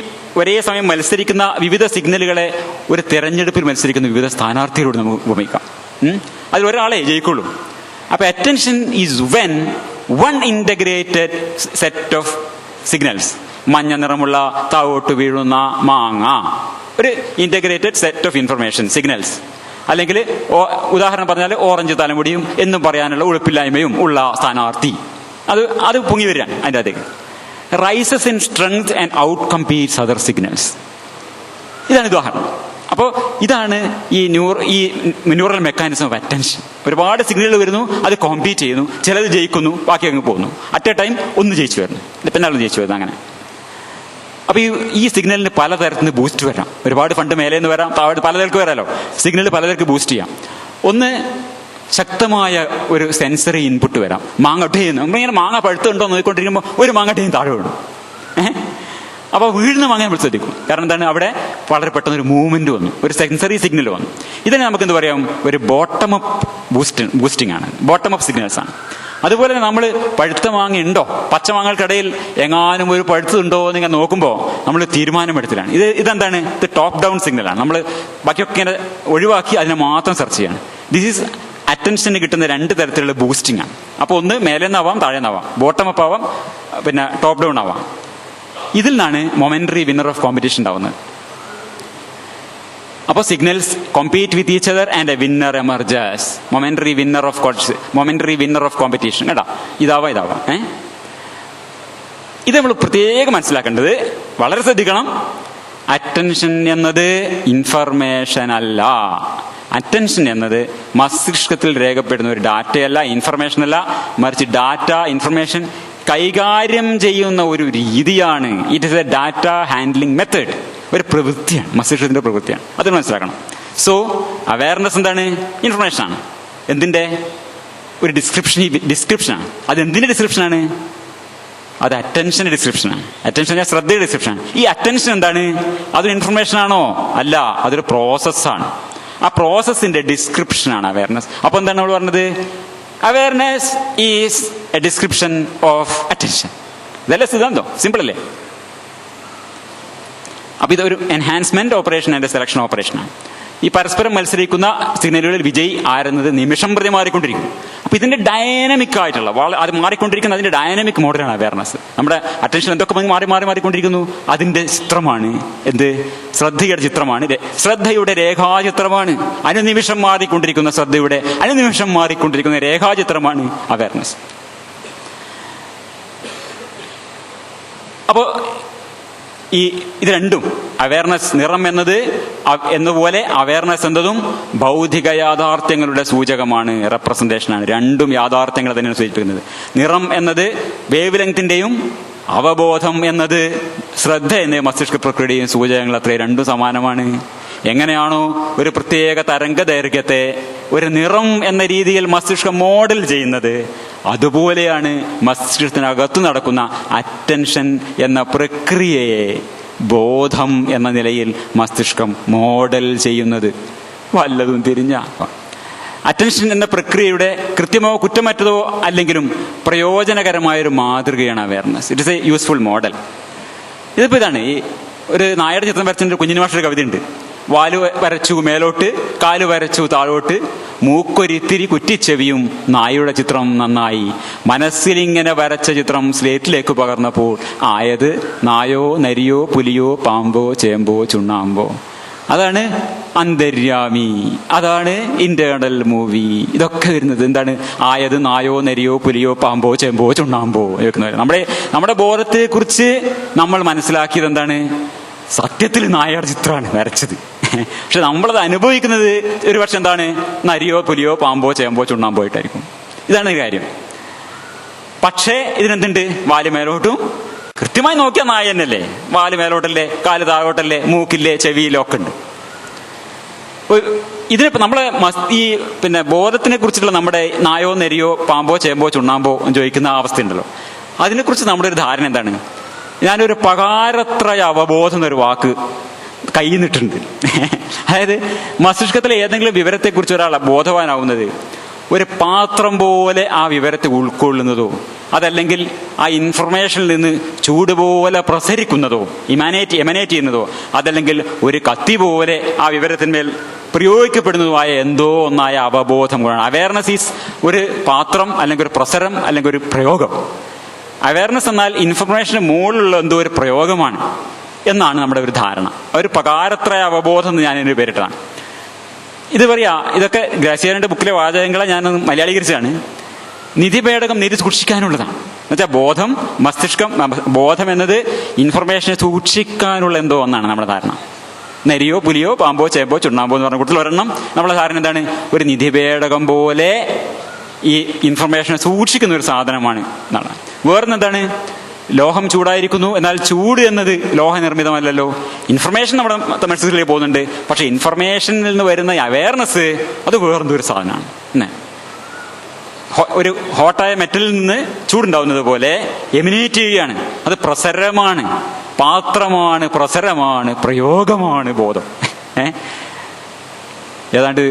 ഒരേ സമയം മത്സരിക്കുന്ന വിവിധ സിഗ്നലുകളെ ഒരു തെരഞ്ഞെടുപ്പിൽ മത്സരിക്കുന്ന വിവിധ സ്ഥാനാർത്ഥികളോട് നമുക്ക് ഉപയോഗിക്കാം. അതിൽ ഒരാളെ ജയിക്കുള്ളൂ. അപ്പൊ attention is when one integrated set of signals. മഞ്ഞ നിറമുള്ള താഴോട്ട് വീഴുന്ന മാങ്ങ, ഒരു integrated set of information signals. അല്ലെങ്കിൽ ഉദാഹരണം പറഞ്ഞാൽ ഓറഞ്ച് തലമുടിയും എന്നും പറയാനുള്ള ഉളുപ്പില്ലായ്മയും ഉള്ള സ്ഥാനാർത്ഥി. അത് പൊങ്ങി വരികയാണ് അതിൻ്റെ അകത്തേക്ക്. Rises in strength and outcompetes other signals. ഇതാണ് ഉദാഹരണം. അപ്പോൾ ഇതാണ് ഈ ന്യൂറൽ മെക്കാനിസം ഓഫ് അറ്റൻഷൻ. ഒരുപാട് സിഗ്നലുകൾ വരുന്നു, അത് കോമ്പീറ്റ് ചെയ്യുന്നു, ചിലത് ജയിക്കുന്നു, ബാക്കി അങ്ങ് പോകുന്നു. അറ്റ് എ ടൈം ഒന്ന് ജയിച്ചു വരുന്നു, പിന്നെ ജയിച്ചു വരുന്നു. അങ്ങനെ അപ്പൊ ഈ സിഗ്നലിന് പലതരത്തിന് ബൂസ്റ്റ് വരാം. ഒരുപാട് ഫണ്ട് മേലേന്ന് വരാം, താഴെ പലതരക്ക് വരാമല്ലോ. സിഗ്നൽ പലതരക്ക് ബൂസ്റ്റ് ചെയ്യാം. ഒന്ന് ശക്തമായ ഒരു സെൻസറി ഇൻപുട്ട് വരാം. മാങ്ങട്ടേന്ന് നമ്മളിങ്ങനെ മാങ്ങ പഴുത്തുണ്ടോ നോക്കിക്കൊണ്ടിരിക്കുമ്പോൾ ഒരു മാങ്ങട്ടേയും താഴെ വീണു. അപ്പോൾ വീഴുന്ന മാങ്ങ നമ്മൾ ശ്രദ്ധിക്കും. കാരണം എന്താണ്? അവിടെ വളരെ പെട്ടെന്നൊരു മൂവ്മെന്റ് വന്നു, ഒരു സെൻസറി സിഗ്നൽ വന്നു. ഇതിനെ നമുക്ക് എന്ത് പറയാം? ഒരു ബോട്ടം അപ്പ് ബൂസ്റ്റിംഗ് ആണ്, ബോട്ടം അപ്പ് സിഗ്നൽസ് ആണ്. അതുപോലെ തന്നെ നമ്മൾ പഴുത്ത മാങ്ങ ഉണ്ടോ, പച്ചമാങ്ങകൾക്കിടയിൽ എങ്ങാനും ഒരു പഴുത്തുണ്ടോ എന്നിങ്ങനെ നോക്കുമ്പോൾ നമ്മൾ തീരുമാനമെടുത്തലാണ്. ഇതെന്താണ്? ഇത് ടോപ്പ് ഡൗൺ സിഗ്നലാണ്. നമ്മൾ ബാക്കിയൊക്കെ ഇങ്ങനെ ഒഴിവാക്കി അതിനെ മാത്രം സെർച്ച് ചെയ്യണം. ദിസ് ഈസ് അറ്റൻഷന് കിട്ടുന്ന 2 തരത്തിലുള്ള ബൂസ്റ്റിംഗ് ആണ്. അപ്പോൾ ഒന്ന് മേലെന്നാവാം, താഴെന്നാവാം, ബോട്ടം അപ്പ് ആവാം, പിന്നെ ടോപ്പ് ഡൗൺ ആവാം. ഇതിൽ നിന്നാണ് മൊമെന്ററി വിന്നർ ഓഫ് കോമ്പറ്റീഷൻ ഉണ്ടാവുന്നത്. അപ്പോൾ signals compete with each other and A winner emerges. Momentary winner of competition. കേട്ടാ, ഇതാവാം. ഇത് നമ്മൾ പ്രത്യേകം മനസ്സിലാക്കേണ്ടത്, വളരെ ശ്രദ്ധിക്കണം. അറ്റൻഷൻ എന്നത് ഇൻഫർമേഷൻ അല്ല. അറ്റൻഷൻ എന്നത് മസ്തിഷ്കത്തിൽ രേഖപ്പെടുന്ന ഒരു ഡാറ്റയല്ല, ഇൻഫർമേഷൻ അല്ല, മറിച്ച് ഡാറ്റ, ഇൻഫർമേഷൻ കൈകാര്യം ചെയ്യുന്ന ഒരു രീതിയാണ്. It is A data handling method. ഒരു പ്രവൃത്തിയാണ്, മസ്തിഷ്കത്തിന്റെ പ്രവൃത്തിയാണ്. അത് മനസ്സിലാക്കണം. സോ അവയർനെസ് എന്താണ്? ഇൻഫർമേഷനാണ്. എന്തിന്റെ? ഒരു ഡിസ്ക്രിപ്ഷനാണ്. അത് എന്തിന്റെ ഡിസ്ക്രിപ്ഷനാണ്? അത് അറ്റൻഷന്റെ ഡിസ്ക്രിപ്ഷനാണ്. അറ്റൻഷൻ ഞാൻ ശ്രദ്ധയുടെ ഡിസ്ക്രിപ്ഷനാണ്. ഈ അറ്റൻഷൻ എന്താണ്? അതൊരു ഇൻഫർമേഷൻ ആണോ? അല്ല, അതൊരു പ്രോസസ്സാണ്. ആ പ്രോസസ്സിന്റെ ഡിസ്ക്രിപ്ഷനാണ് അവയർനെസ്. അപ്പൊ എന്താണ് നമ്മൾ പറഞ്ഞത്? Awareness is a description of attention. ഇതല്ലേ സിദ്ധാന്തം? സിമ്പിൾ അല്ലേ? അപ്പൊ ഇതൊരു എൻഹാൻസ്മെന്റ് ഓപ്പറേഷൻ ആൻഡ് സെലക്ഷൻ ഓപ്പറേഷനാണ്. ഈ പരസ്പരം മത്സരിക്കുന്ന സിഗ്നലുകളിൽ വിജയി ആരുന്നത് നിമിഷം പ്രതി മാറിക്കൊണ്ടിരിക്കും. അപ്പൊ ഇതിന്റെ ഡൈനാമിക് ആയിട്ടുള്ള, അത് മാറിക്കൊണ്ടിരിക്കുന്ന അതിന്റെ ഡൈനാമിക് മോഡലാണ് അവയർനെസ്. നമ്മുടെ അറ്റൻഷൻ എന്തൊക്കെ മാറിക്കൊണ്ടിരിക്കുന്നു, അതിന്റെ ചിത്രമാണ്. എന്ത്? ശ്രദ്ധയുടെ ചിത്രമാണ്. ശ്രദ്ധയുടെ രേഖാചിത്രമാണ്. അനുനിമിഷം മാറിക്കൊണ്ടിരിക്കുന്ന ശ്രദ്ധയുടെ അനുനിമിഷം മാറിക്കൊണ്ടിരിക്കുന്ന രേഖാചിത്രമാണ് അവയർനെസ്. അപ്പോ ഇത് രണ്ടും, അവയർനെസ് നിറം എന്നതുപോലെ അവയർനെസ് എന്നതും ഭൗതിക യാഥാർത്ഥ്യങ്ങളുടെ സൂചകമാണ്, റെപ്രസെന്റേഷനാണ്. രണ്ടും യാഥാർത്ഥ്യങ്ങൾ തന്നെയാണ് സൂചിപ്പിക്കുന്നത്. നിറം എന്നത് വേവ് ലെങ്തിന്റെയും അവബോധം എന്നത് ശ്രദ്ധ എന്ന മസ്തിഷ്ക പ്രക്രിയയുടെയും സൂചകങ്ങൾ അത്രേ. രണ്ടും സമാനമാണ്. എങ്ങനെയാണോ ഒരു പ്രത്യേക തരംഗ ദൈർഘ്യത്തെ ഒരു നിറം എന്ന രീതിയിൽ മസ്തിഷ്കം മോഡൽ ചെയ്യുന്നത്, അതുപോലെയാണ് മസ്തിഷ്കത്തിനകത്തു നടക്കുന്ന അറ്റൻഷൻ എന്ന പ്രക്രിയയെ ബോധം എന്ന നിലയിൽ മസ്തിഷ്കം മോഡൽ ചെയ്യുന്നത്. വല്ലതും തിരിഞ്ഞ അറ്റൻഷൻ എന്ന പ്രക്രിയയുടെ കൃത്യമോ കുറ്റമറ്റതോ അല്ലെങ്കിലും പ്രയോജനകരമായൊരു മാതൃകയാണ് awareness. It is A useful model. ഇതിപ്പോ ഇതാണ്, ഈ ഒരു നായയുടെ ചിത്രം വരച്ചൊരു കുഞ്ഞിന് മാഷൊരു കവിതയുണ്ട്. വാല് വരച്ചു മേലോട്ട്, കാല് വരച്ചു താഴോട്ട്, മൂക്കൊരിത്തിരി കുറ്റിച്ചെവിയും നായയുടെ ചിത്രം നന്നായി. മനസ്സിലിങ്ങനെ വരച്ച ചിത്രം സ്ലേറ്റിലേക്ക് പകർന്നപ്പോൾ ആയത് നായോ നരിയോ പുലിയോ പാമ്പോ ചേമ്പോ ചുണ്ണാമ്പോ. അതാണ് അന്തര്യാമി, അതാണ് ഇന്റേണൽ മൂവി. ഇതൊക്കെ വരുന്നത് എന്താണ്? ആയത് നായോ നരിയോ പുലിയോ പാമ്പോ ചേമ്പോ ചുണ്ണാമ്പോ കേൾക്കുന്നവർ. നമ്മുടെ ബോധത്തെ കുറിച്ച് നമ്മൾ മനസ്സിലാക്കിയത് എന്താണ്? സത്യത്തിൽ നായയുടെ ചിത്രമാണ് വരച്ചത്. പക്ഷെ നമ്മളത് അനുഭവിക്കുന്നത് ഒരു പക്ഷെ എന്താണ്? നരിയോ പുലിയോ പാമ്പോ ചേമ്പോ ചുണ്ണാമ്പോ ആയിട്ടായിരിക്കും. ഇതാണ് കാര്യം. പക്ഷേ ഇതിനെന്തുണ്ട്? വാല് മേലോട്ടും കൃത്യമായി നോക്കിയാൽ നായ തന്നെയല്ലേ. വാല് മേലോട്ടല്ലേ, കാല് താഴോട്ടല്ലേ, മൂക്കില്ലേ, ചെവിയിലോ ഒക്കെ ഉണ്ട്. ഇതിനിപ്പോ നമ്മളെ ഈ ബോധത്തിനെ കുറിച്ചിട്ടുള്ള നമ്മുടെ നായോ നരിയോ പാമ്പോ ചേമ്പോ ചുണ്ണാമ്പോ ചോദിക്കുന്ന അവസ്ഥയുണ്ടല്ലോ, അതിനെക്കുറിച്ച് നമ്മുടെ ഒരു ധാരണ എന്താണ്? ഞാനൊരു പകാരത്രയ അവബോധം എന്നൊരു വാക്ക് കയ്യിൽ നിന്നിട്ടുണ്ട്. അതായത് മസ്തിഷ്കത്തിലെ ഏതെങ്കിലും വിവരത്തെക്കുറിച്ച് ഒരാൾ ബോധവാനാവുന്നത് ഒരു പാത്രം പോലെ ആ വിവരത്തെ ഉൾക്കൊള്ളുന്നതോ, അതല്ലെങ്കിൽ ആ ഇൻഫർമേഷനിൽ നിന്ന് ചൂട് പോലെ പ്രസരിക്കുന്നതോ, എമനേറ്റ് ചെയ്യുന്നതോ, അതല്ലെങ്കിൽ ഒരു കത്തി പോലെ ആ വിവരത്തിന്മേൽ പ്രയോഗിക്കപ്പെടുന്നതുമായ എന്തോ ഒന്നായ അവബോധം കൊണ്ടാണ്. അവയർനെസ് ഈസ് ഒരു പാത്രം, അല്ലെങ്കിൽ ഒരു പ്രസരം, അല്ലെങ്കിൽ ഒരു പ്രയോഗം. അവയർനെസ് എന്നാൽ ഇൻഫർമേഷന് മുകളിലുള്ള എന്തോ ഒരു പ്രയോഗമാണ് എന്നാണ് നമ്മുടെ ഒരു ധാരണ. ഒരു പകാരത്രയ അവബോധം എന്ന് ഞാനതിന് പേരിട്ടതാണ്. ഇത് ഇതൊക്കെ ഗ്രാസിയാനിന്റെ ബുക്കിലെ വാചകങ്ങളെ ഞാൻ മലയാളീകരിച്ചാണ്. നിധിപേടകം നിധി സൂക്ഷിക്കാനുള്ളതാണ്. എന്നുവെച്ചാൽ ബോധം എന്നത് ഇൻഫർമേഷനെ സൂക്ഷിക്കാനുള്ള എന്തോ ഒന്നാണ് നമ്മുടെ ധാരണ. നരിയോ പുലിയോ പാമ്പോ ചേമ്പോ ചുണ്ണാമ്പോ എന്ന് പറഞ്ഞ കൂട്ടത്തിൽ ഒരെണ്ണം നമ്മളെ ധാരണ എന്താണ്? ഒരു നിധിപേടകം പോലെ ഈ ഇൻഫർമേഷനെ സൂക്ഷിക്കുന്ന ഒരു സാധനമാണ് എന്നാണ്. വേറൊന്നെന്താണ്? ലോഹം ചൂടായിരിക്കുന്നു, എന്നാൽ ചൂട് എന്നത് ലോഹനിർമ്മിതമല്ലല്ലോ. ഇൻഫർമേഷൻ നമ്മുടെ മനസ്സിലേക്ക് പോകുന്നുണ്ട്, പക്ഷെ ഇൻഫർമേഷനിൽ നിന്ന് വരുന്ന അവയർനെസ് അത് വേറെന്തൊരു സാധനമാണ്. ഒരു ഹോട്ടായ മെറ്റലിൽ നിന്ന് ചൂടുണ്ടാവുന്നത് പോലെ എമിനേറ്റ് ചെയ്യുകയാണ്. അത് പ്രസരമാണ്, പാത്രമാണ്, പ്രസരമാണ്, പ്രയോഗമാണ് ബോധം. ഏതാണ്ട്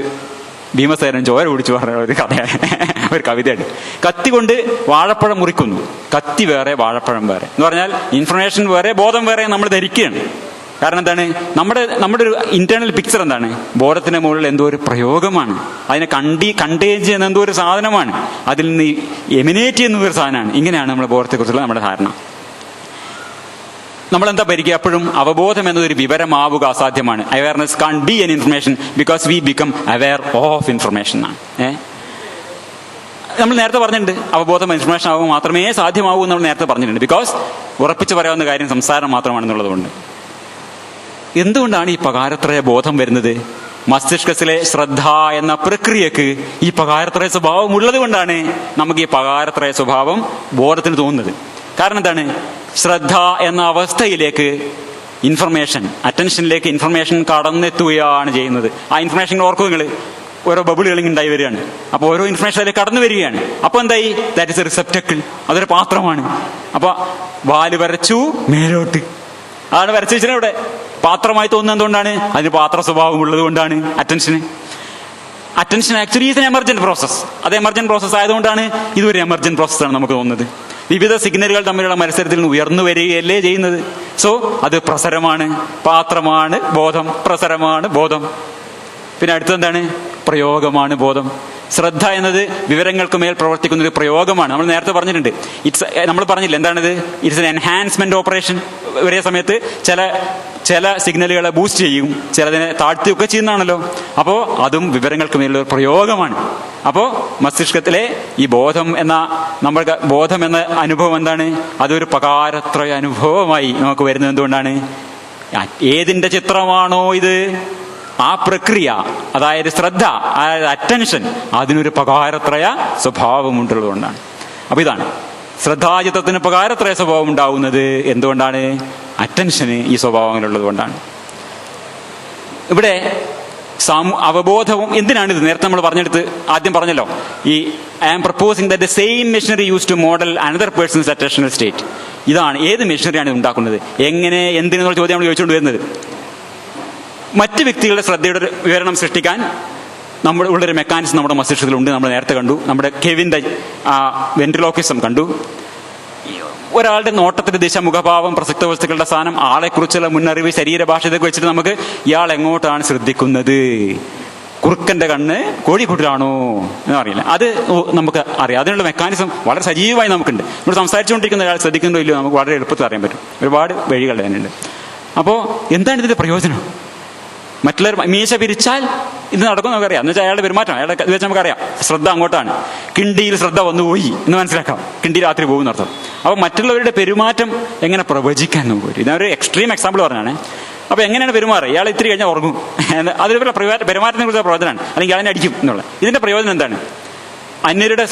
ഭീമസേനൻ ചോര കുടിച്ചു പറഞ്ഞ ഒരു കഥയാണ്, ഒരു കവിതയാണ്. കത്തി കൊണ്ട് വാഴപ്പഴം മുറിക്കുന്നു. കത്തി വേറെ, വാഴപ്പഴം വേറെ എന്ന് പറഞ്ഞാൽ ഇൻഫർമേഷൻ വേറെ, ബോധം വേറെ നമ്മൾ ധരിക്കുകയാണ്. കാരണം എന്താണ്, നമ്മുടെ ഒരു ഇന്റേണൽ പിക്ചർ എന്താണ്, ബോധത്തിന് മുകളിൽ എന്തോ ഒരു പ്രയോഗമാണ്, അതിനെ കണ്ടേജ് ചെയ്യുന്ന എന്തോ ഒരു സാധനമാണ്, അതിൽ നിന്ന് എമിനേറ്റ് ചെയ്യുന്ന ഒരു സാധനമാണ്. ഇങ്ങനെയാണ് നമ്മുടെ ബോധത്തെക്കുറിച്ചുള്ള നമ്മുടെ ധാരണ. നമ്മളെന്താ പരിക്കുക, എപ്പോഴും അവബോധം എന്നതൊരു വിവരമാവുക അസാധ്യമാണ്. Awareness can't be an information because we become aware of information ആണ്. നമ്മൾ നേരത്തെ പറഞ്ഞിട്ടുണ്ട്, അവബോധം ഇൻഫർമേഷൻ ആവുമ്പോൾ മാത്രമേ സാധ്യമാവൂ എന്ന് നമ്മൾ നേരത്തെ പറഞ്ഞിട്ടുണ്ട്. ബിക്കോസ് ഉറപ്പിച്ച് പറയാവുന്ന കാര്യം സംസാരം മാത്രമാണെന്നുള്ളതുകൊണ്ട്. എന്തുകൊണ്ടാണ് ഈ പകാരത്രയ ബോധം വരുന്നത്? മസ്തിഷ്കത്തിലെ ശ്രദ്ധ എന്ന പ്രക്രിയക്ക് ഈ പകാരത്രയ സ്വഭാവം ഉള്ളത് കൊണ്ടാണ് നമുക്ക് ഈ പകാരത്രയ സ്വഭാവം ബോധത്തിന് തോന്നുന്നത്. കാരണം എന്താണ്, ശ്രദ്ധ എന്ന അവസ്ഥയിലേക്ക് ഇൻഫർമേഷൻ, അറ്റൻഷനിലേക്ക് ഇൻഫർമേഷൻ കടന്നെത്തുകയാണ് ചെയ്യുന്നത്. ആ ഇൻഫർമേഷൻ ഓർക്കും നിങ്ങൾ, ഓരോ ബബിളുകൾ ഉണ്ടായി വരികയാണ്. അപ്പോൾ ഓരോ ഇൻഫർമേഷൻ അതിലേക്ക് കടന്നു വരികയാണ്. അപ്പോൾ എന്തായി, ദാറ്റ് ഇസ് എ റിസെപ്റ്റക്കിൾ, അതൊരു പാത്രമാണ്. അപ്പൊ വാല് വരച്ചു മേലോട്ട്, അതാണ് വരച്ചു വെച്ചാൽ ഇവിടെ പാത്രമായി തോന്നുന്നത് എന്തുകൊണ്ടാണ്, അതിന് പാത്ര സ്വഭാവം ഉള്ളത് കൊണ്ടാണ്. Attention actually is N emergent process. അത് എമർജന്റ് പ്രോസസ് ആയതുകൊണ്ടാണ് ഇതൊരു എമർജന്റ് പ്രോസസ്സാണ് നമുക്ക് തോന്നുന്നത്. വിവിധ സിഗ്നലുകൾ തമ്മിലുള്ള മത്സരത്തിൽ നിന്ന് ഉയർന്നു വരികയല്ലേ ചെയ്യുന്നത്. സോ അത് പ്രസരമാണ്, പാത്രമാണ് ബോധം, പ്രസരമാണ് ബോധം. പിന്നെ അടുത്തെന്താണ്, പ്രയോഗമാണ് ബോധം. ശ്രദ്ധ എന്നത് വിവരങ്ങൾക്ക് മേൽ പ്രവർത്തിക്കുന്ന ഒരു പ്രയോഗമാണ്. നമ്മൾ നേരത്തെ പറഞ്ഞിട്ടുണ്ട്, നമ്മൾ പറഞ്ഞില്ല എന്താണിത്, ഇറ്റ്സ് എൻ എൻഹാൻസ്മെന്റ് ഓപ്പറേഷൻ. ഒരേ സമയത്ത് ചില സിഗ്നലുകളെ ബൂസ്റ്റ് ചെയ്യും, ചിലതിനെ താഴ്ത്തുകയൊക്കെ ചെയ്യുന്നതാണല്ലോ. അപ്പോൾ അതും വിവരങ്ങൾക്ക് മേലുള്ള ഒരു പ്രയോഗമാണ്. അപ്പോൾ മസ്തിഷ്കത്തിലെ ഈ ബോധം എന്ന അനുഭവം എന്താണ്, അതൊരു പകാരത്രയ അനുഭവമായി നമുക്ക് വരുന്നത്. എന്തുകൊണ്ടാണ്, ഏതിന്റെ ചിത്രമാണോ ഇത്, ആ പ്രക്രിയ, അതായത് ശ്രദ്ധ, അതായത് അറ്റൻഷൻ, അതിനൊരു പകാരത്രയ സ്വഭാവമുണ്ടുള്ളതുകൊണ്ടാണ്. അപ്പൊ ഇതാണ് ശ്രദ്ധാചിത്തത്തിന് പകാരത്രയ സ്വഭാവം ഉണ്ടാവുന്നത്. എന്തുകൊണ്ടാണ്, അറ്റൻഷന് ഈ സ്വഭാവങ്ങളുള്ളത് കൊണ്ടാണ്. ഇവിടെ അവബോധവും എന്തിനാണിത്, നേരത്തെ നമ്മൾ പറഞ്ഞെടുത്ത് ആദ്യം പറഞ്ഞല്ലോ, ഈ I am proposing that the same machinery use to model another person's attentional state. ഇതാണ്, ഏത് മെഷീനറിയാണ് ഇത് ഉണ്ടാക്കുന്നത്, എങ്ങനെ, എന്തിനെന്നുള്ള ചോദ്യം നമ്മൾ ചോദിച്ചുകൊണ്ട് വരുന്നത്. മറ്റ് വ്യക്തികളുടെ ശ്രദ്ധയുടെ വിവരണം സൃഷ്ടിക്കാൻ നമ്മുടെ ഉള്ളൊരു മെക്കാനിസം നമ്മുടെ മസ്തിഷ്കത്തിലുണ്ട്. നമ്മൾ നേരത്തെ കണ്ടു, നമ്മുടെ കെവിന്റെ വെന്റിലോക്കിസം കണ്ടു. ഒരാളുടെ നോട്ടത്തിന്റെ ദിശ, മുഖഭാവം, പ്രസക്ത വസ്തുക്കളുടെ സ്ഥാനം, ആളെക്കുറിച്ചുള്ള മുന്നറിവ്, ശരീരഭാഷ, ഇതൊക്കെ വെച്ചിട്ട് നമുക്ക് ഇയാൾ എങ്ങോട്ടാണ് ശ്രദ്ധിക്കുന്നത്, കുറുക്കന്റെ കണ്ണ് കോഴിക്കൂട്ടിലാണോ എന്നറിയില്ല, അത് നമുക്ക് അറിയാം. അതിനുള്ള മെക്കാനിസം വളരെ സജീവമായി നമുക്കുണ്ട്. നമ്മൾ സംസാരിച്ചുകൊണ്ടിരിക്കുന്ന ഒരാൾ ശ്രദ്ധിക്കുന്നതോ ഇല്ലയോ നമുക്ക് വളരെ എളുപ്പത്തിൽ അറിയാൻ പറ്റും. ഒരുപാട് വഴികൾ തന്നെയുണ്ട്. അപ്പോൾ എന്താണ് ഇതിന്റെ പ്രയോജനം? മറ്റുള്ളവർ മീശ പിരിച്ചാൽ ഇത് നടക്കും നമുക്കറിയാം. എന്ന് വെച്ചാൽ അയാളുടെ പെരുമാറ്റം, അയാളുടെ ഇത് വെച്ച് നമുക്കറിയാം ശ്രദ്ധ അങ്ങോട്ടാണ്. കിണ്ടിയിൽ ശ്രദ്ധ വന്നുപോയി എന്ന് മനസ്സിലാക്കാം, കിണ്ടി രാത്രി പോകുന്ന അർത്ഥം. അപ്പൊ മറ്റുള്ളവരുടെ പെരുമാറ്റം എങ്ങനെ പ്രവചിക്കാൻ നമുക്ക് പറ്റും. ഇതൊരു എക്സ്ട്രീം എക്സാമ്പിൾ പറഞ്ഞാണ്. അപ്പൊ എങ്ങനെയാണ് പെരുമാറുക, ഇയാൾ ഇത്തിരി കഴിഞ്ഞാൽ ഉറങ്ങും, അതിലുള്ള പെരുമാറ്റത്തിനെ കുറിച്ചുള്ള പ്രയോജനമാണ്, അല്ലെങ്കിൽ അതിനെ അടിക്കും എന്നുള്ള. ഇതിന്റെ പ്രയോജനം എന്താണ്, അന്യരുടെ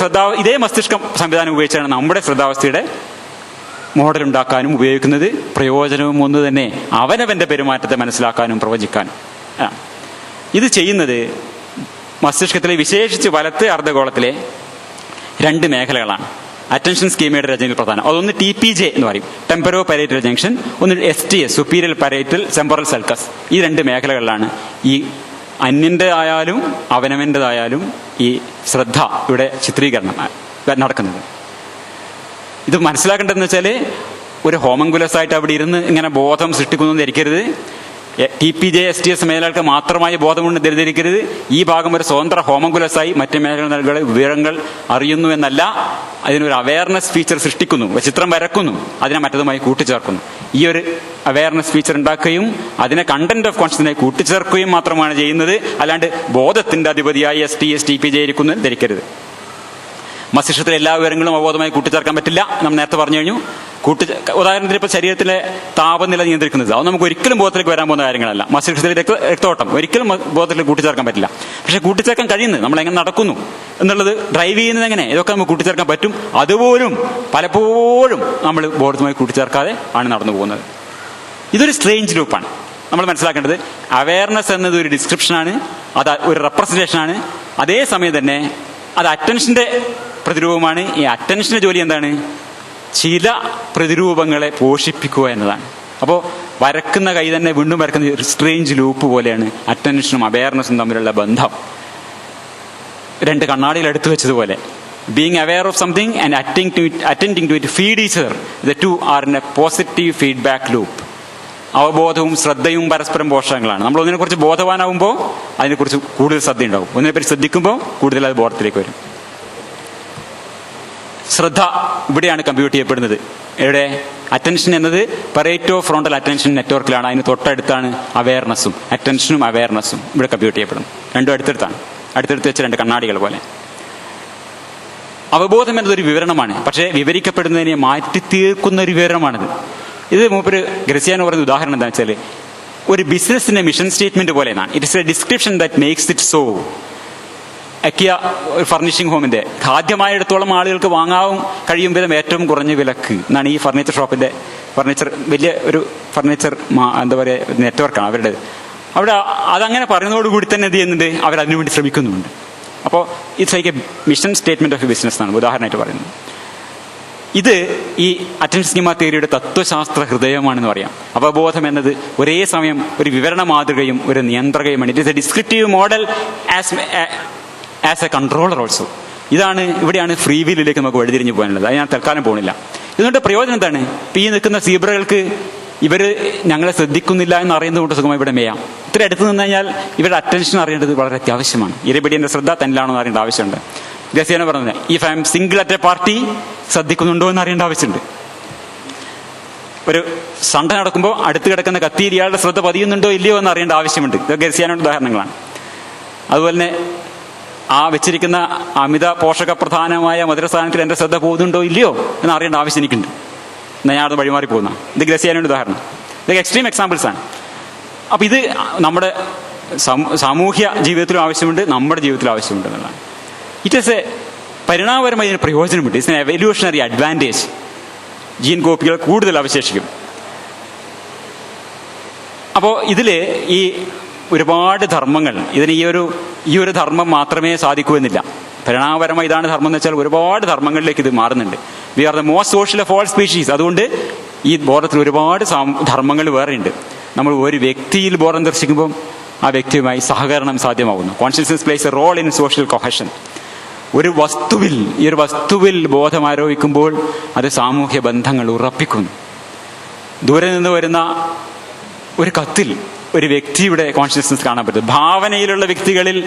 ഇതേ മസ്തിഷ്കം സംവിധാനം ഉപയോഗിച്ചാണ് നമ്മുടെ ശ്രദ്ധാവസ്ഥയുടെ മോഡൽ ഉണ്ടാക്കാനും ഉപയോഗിക്കുന്നത്. പ്രയോജനവും ഒന്ന് തന്നെ, അവനവന്റെ പെരുമാറ്റത്തെ മനസ്സിലാക്കാനും പ്രവചിക്കാനും. ഇത് ചെയ്യുന്നത് മസ്തിഷ്കത്തിലെ, വിശേഷിച്ച് വലത്തെ അർദ്ധഗോളത്തിലെ 2 മേഖലകളാണ്. അറ്റൻഷൻ സ്കീമയുടെ രചനയിൽ പ്രധാനം. അതൊന്ന് TPJ എന്ന് പറയും, ടെമ്പറോ പരേറ്റൽ ജംഗ്ഷൻ, ഒന്ന് STS, സുപ്പീരിയർ പരേറ്റൽ സെമ്പറൽ സൽക്കസ്. ഈ 2 മേഖലകളിലാണ് ഈ അന്യൻ്റെതായാലും അവനവൻ്റെതായാലും ഈ ശ്രദ്ധയുടെ ചിത്രീകരണം നടക്കുന്നത്. ഇത് മനസ്സിലാക്കേണ്ടതെന്ന് വെച്ചാൽ, ഒരു ഹോമങ്കുലസ് ആയിട്ട് അവിടെ ഇരുന്ന് ഇങ്ങനെ ബോധം സൃഷ്ടിക്കുന്നു ധരിക്കരുത്. TPJ STS മേഖലകൾക്ക് മാത്രമായി ബോധമുണ്ട് ധരിക്കരുത്. ഈ ഭാഗം ഒരു സ്വതന്ത്ര ഹോമങ്കുലസായി മറ്റു മേഖലകളുടെ വിവരങ്ങൾ അറിയുന്നു എന്നല്ല, അതിനൊരു അവയർനെസ് ഫീച്ചർ സൃഷ്ടിക്കുന്നു, ചിത്രം വരക്കുന്നു, അതിനെ മറ്റതുമായി കൂട്ടിച്ചേർക്കുന്നു. ഈ ഒരു അവയർനെസ് ഫീച്ചർ ഉണ്ടാക്കുകയും അതിനെ കണ്ടന്റ് ഓഫ് കോൺഷ്യസ്നസിനെ കൂട്ടിച്ചേർക്കുകയും മാത്രമാണ് ചെയ്യുന്നത്. അല്ലാണ്ട് ബോധത്തിന്റെ അധിപതിയായി STS TPJ ഇരിക്കുന്നു ധരിക്കരുത്. മസ്തിഷ്കത്തിലെ എല്ലാ വിവരങ്ങളും അവബോധമായി കൂട്ടിച്ചേർക്കാൻ പറ്റില്ല. നമ്മൾ നേരത്തെ പറഞ്ഞു കഴിഞ്ഞു. ഉദാഹരണത്തിന് ഇപ്പൊ ശരീരത്തിലെ താപനില നിയന്ത്രിക്കുന്നത്, അത് നമുക്ക് ഒരിക്കലും ബോധത്തിലേക്ക് വരാൻ പോകുന്ന കാര്യങ്ങളല്ല. മസ്തിഷ്കത്തിലെ രക്തോട്ടം ഒരിക്കലും ബോധത്തിലേക്ക് കൂട്ടിച്ചേർക്കാൻ പറ്റില്ല. പക്ഷെ കൂട്ടിച്ചേർക്കാൻ കഴിയുന്നത്, നമ്മൾ എങ്ങനെ നടക്കുന്നു എന്നുള്ളത്, ഡ്രൈവ് ചെയ്യുന്നത് എങ്ങനെ, ഇതൊക്കെ നമുക്ക് കൂട്ടിച്ചേർക്കാൻ പറ്റും. അതുപോലും പലപ്പോഴും നമ്മൾ ബോധവുമായി കൂട്ടിച്ചേർക്കാതെ ആണ് നടന്നു പോകുന്നത്. ഇതൊരു സ്ട്രേഞ്ച് ലൂപ്പാണ്. നമ്മൾ മനസ്സിലാക്കേണ്ടത്, അവയർനെസ് എന്നത് ഒരു ഡിസ്ക്രിപ്ഷനാണ്, അത് ഒരു റെപ്രസെന്റേഷനാണ്. അതേസമയം തന്നെ അത് അറ്റൻഷന്റെ പ്രതിരൂപമാണ്. ഈ അറ്റൻഷന്റെ ജോലി എന്താണ്, ചില പ്രതിരൂപങ്ങളെ പോഷിപ്പിക്കുക എന്നതാണ്. അപ്പോൾ വരക്കുന്ന കൈ തന്നെ വീണ്ടും വരക്കുന്ന ഒരു സ്ട്രേഞ്ച് ലൂപ്പ് പോലെയാണ് അറ്റൻഷനും അവയർനെസ്സും തമ്മിലുള്ള ബന്ധം. രണ്ട് കണ്ണാടികൾ എടുത്തു വെച്ചതുപോലെ, being aware of something and attending to it feed each other, the two are in a positive feedback loop. അവബോധവും ശ്രദ്ധയും പരസ്പരം പോഷകങ്ങളാണ്. നമ്മൾ ഒന്നിനെക്കുറിച്ച് ബോധവാനാവുമ്പോൾ അതിനെക്കുറിച്ച് കൂടുതൽ ശ്രദ്ധയുണ്ടാവും, ഒന്നിനെപ്പറ്റി ശ്രദ്ധിക്കുമ്പോൾ കൂടുതൽ അത് ബോധത്തിലേക്ക് വരും. ശ്രദ്ധ ഇവിടെയാണ് കമ്പ്യൂട്ട് ചെയ്യപ്പെടുന്നത്. എവിടെ? അറ്റൻഷൻ എന്നത് പരേറ്റോ ഫ്രോണ്ടൽ അറ്റൻഷൻ നെറ്റ്വർക്കിലാണ്. അതിന് തൊട്ടടുത്താണ് അവയർനെസ്സും. അറ്റൻഷനും അവയർനെസ്സും ഇവിടെ കമ്പ്യൂട്ട് ചെയ്യപ്പെടുന്നു. രണ്ടും അടുത്തടുത്താണ്, അടുത്തടുത്ത് വെച്ച രണ്ട് കണ്ണാടികൾ പോലെ. അവബോധം എന്നതൊരു വിവരണമാണ്, പക്ഷേ വിവരിക്കപ്പെടുന്നതിനെ മാറ്റി തീർക്കുന്ന ഒരു വിവരണമാണിത്. ഇത് മൂപ്പര് ഗ്രസിയാനോ പറയുന്ന ഉദാഹരണം എന്താ വെച്ചാൽ, ഒരു ബിസിനസിന്റെ മിഷൻ സ്റ്റേറ്റ്മെന്റ് പോലെ എന്നാണ്. It is a description that makes it so. IKEA ഒരു ഫർണിഷിംഗ് ഹോമിന്റെ സാധ്യമായിടത്തോളം ആളുകൾക്ക് വാങ്ങാൻ കഴിയും വിധം ഏറ്റവും കുറഞ്ഞ വിലക്ക് എന്നാണ് ഈ ഫർണിച്ചർ ഷോപ്പിന്റെ വലിയ ഒരു ഫർണിച്ചർ എന്താ പറയുക നെറ്റ്വർക്കാണ് അവരുടെ. അവിടെ അതങ്ങനെ പറയുന്നതോടുകൂടി തന്നെ എന്ത് ചെയ്യുന്നുണ്ട്, അവരതിനു വേണ്ടി ശ്രമിക്കുന്നുണ്ട്. അപ്പോൾ it's like A mission statement of A business എന്നാണ് ഉദാഹരണമായിട്ട് പറയുന്നത്. ഇത് ഈ അറ്റൻഷൻ സ്കീമ തിയറിയുടെ തത്വശാസ്ത്ര ഹൃദയമാണെന്ന് പറയാം. അവബോധം എന്നത് ഒരേ സമയം ഒരു വിവരണ മാതൃകയും ഒരു നിയന്ത്രകയുമാണ്. It is a descriptive model as a controller also. ഇവിടെയാണ് ഫ്രീ വില്ലിലേക്ക് നമുക്ക് വഴിതിരിഞ്ഞു പോകാനുള്ളത്. അത് ഞാൻ തൽക്കാലം പോകുന്നില്ല. ഇതുകൊണ്ട് പ്രയോജനം എന്താണ്? ഇപ്പം ഈ നിൽക്കുന്ന സീബ്രകൾക്ക് ഇവര് ഞങ്ങളെ ശ്രദ്ധിക്കുന്നില്ല എന്ന് അറിയുന്നതുകൊണ്ട് സുഖമായി ഇവിടെ മേയാം. ഇത്ര അടുത്ത് നിന്ന് കഴിഞ്ഞാൽ ഇവരുടെ അറ്റൻഷൻ അറിയേണ്ടത് വളരെ അത്യാവശ്യമാണ്. ഇരപിടിയുടെ ശ്രദ്ധ തന്നിലാണോ എന്ന് അറിയേണ്ട ആവശ്യമുണ്ട്. ഗ്രസിയാനോ പറഞ്ഞത്, if I am single at a party, ശ്രദ്ധിക്കുന്നുണ്ടോ എന്ന് അറിയേണ്ട ആവശ്യമുണ്ട്. ഒരു സണ്ട നടക്കുമ്പോൾ അടുത്ത് കിടക്കുന്ന കത്തിയിൽ ഇയാളുടെ ശ്രദ്ധ പതിയുന്നുണ്ടോ ഇല്ലയോ എന്ന് അറിയേണ്ട ആവശ്യമുണ്ട്. ഇത് ഗ്രസിയാനോയുടെ ഉദാഹരണങ്ങളാണ്. അതുപോലെ തന്നെ ആ വെച്ചിരിക്കുന്ന അമിത പോഷക പ്രധാനമായ മധുരസ്ഥാനത്തിൽ എൻ്റെ ശ്രദ്ധ പോകുന്നുണ്ടോ ഇല്ലയോ എന്ന് അറിയേണ്ട ആവശ്യം എനിക്കുണ്ട്. എന്നാൽ ഞാനത് വഴിമാറി പോകുന്ന. ഇത് ഗ്രസിയാനോയുടെ ഉദാഹരണം. ഇതൊക്കെ എക്സ്ട്രീം എക്സാമ്പിൾസ് ആണ്. അപ്പം ഇത് നമ്മുടെ സാമൂഹ്യ ജീവിതത്തിലും ആവശ്യമുണ്ട്, നമ്മുടെ ജീവിതത്തിലും ആവശ്യമുണ്ട് എന്നുള്ളതാണ്. ഇറ്റ് ഈസ് എ പരിണാമപരമായി ഇതിന് പ്രയോജനമുണ്ട്. It's an evolutionary advantage. Gene കോപ്പികൾ കൂടുതൽ അവശേഷിക്കും. അപ്പോൾ ഇതിൽ ഈ ഒരുപാട് ധർമ്മങ്ങൾ, ഇതിന് ഈ ഒരു ധർമ്മം മാത്രമേ സാധിക്കൂ എന്നില്ല. പരിണാമപരമായി ഇതാണ് ധർമ്മം എന്ന് വെച്ചാൽ ഒരുപാട് ധർമ്മങ്ങളിലേക്ക് ഇത് മാറുന്നുണ്ട്. We are the most social of all species. അതുകൊണ്ട് ഈ ബോധത്തിൽ ഒരുപാട് ധർമ്മങ്ങൾ വേറെയുണ്ട്. നമ്മൾ ഒരു വ്യക്തിയിൽ ബോധം ദർശിക്കുമ്പോൾ ആ വ്യക്തിയുമായി സഹകരണം സാധ്യമാകുന്നു. Consciousness plays a role in social cohesion. ഈ ഒരു വസ്തുവിൽ ബോധം ആരോപിക്കുമ്പോൾ അത് സാമൂഹ്യ ബന്ധങ്ങൾ ഉറപ്പിക്കുന്നു. ദൂരെ നിന്ന് വരുന്ന ഒരു കത്തിൽ ഒരു വ്യക്തിയുടെ കോൺഷ്യസ്നസ് കാണാൻ പറ്റും. ഭാവനയിലുള്ള വ്യക്തികളിൽ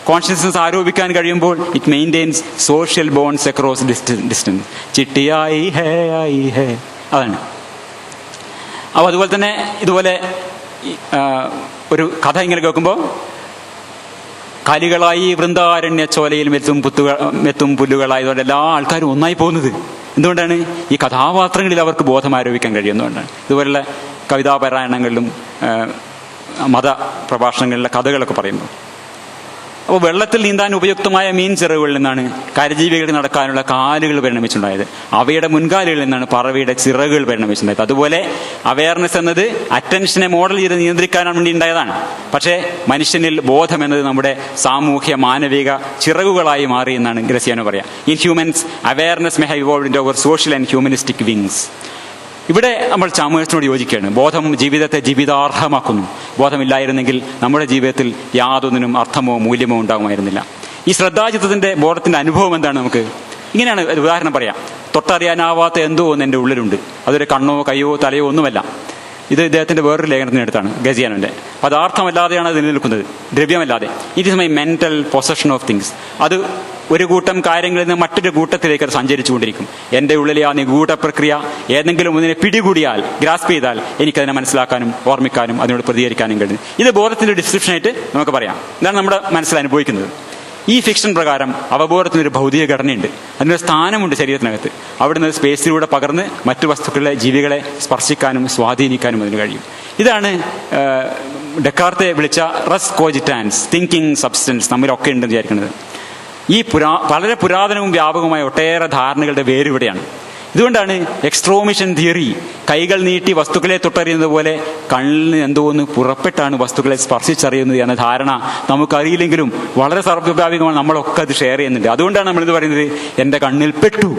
കോൺഷ്യസ്നസ് ആരോപിക്കാൻ കഴിയുമ്പോൾ it maintains social bonds across distance. ചിട്ടിയായി ഹേ ആയി ഹേ, അതാണ്. അപ്പോൾ അതുപോലെ തന്നെ ഇതുപോലെ ഒരു കഥ ഇങ്ങനെ കേൾക്കുമ്പോൾ, കലികളായി വൃന്ദാരണ്യ ചോലയിൽ മെത്തും പുല്ലുകളായതുകൊണ്ട് എല്ലാ ആൾക്കാരും ഒന്നായി പോകുന്നത് എന്തുകൊണ്ടാണ്? ഈ കഥാപാത്രങ്ങളിൽ അവർക്ക് ബോധം ആരോപിക്കാൻ കഴിയുന്നതുകൊണ്ടാണ്. ഇതുപോലുള്ള കവിതാപാരായണങ്ങളിലും മത പ്രഭാഷണങ്ങളിലെ കഥകളൊക്കെ പറയുമ്പോൾ. അപ്പോൾ വെള്ളത്തിൽ നീന്താൻ ഉപയുക്തമായ മീൻ ചിറകുകളിൽ നിന്നാണ് കരജീവികൾക്ക് നടക്കാനുള്ള കാലുകൾ പരിണമിച്ചുണ്ടായത്. അവയുടെ മുൻകാലുകളിൽ നിന്നാണ് പറവയുടെ ചിറകുകൾ പരിണമിച്ചുണ്ടായത്. അതുപോലെ അവയർനെസ് എന്നത് അറ്റൻഷനെ മോഡൽ ചെയ്ത് നിയന്ത്രിക്കാനാണ് വേണ്ടി ഉണ്ടായതാണ്. പക്ഷേ മനുഷ്യനിൽ ബോധം എന്നത് നമ്മുടെ സാമൂഹ്യ മാനവിക ചിറകുകളായി മാറി എന്നാണ് ഗ്രസിയാനോ പറയാം. In humans awareness may have evolved into our social and humanistic wings. ഇവിടെ നമ്മൾ ചാമുവേഴ്സിനോട് യോജിക്കുകയാണ്. ബോധം ജീവിതത്തെ ജീവിതാർഹമാക്കുന്നു. ബോധമില്ലായിരുന്നെങ്കിൽ നമ്മുടെ ജീവിതത്തിൽ യാതൊന്നിനും അർത്ഥമോ മൂല്യമോ ഉണ്ടാകുമായിരുന്നില്ല. ഈ ശ്രദ്ധാചിത്തത്തിന്റെ ബോധത്തിന്റെ അനുഭവം എന്താണ്? നമുക്ക് ഇങ്ങനെയാണ് ഉദാഹരണം പറയാം. തൊട്ടറിയാനാവാത്ത എന്തോ ഒന്ന് എൻ്റെ ഉള്ളിലുണ്ട്. അതൊരു കണ്ണോ കയ്യോ തലയോ ഒന്നുമല്ല. ഇത് ഇദ്ദേഹത്തിന്റെ വേറൊരു ലേഖനത്തിനടുത്താണ്, ഗസിയാനോന്റെ. പദാർത്ഥമല്ലാതെയാണ് അത് നിലനിൽക്കുന്നത്, ദ്രവ്യമല്ലാതെ. It is my mental possession of things. അത് ഒരു കൂട്ടം കാര്യങ്ങളിൽ നിന്ന് മറ്റൊരു കൂട്ടത്തിലേക്ക് അത് സഞ്ചരിച്ചുകൊണ്ടിരിക്കും. എൻ്റെ ഉള്ളിലെ ആ നിഗൂഢ പ്രക്രിയ ഏതെങ്കിലും ഒന്നിനെ പിടികൂടിയാൽ, ഗ്രാസ്പ് ചെയ്താൽ എനിക്കതിനെ മനസ്സിലാക്കാനും ഓർമ്മിക്കാനും അതിനോട് പ്രതികരിക്കാനും കഴിയും. ഇത് ബോധത്തിന്റെ ഡിസ്ക്രിപ്ഷനായിട്ട് നമുക്ക് പറയാം. ഇതാണ് നമ്മുടെ മനസ്സിൽ അനുഭവിക്കുന്നത്. ഈ ഫിക്ഷൻ പ്രകാരം അവബോധത്തിനൊരു ഭൗതിക ഘടനയുണ്ട്, അതിനൊരു സ്ഥാനമുണ്ട് ശരീരത്തിനകത്ത്. അവിടുന്ന് സ്പേസിലൂടെ പകർന്ന് മറ്റു വസ്തുക്കളെ, ജീവികളെ സ്പർശിക്കാനും സ്വാധീനിക്കാനും അതിന് കഴിയും. ഇതാണ് ഡെക്കാർത്തെ വിളിച്ച റസ് കോജിറ്റാൻസ്, തിങ്കിങ് സബ്സ്റ്റൻസ് നമ്മിലൊക്കെ ഉണ്ടെന്ന് വിചാരിക്കുന്നത്. ഈ വളരെ പുരാതനവും വ്യാപകമായ ഒട്ടേറെ ധാരണകളുടെ വേരിവിടെയാണ്. ഇതുകൊണ്ടാണ് എക്സ്ട്രോമിഷൻ തിയറി, കൈകൾ നീട്ടി വസ്തുക്കളെ തൊട്ടറിയുന്നത് പോലെ കണ്ണിൽ നിന്ന് എന്തോ ഒന്ന് പുറപ്പെട്ടാണ് വസ്തുക്കളെ സ്പർശിച്ചറിയുന്നത് എന്ന ധാരണ നമുക്കറിയില്ലെങ്കിലും വളരെ സർവ്വവ്യാപികമാണ്. നമ്മളൊക്കെ അത് ഷെയർ ചെയ്യുന്നുണ്ട്. അതുകൊണ്ടാണ് നമ്മളിത് പറയുന്നത്, എൻ്റെ കണ്ണിൽ പെട്ടു,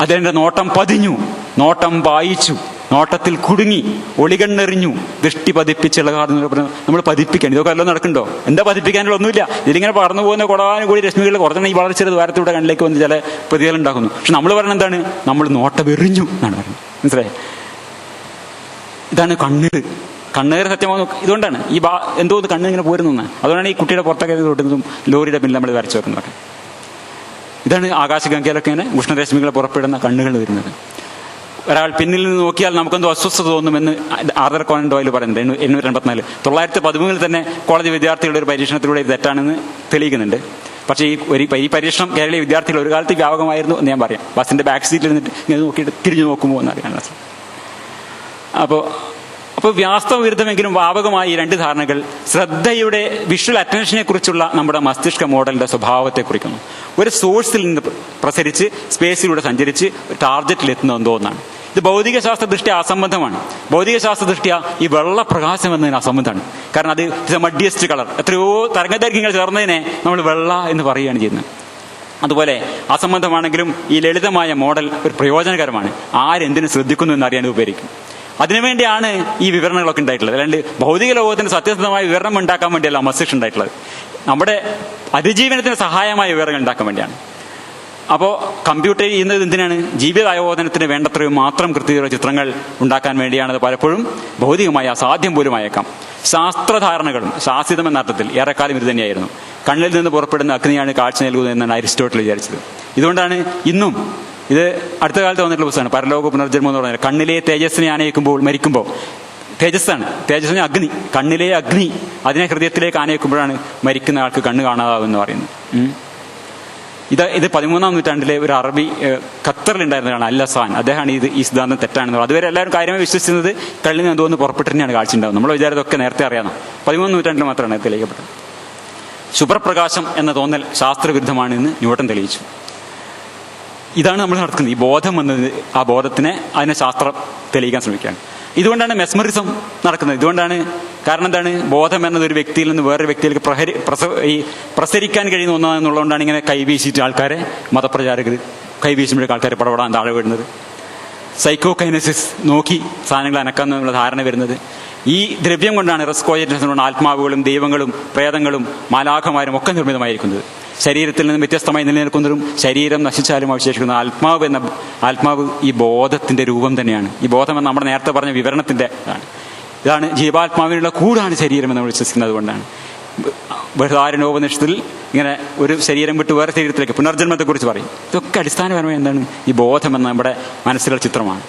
അതെൻ്റെ നോട്ടം പതിഞ്ഞു, നോട്ടം വായിച്ചു, നോട്ടത്തിൽ കുടുങ്ങി, ഒളികണ്ണെറിഞ്ഞു, ദൃഷ്ടി പതിപ്പിച്ചുള്ള നമ്മൾ പതിപ്പിക്കണം. ഇതൊക്കെ എല്ലാം നടക്കണ്ടോ? എന്താ പതിപ്പിക്കാനുള്ള ഒന്നുമില്ല. ഇതിലിങ്ങനെ പറന്നു പോകുന്ന കൊടാനുകൂടി രശ്മികൾ കുറഞ്ഞ ഈ വളരെ ചെറു ദ്വാരത്തിലൂടെ കണ്ണിലേക്ക് വന്ന് ചില പ്രതികൾ ഉണ്ടാക്കുന്നു. പക്ഷെ നമ്മൾ പറയുന്നത് എന്താണ്? നമ്മൾ നോട്ടം എറിഞ്ഞു എന്നാണ് പറയുന്നത്. മനസ്സിലായി? ഇതാണ് കണ്ണീർ. കണ്ണീർ സത്യമാകുന്നു ഇതുകൊണ്ടാണ്. ഈ എന്തോ കണ്ണ് ഇങ്ങനെ പോരുന്നതാണ്. അതുകൊണ്ടാണ് ഈ കുട്ടിയുടെ പുറത്തൊക്കെ തൊട്ടുന്നതും ലോറിയുടെ പിന്നിൽ നമ്മൾ വരച്ചു വെക്കുന്നതൊക്കെ. ഇതാണ് ആകാശഗംഗയിലൊക്കെ ഇങ്ങനെ ഉഷ്ണരശ്മികൾ പുറപ്പെടുന്ന കണ്ണുകൾ വരുന്നത്. ഒരാൾ പിന്നിൽ നിന്ന് നോക്കിയാൽ നമുക്കെന്തോ അസ്വസ്ഥത തോന്നുമെന്ന് ആർതർ കോനൻ ഡോയിൽ പറയുന്നുണ്ട് 884. 913 തന്നെ കോളേജ് വിദ്യാർത്ഥികളുടെ ഒരു പരീക്ഷണത്തിലൂടെ ഇത് തെറ്റാണെന്ന് തെളിയിക്കുന്നുണ്ട്. പക്ഷേ ഈ പരീക്ഷണം കേരളീയ വിദ്യാർത്ഥികൾ ഒരു കാലത്ത് വ്യാപകമായിരുന്നു എന്ന് ഞാൻ പറയാം. ബസ്സിന്റെ ബാക്ക് സീറ്റിൽ നിന്നിട്ട് ഇങ്ങനെ നോക്കിയിട്ട് തിരിഞ്ഞു നോക്കുമോ എന്നറിയാൻ. അപ്പോൾ വാസ്തവ വിരുദ്ധമെങ്കിലും വ്യാപകമായ ഈ രണ്ട് ധാരണകൾ ശ്രദ്ധയുടെ വിഷ്വൽ അറ്റൻഷനെ കുറിച്ചുള്ള നമ്മുടെ മസ്തിഷ്ക മോഡലിന്റെ സ്വഭാവത്തെ കുറിക്കുന്നു. ഒരു സോഴ്സിൽ നിന്ന് പ്രസരിച്ച് സ്പേസിലൂടെ സഞ്ചരിച്ച് ടാർജറ്റിലെത്തുന്ന എന്തോ ഒന്നാണ്. ഇത് ഭൗതിക ശാസ്ത്ര ദൃഷ്ടിയ അസംബന്ധമാണ്. ഭൗതിക ശാസ്ത്ര ദൃഷ്ടിയ ഈ വെള്ളപ്രകാശം എന്നതിന് അസംബന്ധമാണ്. കാരണം അത് ഇറ്റ്സ് എ മഡിയസ്റ്റ് കളർ. എത്രയോ തരംഗദൈർഘ്യങ്ങൾ ചേർന്നതിനെ നമ്മൾ വെള്ള എന്ന് പറയുകയാണ് ചെയ്യുന്നത്. അതുപോലെ അസംബന്ധമാണെങ്കിലും ഈ ലളിതമായ മോഡൽ ഒരു പ്രയോജനകരമാണ്. ആരെന്തിനു ശ്രദ്ധിക്കുന്നു എന്നറിയാൻ ഉപകരിക്കും. അതിനുവേണ്ടിയാണ് ഈ വിവരണങ്ങളൊക്കെ ഉണ്ടായിട്ടുള്ളത്. അല്ലാണ്ട് ഭൗതിക ലോകത്തിന് സത്യസന്ധമായ വിവരണം ഉണ്ടാക്കാൻ വേണ്ടിയല്ല മസ്തിഷ്കം ഉണ്ടായിട്ടുള്ളത്. നമ്മുടെ അതിജീവനത്തിന് സഹായമായ വിവരങ്ങൾ ഉണ്ടാക്കാൻ വേണ്ടിയാണ്. അപ്പോൾ കമ്പ്യൂട്ടർ ചെയ്യുന്നത് എന്തിനാണ്? ജീവിതായോധനത്തിന് വേണ്ടത്രയും മാത്രം കൃത്യതയുള്ള ചിത്രങ്ങൾ ഉണ്ടാക്കാൻ വേണ്ടിയാണത്. പലപ്പോഴും ഭൗതികമായ അസാധ്യം പോലും ആയേക്കാം. ശാസ്ത്രധാരണകളും ശാസ്ത്രിതം എന്ന അർത്ഥത്തിൽ ഏറെക്കാലം ഇത് തന്നെയായിരുന്നു. കണ്ണിൽ നിന്ന് പുറപ്പെടുന്ന അഗ്നിയാണ് കാഴ്ച നൽകുന്നത് എന്നാണ് അരിസ്റ്റോട്ടിൽ വിചാരിച്ചത്. ഇതുകൊണ്ടാണ് ഇന്നും ഇത് അടുത്ത കാലത്ത് വന്നിട്ടുള്ള പുസ്തകമാണ് പരലോക പുനർജന്മം എന്ന് പറഞ്ഞാൽ. കണ്ണിലെ തേജസ്സിനെ ആനയിക്കുമ്പോൾ മരിക്കുമ്പോൾ തേജസ്സാണ്, തേജസ്സിന് അഗ്നി, കണ്ണിലെ അഗ്നി അതിനെ ഹൃദയത്തിലേക്ക് ആനയിക്കുമ്പോഴാണ് മരിക്കുന്ന ആൾക്ക് കണ്ണ് കാണാതാവെന്ന് പറയുന്നത്. ഇത് 13-ാം നൂറ്റാണ്ടിലെ ഒരു അറബി ഖത്തറിലുണ്ടായിരുന്നതാണ് അല്ലസാൻ. അദ്ദേഹമാണ് ഈ സിദ്ധാന്തം തെറ്റാണെന്ന് പറയുന്നത്. അതുവരെ എല്ലാവരും കാര്യമായി വിശ്വസിക്കുന്നത് കണ്ണിൽ നിന്ന് എന്തോന്ന് പുറപ്പെട്ട് തന്നെയാണ് കാഴ്ച ഉണ്ടാകുന്നത്. നമ്മൾ വിചാരത്തൊക്കെ നേരത്തെ അറിയാം. 13-ാം നൂറ്റാണ്ടിൽ മാത്രമാണ് തെളിയിക്കപ്പെട്ടത്. ശുഭ്രപ്രകാശം എന്ന തോന്നൽ ശാസ്ത്രവിരുദ്ധമാണെന്ന് ന്യൂട്ടൺ തെളിയിച്ചു. ഇതാണ് നമ്മൾ നടക്കുന്നത്. ഈ ബോധം എന്നത്, ആ ബോധത്തിനെ അതിനെ ശാസ്ത്രം തെളിയിക്കാൻ ശ്രമിക്കുകയാണ്. ഇതുകൊണ്ടാണ് മെസ്മറിസം നടക്കുന്നത്. ഇതുകൊണ്ടാണ്. കാരണം എന്താണ്? ബോധം എന്നത് ഒരു വ്യക്തിയിൽ നിന്ന് വേറൊരു വ്യക്തിയിലേക്ക് പ്രസരിക്കാൻ കഴിയുന്ന ഒന്നാണെന്നുള്ളതുകൊണ്ടാണ് ഇങ്ങനെ കൈവീശിയിട്ട് ആൾക്കാരെ, മതപ്രചാരകർ കൈവീശുമ്പോഴേക്ക് ആൾക്കാരെ പടപെടാൻ താഴെ വീഴുന്നത്. സൈക്കോ കൈനസിസ് നോക്കി സാധനങ്ങൾ അനക്കാന്നുള്ള ധാരണ വരുന്നത്. ഈ ദ്രവ്യം കൊണ്ടാണ് റെസ്കോജൻസ് കൊണ്ട് ആത്മാവുകളും ദൈവങ്ങളും പ്രേതങ്ങളും മാലാഖമാരും ഒക്കെ നിർമ്മിതമായിരിക്കുന്നത്. ശരീരത്തിൽ നിന്ന് വ്യത്യസ്തമായി നിലനിൽക്കുന്നതും ശരീരം നശിച്ചാലും അവശേഷിക്കുന്ന ആത്മാവ് ഈ ബോധത്തിന്റെ രൂപം തന്നെയാണ്. ഈ ബോധം എന്ന് നമ്മുടെ നേരത്തെ പറഞ്ഞ വിവരണത്തിന്റെ ഇതാണ്. ജീവാത്മാവിനുള്ള കൂടാണ് ശരീരം എന്ന് നമ്മൾ വിശ്വസിക്കുന്നത്. കൊണ്ടാണ് ബൃഹദാരണ്യോപനിഷത്തിൽ ഇങ്ങനെ ഒരു ശരീരം വിട്ട് വേറെ ശരീരത്തിലേക്ക് പുനർജന്മത്തെക്കുറിച്ച് പറയും. ഇതൊക്കെ അടിസ്ഥാനപരമായി എന്താണ്? ഈ ബോധം എന്ന നമ്മുടെ മനസ്സിലുള്ള ചിത്രമാണ്.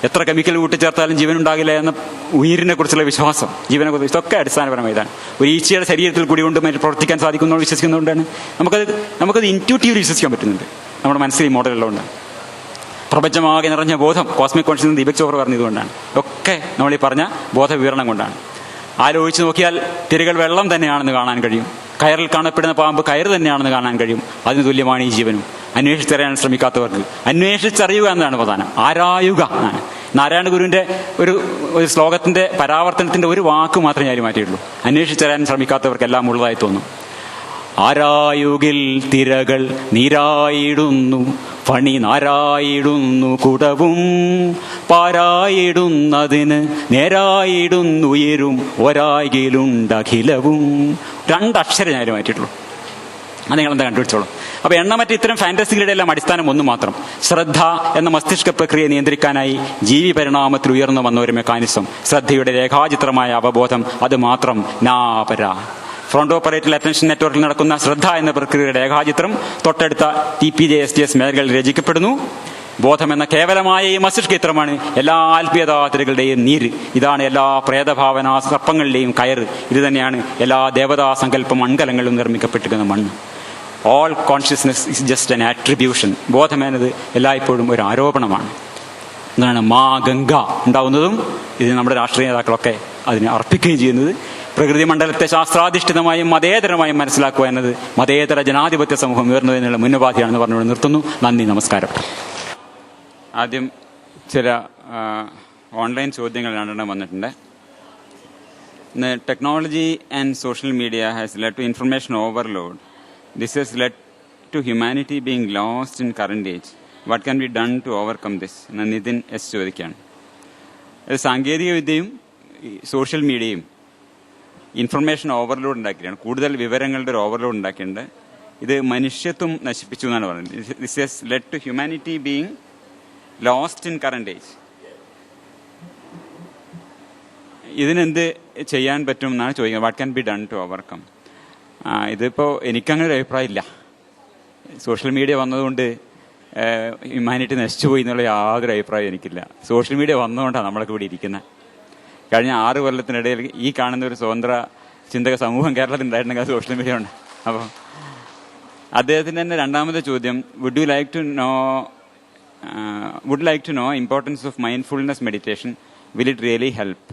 എത്ര കെമിക്കൽ കൂട്ടിച്ചേർത്താലും ജീവൻ ഉണ്ടാകില്ല എന്ന ഉയിരിനെ കുറിച്ചുള്ള വിശ്വാസം, ജീവനെ കുറിച്ച്, ഇതൊക്കെ അടിസ്ഥാനപരമായി ഇതാണ്. ഒരു ഈച്ചയുടെ ശരീരത്തിൽ കൂടി കൊണ്ട് പ്രവർത്തിക്കാൻ സാധിക്കുന്നു വിശ്വസിക്കുന്നതുകൊണ്ടാണ് നമുക്കത് ഇൻറ്റ്യൂട്ടീവ് വിശ്വസിക്കാൻ പറ്റുന്നുണ്ട്. നമ്മുടെ മനസ്സിൽ ഈ മോഡലുള്ളതുകൊണ്ട്. പ്രപഞ്ചമാകെ നിറഞ്ഞ ബോധം, കോസ്മിക് കോൺഷ്യസ്നസ് ദീപക് ചോപ്ര പറഞ്ഞതുകൊണ്ടാണ്. ഒക്കെ നമ്മൾ ഈ പറഞ്ഞ ബോധവിവരണം കൊണ്ടാണ്. ആലോചിച്ച് നോക്കിയാൽ തിരകൾ വെള്ളം തന്നെയാണെന്ന് കാണാൻ കഴിയും. കയറിൽ കാണപ്പെടുന്ന പാമ്പ് കയറ് തന്നെയാണെന്ന് കാണാൻ കഴിയും. അതിന് തുല്യമാണ് ഈ ജീവനും. അന്വേഷിച്ചറിയാൻ ശ്രമിക്കാത്തവർക്ക് അന്വേഷിച്ചറിയുക എന്നതാണ് പ്രധാനം. ആരായുക എന്നാണ്. നാരായണ ഗുരുവിന്റെ ഒരു ശ്ലോകത്തിന്റെ പരാവർത്തനത്തിന്റെ ഒരു വാക്ക് മാത്രമേ ഞാൻ മാറ്റിയിട്ടുള്ളൂ. അന്വേഷിച്ചറിയാൻ ശ്രമിക്കാത്തവർക്കെല്ലാം ഉള്ളതായി തോന്നും. ആരായുകിൽ തിരകൾ നീരായിടുന്നു, പണി നാരായിടുന്നു കുടവും, പാരായിടുന്നതിന് നേരായിടുന്നുയരും ഒരായിലുണ്ടഖിലവും. 2 അക്ഷരം ഞാൻ മാറ്റിയിട്ടുള്ളൂ. അത് നിങ്ങളെന്താ കണ്ടുപിടിച്ചോളൂ. അപ്പൊ എണ്ണമറ്റ ഇത്തരം ഫാന്റസികളുടെ എല്ലാം അടിസ്ഥാനം ഒന്ന് മാത്രം. ശ്രദ്ധ എന്ന മസ്തിഷ്ക പ്രക്രിയയെ നിയന്ത്രിക്കാനായി ജീവി പരിണാമത്തിൽ ഉയർന്നു വന്ന ഒരു മെക്കാനിസം, ശ്രദ്ധയുടെ രേഖാചിത്രമായ അവബോധം. അത് മാത്രം നാപര. ഫ്രോണ്ടോപറേറ്റൽ അറ്റൻഷൻ നെറ്റ്വർക്കിൽ നടക്കുന്ന ശ്രദ്ധ എന്ന പ്രക്രിയയുടെ രേഖാചിത്രം തൊട്ടടുത്ത TPJ-STS മേഖലകളിൽ രചിക്കപ്പെടുന്നു. ബോധം എന്ന കേവലമായ ഈ മസ്തിഷ്ക ചിത്രമാണ് എല്ലാ ആത്മീയതാതിരുകളുടെയും നീര്. ഇതാണ് എല്ലാ പ്രേതഭാവന സർപ്പങ്ങളുടെയും കയറ്. ഇത് തന്നെയാണ് എല്ലാ ദേവതാ സങ്കല്പ മണ്ഡലങ്ങളിലും നിർമ്മിക്കപ്പെട്ടിരിക്കുന്ന മണ്ണ്. All consciousness is just an attribution. ബോധം എന്നത് എല്ലായ്പ്പോഴും ഒരു ആരോപണമാണ്. എന്താണ് മാ ഗംഗ ഉണ്ടാവുന്നതും ഇത് നമ്മുടെ രാഷ്ട്രീയ നേതാക്കളൊക്കെ അതിനെ അർപ്പിക്കുകയും ചെയ്യുന്നത്. പ്രകൃതി മണ്ഡലത്തെ ശാസ്ത്രാധിഷ്ഠിതമായും മതേതരമായും മനസ്സിലാക്കുക എന്നത് മതേതര ജനാധിപത്യ സമൂഹം ഉയർന്നതിനുള്ള മുന്നോപാധിയാണെന്ന് പറഞ്ഞുകൊണ്ട് നിർത്തുന്നു. നന്ദി, നമസ്കാരം. ആദ്യം ചില ഓൺലൈൻ ചോദ്യങ്ങൾ 2 വന്നിട്ടുണ്ട്. Technology and social media has led to information overload. This has led to humanity being lost in current age. What can be done to overcome this? Nidin S. ചോദിക്കുകയാണ്. സാങ്കേതിക വിദ്യയും സോഷ്യൽ മീഡിയയും ഇൻഫർമേഷൻ ഓവർലോഡ് ഉണ്ടാക്കിയാണ്, കൂടുതൽ വിവരങ്ങളുടെ ഒരു overload ഉണ്ടാക്കിയിട്ടുണ്ട്. ഇത് മനുഷ്യത്വം നശിപ്പിച്ചു എന്നാണ് പറയുന്നത്. This has led to humanity being lost in current age. ഇതിനെന്ത് ചെയ്യാൻ പറ്റും എന്നാണ് ചോദിക്കുന്നത്. What can be done to overcome? ഇതിപ്പോ എനിക്കങ്ങനെ ഒരു അഭിപ്രായമില്ല. സോഷ്യൽ മീഡിയ വന്നതുകൊണ്ട് ഹ്യൂമാനിറ്റി നശിച്ചു പോയി എന്നുള്ള യാതൊരു അഭിപ്രായം എനിക്കില്ല. സോഷ്യൽ മീഡിയ വന്നതുകൊണ്ടാണ് നമ്മളൊക്കെ ഇവിടെ ഇരിക്കുന്നത്. കഴിഞ്ഞ 6 കൊല്ലത്തിനിടയിൽ ഈ കാണുന്ന ഒരു സ്വതന്ത്ര ചിന്തക സമൂഹം കേരളത്തിൽ ഉണ്ടായിട്ടുണ്ടെങ്കിൽ അത് സോഷ്യൽ മീഡിയ ഉണ്ട്. അപ്പോൾ അദ്ദേഹത്തിന്റെ തന്നെ രണ്ടാമത്തെ ചോദ്യം, would like to know importance of mindfulness meditation, will it really help?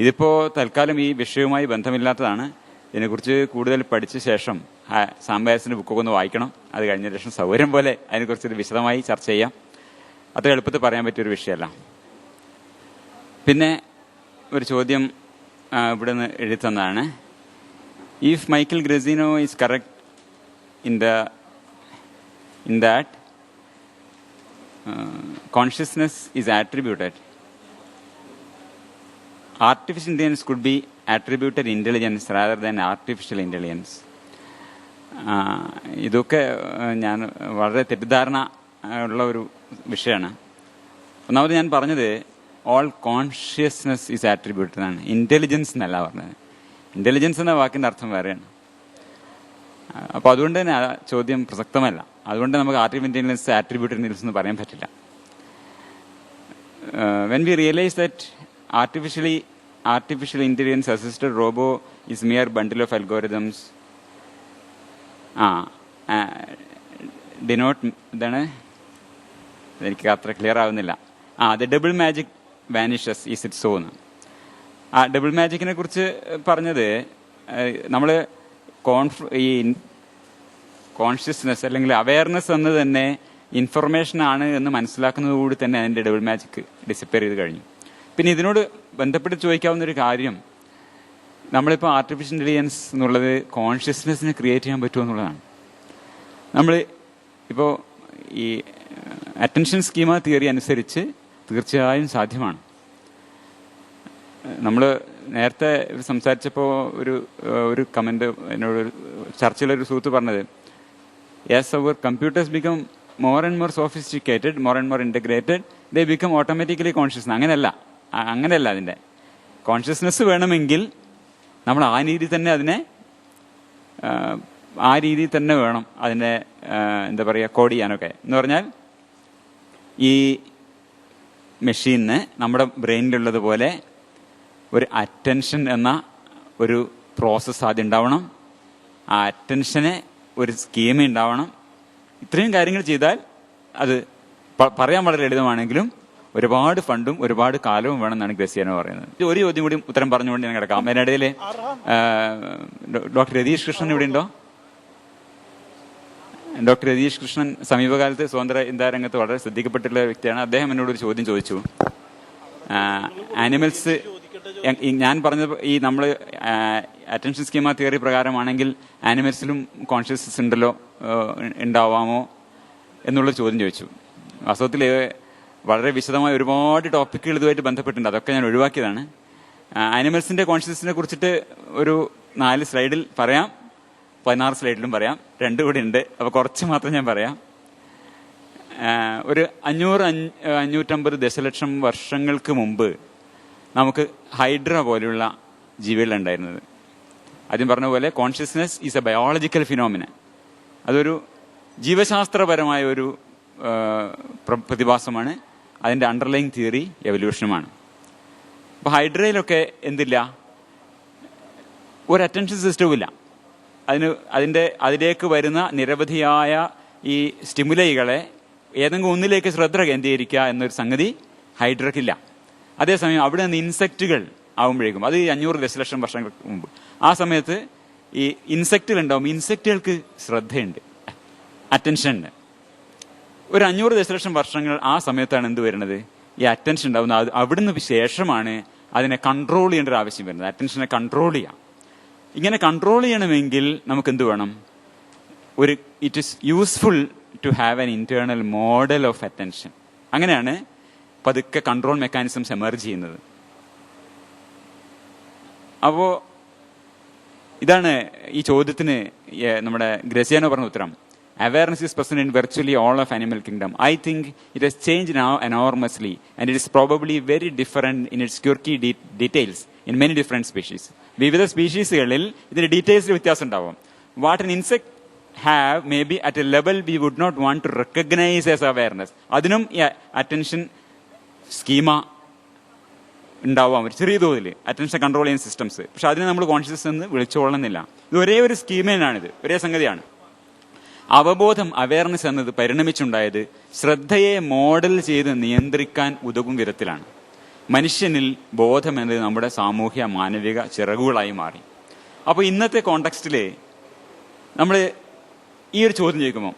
ഇതിപ്പോ തൽക്കാലം ഈ വിഷയവുമായി ബന്ധമില്ലാത്തതാണ്. ഇതിനെക്കുറിച്ച് കൂടുതൽ പഠിച്ച ശേഷം സാംബാസിന്റെ ബുക്കൊക്കെ ഒന്ന് വായിക്കണം. അത് കഴിഞ്ഞ ശേഷം സൗകര്യം പോലെ അതിനെക്കുറിച്ച് വിശദമായി ചർച്ച ചെയ്യാം. അത്ര എളുപ്പത്തിൽ പറയാൻ പറ്റിയൊരു വിഷയമല്ല. പിന്നെ ഒരു ചോദ്യം ഇവിടെ നിന്ന് എഴുതി തന്നതാണ്. If Michael Graziano is correct in that consciousness is attributed, artificial intelligence could be attributed intelligence rather than artificial intelligence. ഇതൊക്കെ ഞാൻ വളരെ തെറ്റിദ്ധാരണ ഉള്ള ഒരു വിഷയമാണ്. ഒന്നാമത് ഞാൻ പറഞ്ഞത് ഓൾ കോൺഷ്യസ്നെസ് ഈസ് ആട്രിബ്യൂട്ടഡ് ആണ്, ഇന്റലിജൻസ് എന്നല്ല പറഞ്ഞത്. ഇന്റലിജൻസ് എന്ന വാക്കിന്റെ അർത്ഥം വേറെയാണ്. അപ്പൊ അതുകൊണ്ട് തന്നെ ആ ചോദ്യം പ്രസക്തമല്ല. അതുകൊണ്ട് നമുക്ക് ആർട്ടിഫിഷ്യൽ ഇന്റലിജൻസ് ആട്രിബ്യൂട്ടഡ് ഇന്റലിജൻസ് എന്ന് പറയാൻ പറ്റില്ല. When we realise that artificial intelligence assisted robo is mere bundle of algorithms denote എന്താണ്, എനിക്ക് അത്ര ക്ലിയർ ആവുന്നില്ല. the double magic vanishes, is it so? ആ ഡബിൾ മാജിക്കിനെ കുറിച്ച് പറഞ്ഞത് നമ്മള് ഈ കോൺഷ്യസ്നെസ് അല്ലെങ്കിൽ അവയർനെസ് എന്ന് തന്നെ ഇൻഫർമേഷൻ ആണ് എന്ന് മനസ്സിലാക്കുന്നതോടുകൂടി തന്നെ അതിന്റെ ഡബിൾ മാജിക് ഡിസിപ്പയർ ചെയ്ത് കഴിഞ്ഞു. പിന്നെ ഇതിനോട് ബന്ധപ്പെട്ട് ചോദിക്കാവുന്ന ഒരു കാര്യം, നമ്മളിപ്പോൾ ആർട്ടിഫിഷ്യൽ ഇന്റലിജൻസ് എന്നുള്ളത് കോൺഷ്യസ്നെസ്സിനെ ക്രിയേറ്റ് ചെയ്യാൻ പറ്റുമോ എന്നുള്ളതാണ്. നമ്മൾ ഇപ്പോൾ ഈ അറ്റൻഷൻ സ്കീമ തിയറി അനുസരിച്ച് തീർച്ചയായും സാധ്യമാണ്. നമ്മൾ നേരത്തെ സംസാരിച്ചപ്പോൾ ഒരു കമന്റ് എന്നോട് ചർച്ചയിലൊരു സുഹൃത്ത് പറഞ്ഞത്, yes our computers become more and more sophisticated, more and more integrated, they become automatically conscious. അങ്ങനെയല്ല അതിന്റെ കോൺഷ്യസ്നെസ് വേണമെങ്കിൽ നമ്മൾ ആ രീതിയിൽ തന്നെ വേണം അതിനെ എന്താ പറയുക കോഡ് ചെയ്യാനൊക്കെ. എന്ന് പറഞ്ഞാൽ ഈ മെഷീനിന് നമ്മുടെ ബ്രെയിനിലുള്ളതുപോലെ ഒരു അറ്റൻഷൻ എന്ന ഒരു പ്രോസസ്സ് ആദ്യം ഉണ്ടാവണം. ആ അറ്റൻഷന് ഒരു സ്കീം ഉണ്ടാവണം. ഇത്രയും കാര്യങ്ങൾ ചെയ്താൽ അത് പറയാൻ വളരെ ലളിതമാണെങ്കിലും ഒരുപാട് ഫണ്ടും ഒരുപാട് കാലവും വേണമെന്നാണ് ഗ്രസിയാനോ പറയുന്നത്. ഒരു ചോദ്യം കൂടി ഉത്തരം പറഞ്ഞുകൊണ്ട് ഞാൻ കിടക്കാം. അതിനിടയിൽ ഡോക്ടർ രതീഷ് കൃഷ്ണൻ ഇവിടെ ഉണ്ടോ? ഡോക്ടർ രതീഷ് കൃഷ്ണൻ സമീപകാലത്ത് സ്വതന്ത്ര ഇന്ത്യ രംഗത്ത് വളരെ ശ്രദ്ധിക്കപ്പെട്ടിട്ടുള്ള വ്യക്തിയാണ്. അദ്ദേഹം എന്നോടൊരു ചോദ്യം ചോദിച്ചു. ആനിമൽസ്, ഞാൻ പറഞ്ഞത് ഈ നമ്മൾ അറ്റൻഷൻ സ്കീമ തിയറി പ്രകാരമാണെങ്കിൽ ആനിമൽസിലും കോൺഷ്യസ്നസ് ഉണ്ടാവാമോ എന്നുള്ള ചോദ്യം ചോദിച്ചു. വാസ്തവത്തിൽ വളരെ വിശദമായ ഒരുപാട് ടോപ്പിക്കുകൾ ഇതുമായിട്ട് ബന്ധപ്പെട്ടിട്ടുണ്ട്. അതൊക്കെ ഞാൻ ഒഴിവാക്കിയതാണ്. ആനിമൽസിന്റെ കോൺഷ്യസ്നസിനെ കുറിച്ചിട്ട് ഒരു 4 സ്ലൈഡിൽ പറയാം, 16 സ്ലൈഡിലും പറയാം. 2 കൂടി ഉണ്ട്. അപ്പൊ കുറച്ച് മാത്രം ഞാൻ പറയാം. ഒരു 500-550 ദശലക്ഷം വർഷങ്ങൾക്ക് മുമ്പ് നമുക്ക് ഹൈഡ്ര പോലെയുള്ള ജീവികളുണ്ടായിരുന്നത്. ആദ്യം പറഞ്ഞ പോലെ consciousness is A biological phenomena. അതൊരു ജീവശാസ്ത്രപരമായ ഒരു പ്രതിഭാസമാണ്. അതിന്റെ അണ്ടർലൈങ് തിയറി എവല്യൂഷനുമാണ്. അപ്പൊ ഹൈഡ്രയിലൊക്കെ എന്തില്ല, ഒരു അറ്റൻഷൻ സിസ്റ്റവും ഇല്ല. അതിലേക്ക് വരുന്ന നിരവധിയായ ഈ സ്റ്റിമുലൈകളെ ഏതെങ്കിലും ഒന്നിലേക്ക് ശ്രദ്ധ കേന്ദ്രീകരിക്കുക എന്നൊരു സംഗതി ഹൈഡ്രക്കില്ല. അതേസമയം അവിടെ നിന്ന് ഇൻസെക്റ്റുകൾ ആവുമ്പോഴേക്കും, അത് 500 ദശലക്ഷം വർഷങ്ങൾക്ക് മുമ്പ്, ആ സമയത്ത് ഈ ഇൻസെക്റ്റുകൾ ഉണ്ടാവും. ഇൻസെക്റ്റുകൾക്ക് ശ്രദ്ധയുണ്ട്, അറ്റൻഷൻ ഉണ്ട്. ഒരു 500 ദശലക്ഷം വർഷങ്ങൾ ആ സമയത്താണ് എന്ത് വരുന്നത്, ഈ അറ്റൻഷൻ ഉണ്ടാവുന്നത്. അവിടുന്ന് ശേഷമാണ് അതിനെ കൺട്രോൾ ചെയ്യേണ്ട ഒരു ആവശ്യം വരുന്നത്. അറ്റൻഷനെ കൺട്രോൾ ചെയ്യാം. ഇങ്ങനെ കൺട്രോൾ ചെയ്യണമെങ്കിൽ നമുക്ക് എന്ത് വേണം, it is useful to have an internal model of attention. അങ്ങനെയാണ് പതുക്കെ കൺട്രോൾ മെക്കാനിസംസ് എമർജ് ചെയ്യുന്നത്. അപ്പോ ഇതാണ് ഈ ചോദ്യത്തിന് നമ്മുടെ ഗ്രസിയാനോ പറഞ്ഞ ഉത്തരം. Awareness is present in virtually all of animal kingdom. I think it has changed now enormously, and it is probably very different in its quirky details in many different species. വിവിധ സ്പീഷീസുകളിൽ ഇതിന്റെ ഡീറ്റെയിൽസിൽ വ്യത്യാസം ഉണ്ടാവും. What an insect have maybe at a level we would not want to recognize as awareness. അതിനും attention schema ഉണ്ടാവാം ഒരു ചെറിയ തോതിൽ, attention control ചെയ്യുന്ന സിസ്റ്റംസ്. പക്ഷെ അതിനെ നമ്മൾ കോൺഷ്യസ് എന്ന് വിളിച്ചുകൊള്ളുന്നില്ല. ഇത് ഒരേ ഒരു സ്കീമിനാണിത്, ഒരേ സംഗതിയാണ്. അവബോധം, അവയർനെസ് എന്നത് പരിണമിച്ചുണ്ടായത് ശ്രദ്ധയെ മോഡൽ ചെയ്ത് നിയന്ത്രിക്കാൻ ഉതകും വിധത്തിലാണ്. മനുഷ്യനിൽ ബോധം എന്നത് നമ്മുടെ സാമൂഹ്യ മാനവിക ചിറകുകളായി മാറി. അപ്പോൾ ഇന്നത്തെ കോണ്ടെക്സ്റ്റില് നമ്മൾ ഈ ഒരു ചോദ്യം ചോദിക്കുമ്പോൾ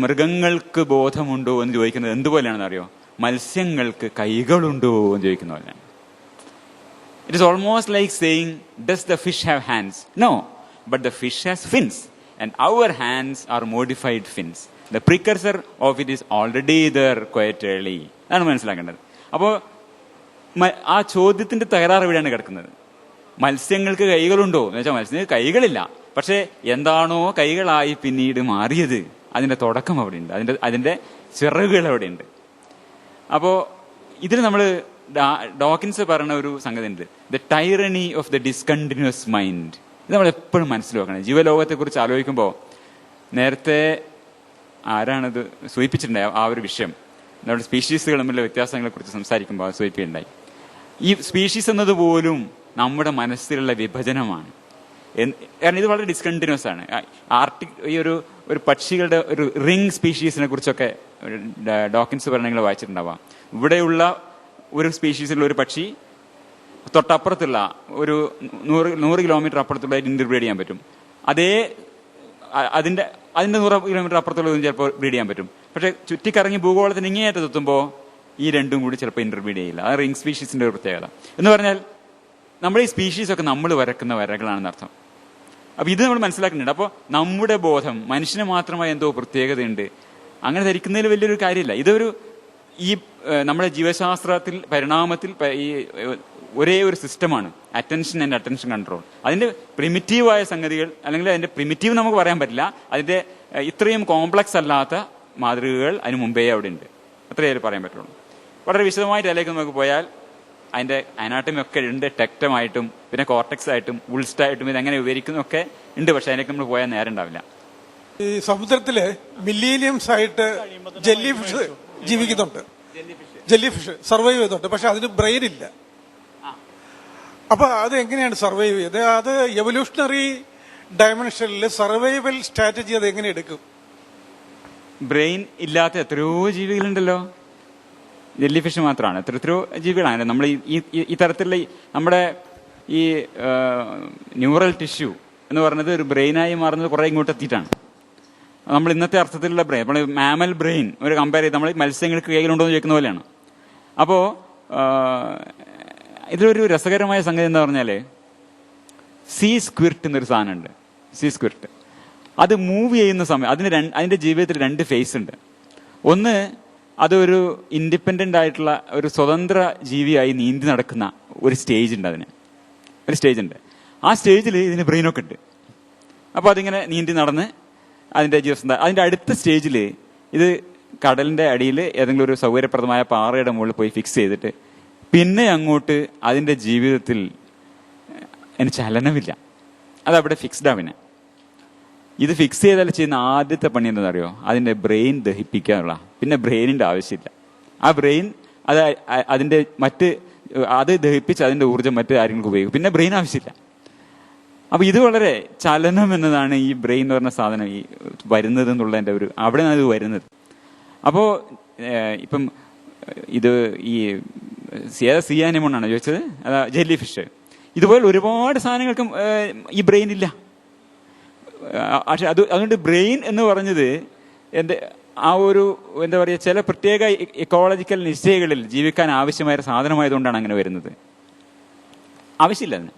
മൃഗങ്ങൾക്ക് ബോധമുണ്ടോ എന്ന് ചോദിക്കുന്നത് എന്തുപോലെയാണെന്ന് അറിയോ? മത്സ്യങ്ങൾക്ക് കൈകളുണ്ടോ എന്ന് ചോദിക്കുന്ന പോലെയാണ്. It is almost like saying, does the fish have hands? No, but the fish has fins and our hands are modified fins. The precursor of it is already there quite early. അതാണ് മനസ്സിലാക്കേണ്ടത്. അപ്പോൾ ആ ചോദ്യത്തിന്റെ തകരാറ് എവിടെയാണ് കിടക്കുന്നത്? മത്സ്യങ്ങൾക്ക് കൈകളുണ്ടോ എന്ന് വെച്ചാൽ മത്സ്യങ്ങൾക്ക് കൈകളില്ല. പക്ഷെ എന്താണോ കൈകളായി പിന്നീട് മാറിയത്, അതിന്റെ തുടക്കം അവിടെയുണ്ട്, അതിന്റെ ചിറകുകൾ അവിടെയുണ്ട്. അപ്പോ ഇതിൽ നമ്മൾ ഡോക്കിൻസ് പറയുന്ന ഒരു സംഗതി ഉണ്ട്, the tyranny of the discontinuous mind. ഇത് നമ്മൾ എപ്പോഴും മനസ്സിൽ വെക്കണം. ജീവലോകത്തെ കുറിച്ച് ആലോചിക്കുമ്പോൾ നേരത്തെ ആരാണിത് സൂചിപ്പിച്ചിട്ടുണ്ടായി ആ ഒരു വിഷയം, നമ്മുടെ സ്പീഷീസുകൾ തമ്മിലുള്ള വ്യത്യാസങ്ങളെ കുറിച്ച് സംസാരിക്കുമ്പോൾ സൂചിപ്പിക്കുന്നുണ്ടായി. ഈ സ്പീഷീസ് എന്നതുപോലും നമ്മുടെ മനസ്സിലുള്ള വിഭജനമാണ്. കാരണം ഇത് വളരെ ഡിസ്കണ്ടിന്യൂസ് ആണ്. ഈ ഒരു പക്ഷികളുടെ ഒരു റിംഗ് സ്പീഷീസിനെ കുറിച്ചൊക്കെ ഡോക്കിൻസ് പറഞ്ഞ വായിച്ചിട്ടുണ്ടാവാം. ഇവിടെയുള്ള ഒരു സ്പീഷീസിലുള്ള ഒരു പക്ഷി തൊട്ടപ്പുറത്തുള്ള ഒരു 100 കിലോമീറ്റർ അപ്പുറത്തുള്ളതായിട്ട് ഇന്റർബ്രീഡ് ചെയ്യാൻ പറ്റും. അതിന്റെ 100 കിലോമീറ്റർ അപ്പുറത്തുള്ളതും ചിലപ്പോൾ ബ്രീഡ് ചെയ്യാൻ പറ്റും. പക്ഷെ ചുറ്റിക്കറങ്ങി ഭൂഗോളത്തിന് ഇങ്ങേയറ്റത്തെത്തുമ്പോൾ ഈ രണ്ടും കൂടി ചിലപ്പോൾ ഇന്റർബ്രീഡ് ചെയ്യില്ല. അത് റിംഗ് സ്പീഷീസിന്റെ ഒരു പ്രത്യേകത. എന്ന് പറഞ്ഞാൽ നമ്മുടെ ഈ സ്പീഷീസ് ഒക്കെ നമ്മൾ വരക്കുന്ന വരകളാണെന്ന് അർത്ഥം. അപ്പൊ ഇത് നമ്മൾ മനസ്സിലാക്കുന്നുണ്ട്. അപ്പോൾ നമ്മുടെ ബോധം മനുഷ്യന് മാത്രമായി എന്തോ പ്രത്യേകതയുണ്ട്, അങ്ങനെ ധരിക്കുന്നതിൽ വലിയൊരു കാര്യമില്ല. ഇതൊരു ഈ നമ്മുടെ ജീവശാസ്ത്രത്തിൽ പരിണാമത്തിൽ ഈ ഒരേ ഒരു സിസ്റ്റമാണ് അറ്റൻഷൻ ആൻഡ് അറ്റൻഷൻ കൺട്രോൾ. അതിന്റെ പ്രിമിറ്റീവായ സംഗതികൾ, അല്ലെങ്കിൽ അതിന്റെ പ്രിമിറ്റീവ് നമുക്ക് പറയാൻ പറ്റില്ല, അതിന്റെ ഇത്രയും കോംപ്ലക്സ് അല്ലാത്ത മാതൃകകൾ അതിന് മുമ്പേ അവിടെ ഉണ്ട്, അത്രയേ പറയാൻ പറ്റുള്ളൂ. വളരെ വിശദമായിട്ട് അതിലേക്ക് നമുക്ക് പോയാൽ അതിന്റെ അനാട്ടമി ഒക്കെ ഉണ്ട്, ടെക്റ്റമായിട്ടും പിന്നെ കോർട്ടെക്സ് ആയിട്ടും ഉൾസ്റ്റായിട്ടും ഇതെങ്ങനെ വിവരിക്കുന്നൊക്കെ ഉണ്ട്. പക്ഷെ അതിലേക്ക് നമ്മൾ പോയാൽ നേരം ഉണ്ടാവില്ല. ഈ സമുദ്രത്തില് മില്ലേനിയംസ് ആയിട്ട് ജെല്ലി ഫിഷ് ജീവിക്കുന്നുണ്ട്, ജെല്ലി ഫിഷ് സർവൈവ് ചെയ്യുന്നുണ്ട്. പക്ഷെ അതിന് ബ്രെയിൻ ഇല്ല. അപ്പൊ അത് എങ്ങനെയാണ് സർവൈവ് ചെയ്തത്? അത് എവല്യൂഷണറി ഡയമെൻഷനിൽ സർവൈവൽ സ്ട്രാറ്റജി അത് എങ്ങനെ എടുക്കും? ബ്രെയിൻ ഇല്ലാത്ത എത്രയോ ജീവികളുണ്ടല്ലോ. ജെല്ലി ഫിഷ് മാത്രമാണ്, എത്രയോ ജീവികളാണ്. നമ്മൾ ഈ തരത്തിലുള്ള നമ്മുടെ ഈ ന്യൂറൽ ടിഷ്യൂ എന്ന് പറയുന്നത് ഒരു ബ്രെയിനായി മാറുന്നത് കുറെ ഇങ്ങോട്ട് എത്തിയിട്ടാണ്. നമ്മൾ ഇന്നത്തെ അർത്ഥത്തിലുള്ള ബ്രെയിൻ, നമ്മൾ മാമൽ ബ്രെയിൻ ഒരു കമ്പയർ ചെയ്ത് നമ്മൾ മത്സ്യങ്ങൾക്ക് കൈകളുണ്ടോ എന്ന് ചോദിക്കുന്ന പോലെയാണ്. അപ്പോ ഇതിലൊരു രസകരമായ സംഗതി എന്താ പറഞ്ഞാല്, സീ സ്ക്വിർട്ട് എന്നൊരു സാധനമുണ്ട്. സീ സ്ക്വിർട്ട് അത് മൂവ് ചെയ്യുന്ന സമയം അതിന്റെ ജീവിതത്തിൽ 2 ഫേസ് ഉണ്ട്. ഒന്ന്, അതൊരു ഇൻഡിപെൻഡന്റ് ആയിട്ടുള്ള ഒരു സ്വതന്ത്ര ജീവിയായി നീന്തി നടക്കുന്ന ഒരു സ്റ്റേജ് ഉണ്ട്. ഒരു സ്റ്റേജ് ഉണ്ട്. ആ സ്റ്റേജിൽ ഇതിന് ബ്രെയിനൊക്കെ ഉണ്ട്. അപ്പൊ അതിങ്ങനെ നീന്തി നടന്ന് അതിന്റെ ജീവിതം. അതിന്റെ അടുത്ത സ്റ്റേജിൽ ഇത് കടലിന്റെ അടിയിൽ ഏതെങ്കിലും ഒരു സൗകര്യപ്രദമായ പാറയുടെ മുകളിൽ പോയി ഫിക്സ് ചെയ്തിട്ട് പിന്നെ അങ്ങോട്ട് അതിന്റെ ജീവിതത്തിൽ അതിന് ചലനമില്ല, അതവിടെ ഫിക്സ്ഡ് ആവിനെ. ഇത് ഫിക്സ് ചെയ്താൽ ചെയ്യുന്ന ആദ്യത്തെ പണി എന്താണെന്നറിയോ? അതിന്റെ ബ്രെയിൻ ദഹിപ്പിക്കാനുള്ള. പിന്നെ ബ്രെയിനിന്റെ ആവശ്യമില്ല. ആ ബ്രെയിൻ അത് ദഹിപ്പിച്ച് അതിന്റെ ഊർജ്ജം മറ്റു കാര്യങ്ങൾക്ക് ഉപയോഗിക്കും. പിന്നെ ബ്രെയിൻ ആവശ്യമില്ല. അപ്പൊ ഇത് വളരെ ചലനം എന്നതാണ് ഈ ബ്രെയിൻ എന്ന് പറഞ്ഞ സാധനം ഈ വരുന്നത് എന്നുള്ളതിന്റെ അവിടെയാണ് ഇത് വരുന്നത്. അപ്പോ ഇപ്പം ഇത് ഈ സീ ആനിമോണാണ് ചോദിച്ചത്, അതാ ജെല്ലി ഫിഷ്. ഇതുപോലെ ഒരുപാട് സാധനങ്ങൾക്കും ഈ ബ്രെയിൻ ഇല്ല. പക്ഷെ അതുകൊണ്ട് ബ്രെയിൻ എന്ന് പറഞ്ഞത് ആ ഒരു എന്താ പറയുക, ചില പ്രത്യേക ഇക്കോളജിക്കൽ നിശ്ചയങ്ങളിൽ ജീവിക്കാൻ ആവശ്യമായ സാധനമായതുകൊണ്ടാണ് അങ്ങനെ വരുന്നത്. ആവശ്യമില്ല അതിന്.